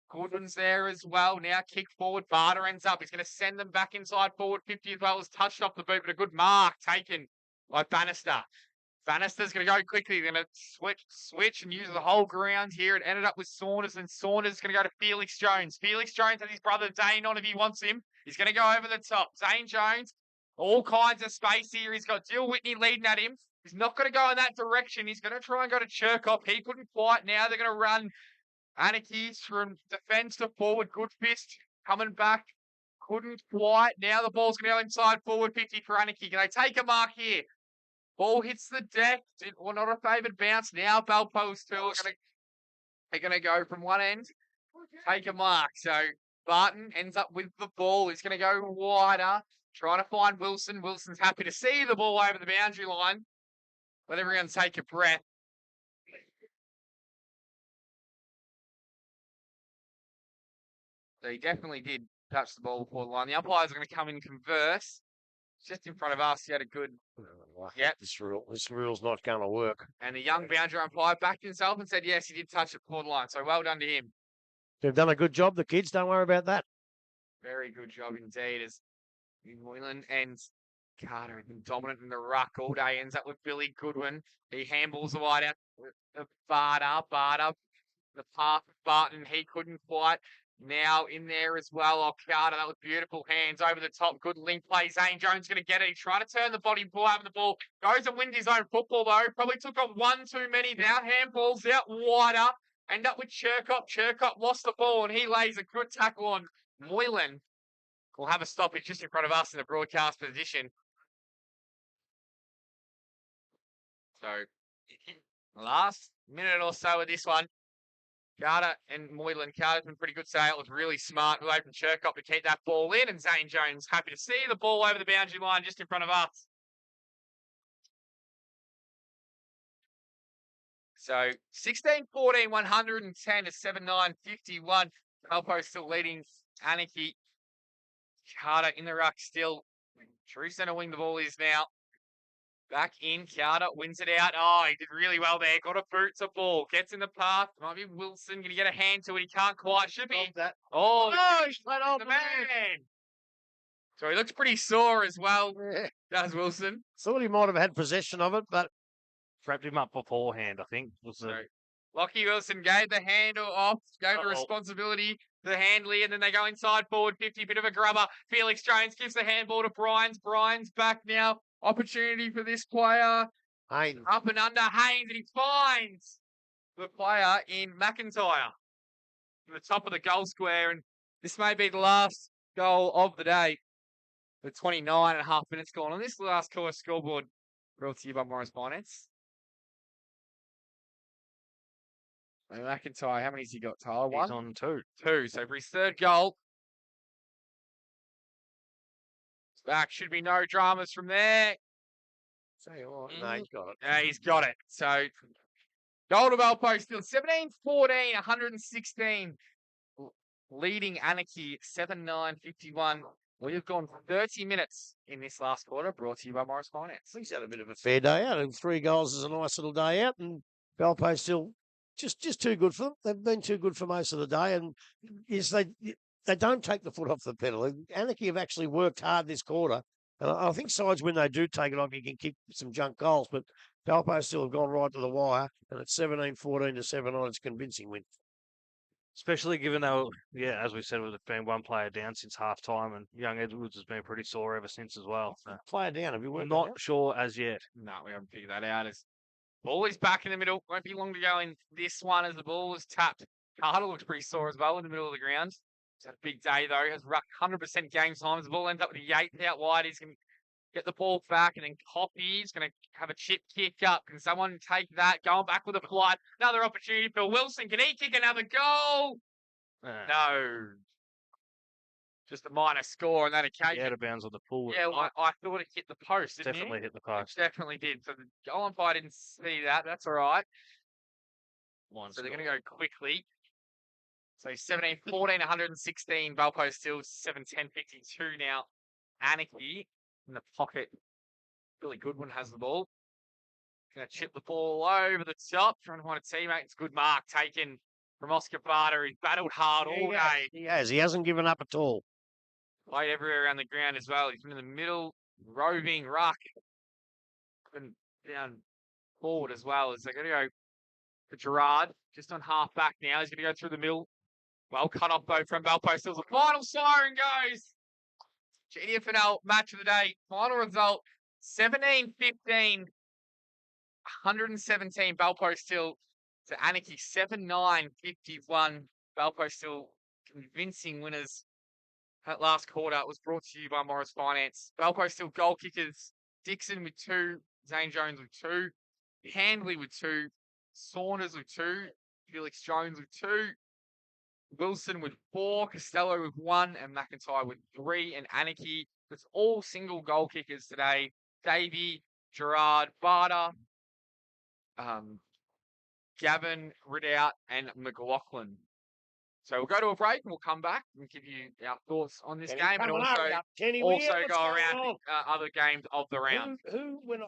Goodwin's there as well. Now kick forward. Barter ends up. He's going to send them back inside forward 50 as well. As touched off the boot, but a good mark taken by Bannister. Bannister's going to go quickly. They're going to switch and use the whole ground here. It ended up with Saunders, and Saunders is going to go to Felix Jones. Felix Jones and his brother Dane on if he wants him. He's going to go over the top. Zane Jones, all kinds of space here. He's got Dill Whitney leading at him. He's not going to go in that direction. He's going to try and go to Cherkop. He couldn't quite. Now they're going to run Anakie from defence to forward. Good fist coming back. Couldn't quite. Now the ball's going to go inside forward 50 for Anakie. Can they take a mark here? Ball hits the deck. Well, not a favoured bounce. Now Belpost Hill are going to go from one end. Take a mark. So Barton ends up with the ball. He's going to go wider. Trying to find Wilson. Wilson's happy to see the ball over the boundary line. Let everyone take a breath. So he definitely did touch the ball before the line. The umpires are going to come and converse. just in front of us. He had a good, Yep. This rule's not going to work. and the young boundary umpire backed himself and said, yes, he did touch it borderline. So well done to him. They've done a good job, the kids. Don't worry about that. Very good job indeed. As Moylan and Carter have been dominant in the ruck all day. Ends up with Billy Goodwin. He handballs the wide out. Barter. The path of Barton. He couldn't quite. Now in there as well. Oh, Carter, that was beautiful. Hands over the top. Good link play. Zane Jones going to get it. He's trying to turn the body ball over the ball. Goes and wins his own football though. Probably took on one too many. Now handballs out wider. End up with Chirkop. Chirkop lost the ball and he lays a good tackle on Moylan. We'll have a stoppage just in front of us in the broadcast position. So, last minute or so of this one. Carter and Moylan. Carter's been pretty good today. It was really smart. We'll open Chirkop to keep that ball in. And Zane Jones happy to see the ball over the boundary line just in front of us. So 16-14, 110 to 7-9, 51. Alpo still leading Anakie. Carter in the ruck still. True centre wing the ball is now. Back in. Carter wins it out. Oh, he did really well there. Got a boot to ball. Gets in the path. Might be Wilson. Going to get a hand to it. He can't quite. Should be. That. Oh, He's let off the man. So he looks pretty sore as well. Yeah. Does Wilson. Thought he might have had possession of it, but Wrapped him up beforehand, I think. Was the... So Lockie Wilson gave the handle off, gave the responsibility to the handley, and then they go inside forward 50, bit of a grubber. Felix Jones gives the handball to Bryans. Bryans back now. Opportunity for this player. hey, Up and under Haynes, and he finds the player in McIntyre. From the top of the goal square, and this may be the last goal of the day. The 29 and a half minutes gone on this last quarter scoreboard. Brought to you by Morris Finance. McIntyre, how many's he got, Tyler? He's One? on 2. 2. So for his third goal. Back, should be no dramas from there. say what? No, he's got it. Yeah, he's got it. So goal to Valpo still 17-14, 116. Leading Anakie 7-9-51. We've gone 30 minutes in this last quarter, brought to you by Morris Finance. He's had a bit of a fair day out, and 3 goals is a nice little day out, and Valpo still just too good for them. They've been too good for most of the day, and yes, they don't take the foot off the pedal. Anakie have actually worked hard this quarter, and I think sides when they do take it off, you can kick some junk goals, but Valpo still have gone right to the wire, and it's 17-14 to 7-9. It's a convincing win. Especially given they were, as we said, with it being one player down since half time, and young Edwards has been pretty sore ever since as well. So Player down. Have you I'm worked not sure as yet. No, we haven't figured that out. As ball is back in the middle. Won't be long to go in this one as the ball is tapped. Carter looks pretty sore as well in the middle of the ground. He's had a big day though. Has rucked 100% game times. The ball ends up with Yates out wide. He's going to get the ball back and then Coffey. He's going to have a chip kick up. Can someone take that? Going back with a flight. Another opportunity for Wilson. Can he kick another goal? No. Just a minor score on that occasion. Out of bounds on the full. Yeah, well, I thought it hit the post. Didn't Definitely it? hit the post. Definitely did. So the goal umpire didn't see that. That's all right. One So they're score. going to go quickly. So 17-14, 116. Valpo still 7-10, 52 now. Anakie in the pocket. Billy Goodwin has the ball. Going to chip the ball over the top. Trying to find a teammate. It's a good mark taken from Oscar Barter. He's battled hard all day. He has. He hasn't given up at all. Played everywhere around the ground as well. He's been in the middle, roving ruck. And down forward as well. As they're going to go for Gerard. Just on half back now. He's going to go through the middle. Well cut off though from Valpo. Still the final siren goes. GDFNL match of the day. Final result 17-15. 117. Valpo still to Anakie 7-9-51. Valpo still convincing winners. That last quarter was brought to you by Morris Finance. Valpo still goal kickers. Dixon with 2. Zane Jones with 2. Handley with 2. Saunders with 2. Felix Jones with 2. Wilson with 4. Costello with 1. And McIntyre with 3. And Anakie, it's all single goal kickers today. Davey, Gerard, Barter, Gavin, Ridout, and McLaughlin. So we'll go to a break and we'll come back and give you our thoughts on this Kenny, game and coming also, over. Kenny, also what's go going around on? other games of the round. Who went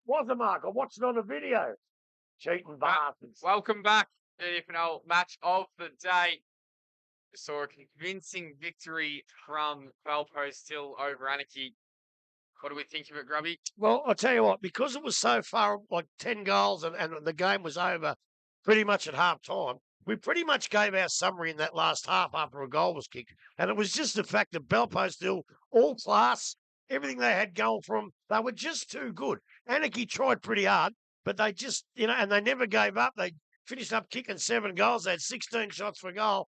was the mark? I watched it on the video. Cheating bastards. Welcome back to the GDFNL match of the day. We saw a convincing victory from Belpost Hill over Anakie. What do we think of it, Grubby? Well, I'll tell you what, because it was so far, like 10 goals, and the game was over pretty much at half time, we pretty much gave our summary in that last half after a goal was kicked. And it was just the fact that Belpost Hill, all class, everything they had going for them, they were just too good. Anakie tried pretty hard, but they just, and they never gave up. They finished up kicking 7 goals. They had 16 shots for goal.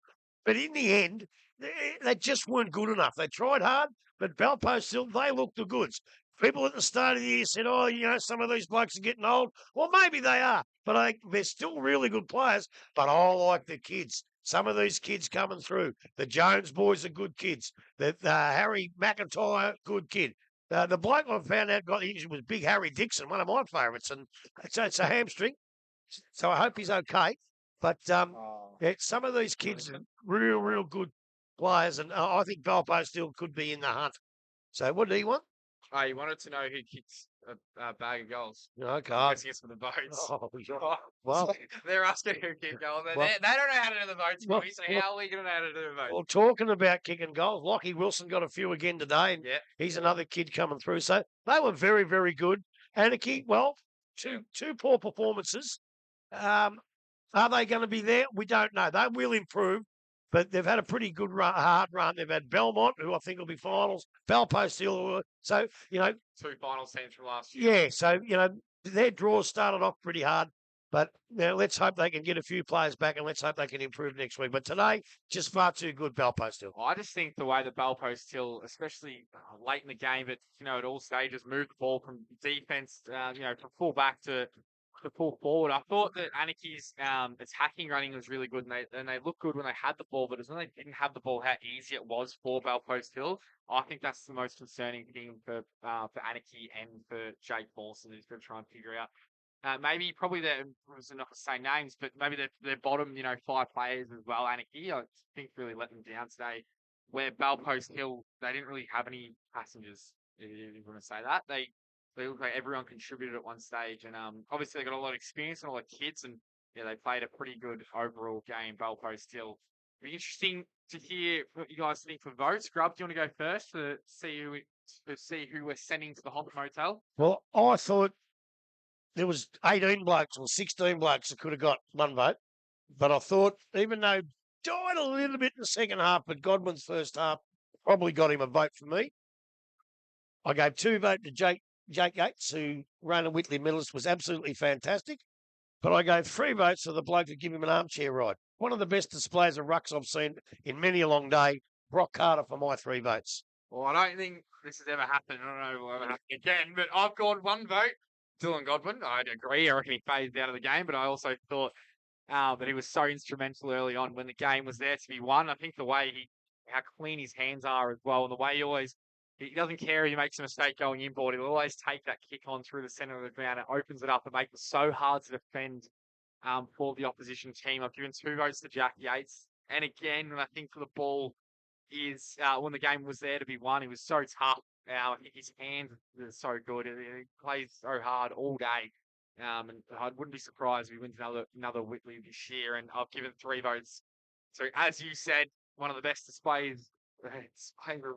But in the end, they just weren't good enough. They tried hard, but Belpost Hill, they looked the goods. People at the start of the year said, oh, some of these blokes are getting old. Well, maybe they are, but they're still really good players. But I like the kids. Some of these kids coming through. The Jones boys are good kids. The Harry McIntyre, good kid. The bloke I found out got injured was Big Harry Dixon, one of my favourites. And it's a hamstring, so I hope he's okay. But some of these kids are real good players, and I think Belpost still could be in the hunt. So what do you want? Oh, you wanted to know who kicked a bag of goals. I'm Okay. guessing it's for the votes. Oh, yeah. Oh, Well, they're asking who keep going. well- They don't know how to do the votes, well- Bobby, so well- how are we going to know how to do the votes? well, talking about kicking goals, Lockie Wilson got a few again today, and Yeah. he's another kid coming through. So they were very, very good. Anakie, well, two poor performances. Are they going to be there? We don't know. They will improve, but they've had a pretty good hard run. They've had Belmont, who I think will be finals, Belpost Hill. So, 2 finals teams from last year. yeah, so, their draws started off pretty hard. But let's hope they can get a few players back, and let's hope they can improve next week. But today, just far too good, Belpost Hill. I just think the way that Belpost Hill, especially late in the game, but at all stages, moved the ball from defense, from full back to full forward. I thought that Anakie's attacking running was really good, and they looked good when they had the ball. But it was when they didn't have the ball, how easy it was for Belpost Hill. I think that's the most concerning thing for Anakie and for Jake Paulson, who's going to try and figure out. Maybe probably they're not to say names, but maybe their bottom, 5 players as well. Anakie, I think, really let them down today. Where Belpost Hill, they didn't really have any passengers. If you want to say that, they look like everyone contributed at one stage, and obviously they got a lot of experience and a lot of kids, and they played a pretty good overall game. Belpost Hill. It'd be interesting to hear what you guys think for votes. Grub, do you want to go first to see who we're sending to the Hop Motel? Well, I thought there was 18 blokes or 16 blokes that could have got one vote. But I thought, even though died a little bit in the second half, but Godwin's first half probably got him a vote for me. I gave 2 votes to Jake Yates, who ran a Whitley medalist, was absolutely fantastic. But I gave 3 votes to the bloke who gave him an armchair ride. One of the best displays of rucks I've seen in many a long day. Brock Carter for my 3 votes. Well, I don't think this has ever happened. I don't know if it'll ever happen again, but I've gone 1 vote. Dylan Godwin, I'd agree. I reckon he phased out of the game, but I also thought that he was so instrumental early on when the game was there to be won. I think the way how clean his hands are as well, and the way he doesn't care if he makes a mistake going inboard. He'll always take that kick on through the centre of the ground. It opens it up and makes it so hard to defend for the opposition team. I've given 2 votes to Jack Yates. And again, I think for the ball is when the game was there to be won, he was so tough. His hands are so good. He plays so hard all day. And I wouldn't be surprised if he wins another Whitley this year. And I've given 3 votes. So as you said, one of the best displays of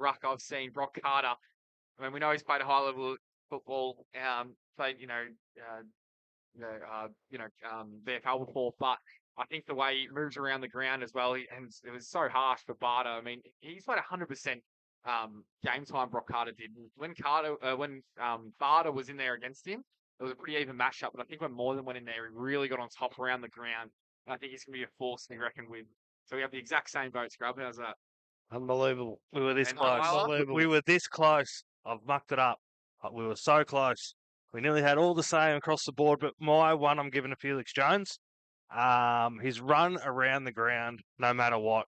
ruck I've seen, Brock Carter. I mean, we know he's played a high level of football, played VFL before, but I think the way he moves around the ground as well, and it was so harsh for Barter. I mean, he's played 100% game time. Brock Carter did. When Barter was in there against him, it was a pretty even matchup. But I think when Morgan went in there, he really got on top around the ground. And I think he's going to be a force to be reckoned with. So we have the exact same votes, Grub. How's that? Unbelievable. We were this And close. Unbelievable. We were this close. I've mucked it up. We were so close. We nearly had all the same across the board, but my one I'm giving to Felix Jones. His run around the ground, no matter what.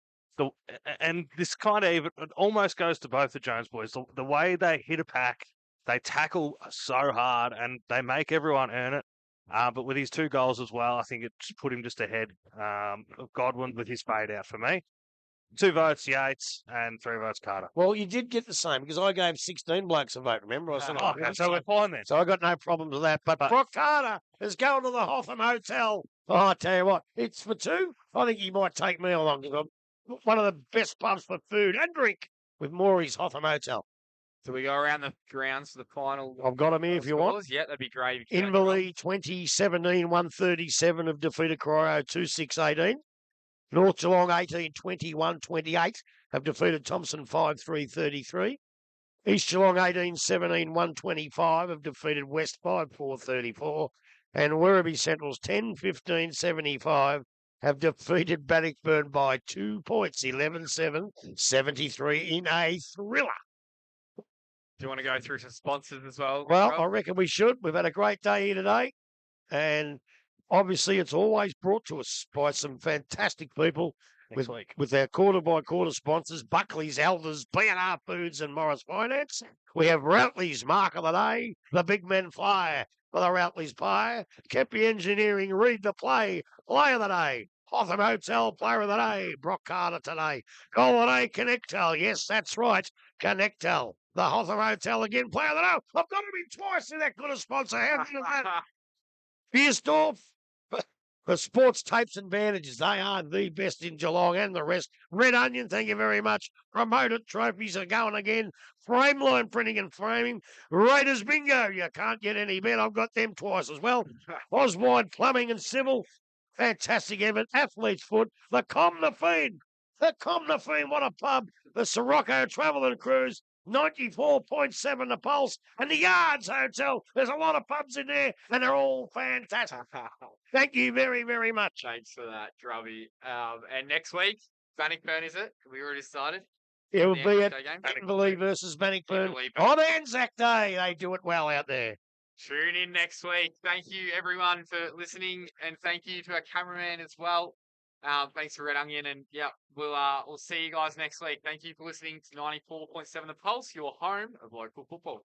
And this kind of even it almost goes to both the Jones boys. The way they hit a pack, they tackle so hard, and they make everyone earn it. But with his 2 goals as well, I think it's put him just ahead of Godwin with his fade out for me. 2 votes Yates and 3 votes Carter. Well, you did get the same because I gave 16 blokes a vote, remember? I said, Okay, so we're fine then. So I got no problem with that. But Brock Carter is going to the Hotham Hotel. Oh, I tell you what, it's for 2. I think he might take me along because I'm one of the best pubs for food and drink with Maury's Hotham Hotel. So we go around the grounds for the final. I've got him here if you want. scores. Yeah, that'd be great. if you could. Inverleigh 2017 137 have defeated Cryo 2-6-18. North Geelong 18-20 128 have defeated Thompson 5-3-33. East Geelong 18-17 125 have defeated West 5-4-34. And Werribee Central's 10-15 75 have defeated Bannockburn by 2 points, 11-7, 73 in a thriller. Do you want to go through some sponsors as well? Well, Rob? I reckon we should. We've had a great day here today. And obviously it's always brought to us by some fantastic people Next week. with our quarter-by-quarter sponsors, Buckley's, Elders, B&R Foods and Morris Finance. We have Routley's Mark of the Day, the Big Men Fly for the Routley's Pie, Kepi Engineering, Read the Play, Play of the Day, Hotham Hotel, Player of the Day, Brock Carter today, Goal of the Day, Connectel. Yes, that's right, Connectel. The Hother Hotel again. Player of the know. I've got to be twice in that good a sponsor. How good is that? Beersdorf. For sports tapes and bandages, they are the best in Geelong and the rest. Red Onion, thank you very much. Promoted trophies are going again. Frameline printing and framing. Raiders Bingo, you can't get any better. I've got them twice as well. Oswide Plumbing and Civil. Fantastic effort. Athlete's Foot. The Comna Fiend. The Comna Fiend, what a pub. The Sirocco Travel and Cruise. 94.7 the Pulse. And the Yards Hotel. There's a lot of pubs in there, and they're all fantastic. Thank you very, very much. Thanks for that, Drubby. And next week, Bannockburn, is it? We already started. It will The be at NRJ game? Kimberley versus Bannockburn Kimberley. on Anzac Day. They do it well out there. Tune in next week. Thank you, everyone, for listening, and thank you to our cameraman as well. Thanks for Red Onion, and yeah, we'll see you guys next week. Thank you for listening to 94.7 The Pulse, your home of local football.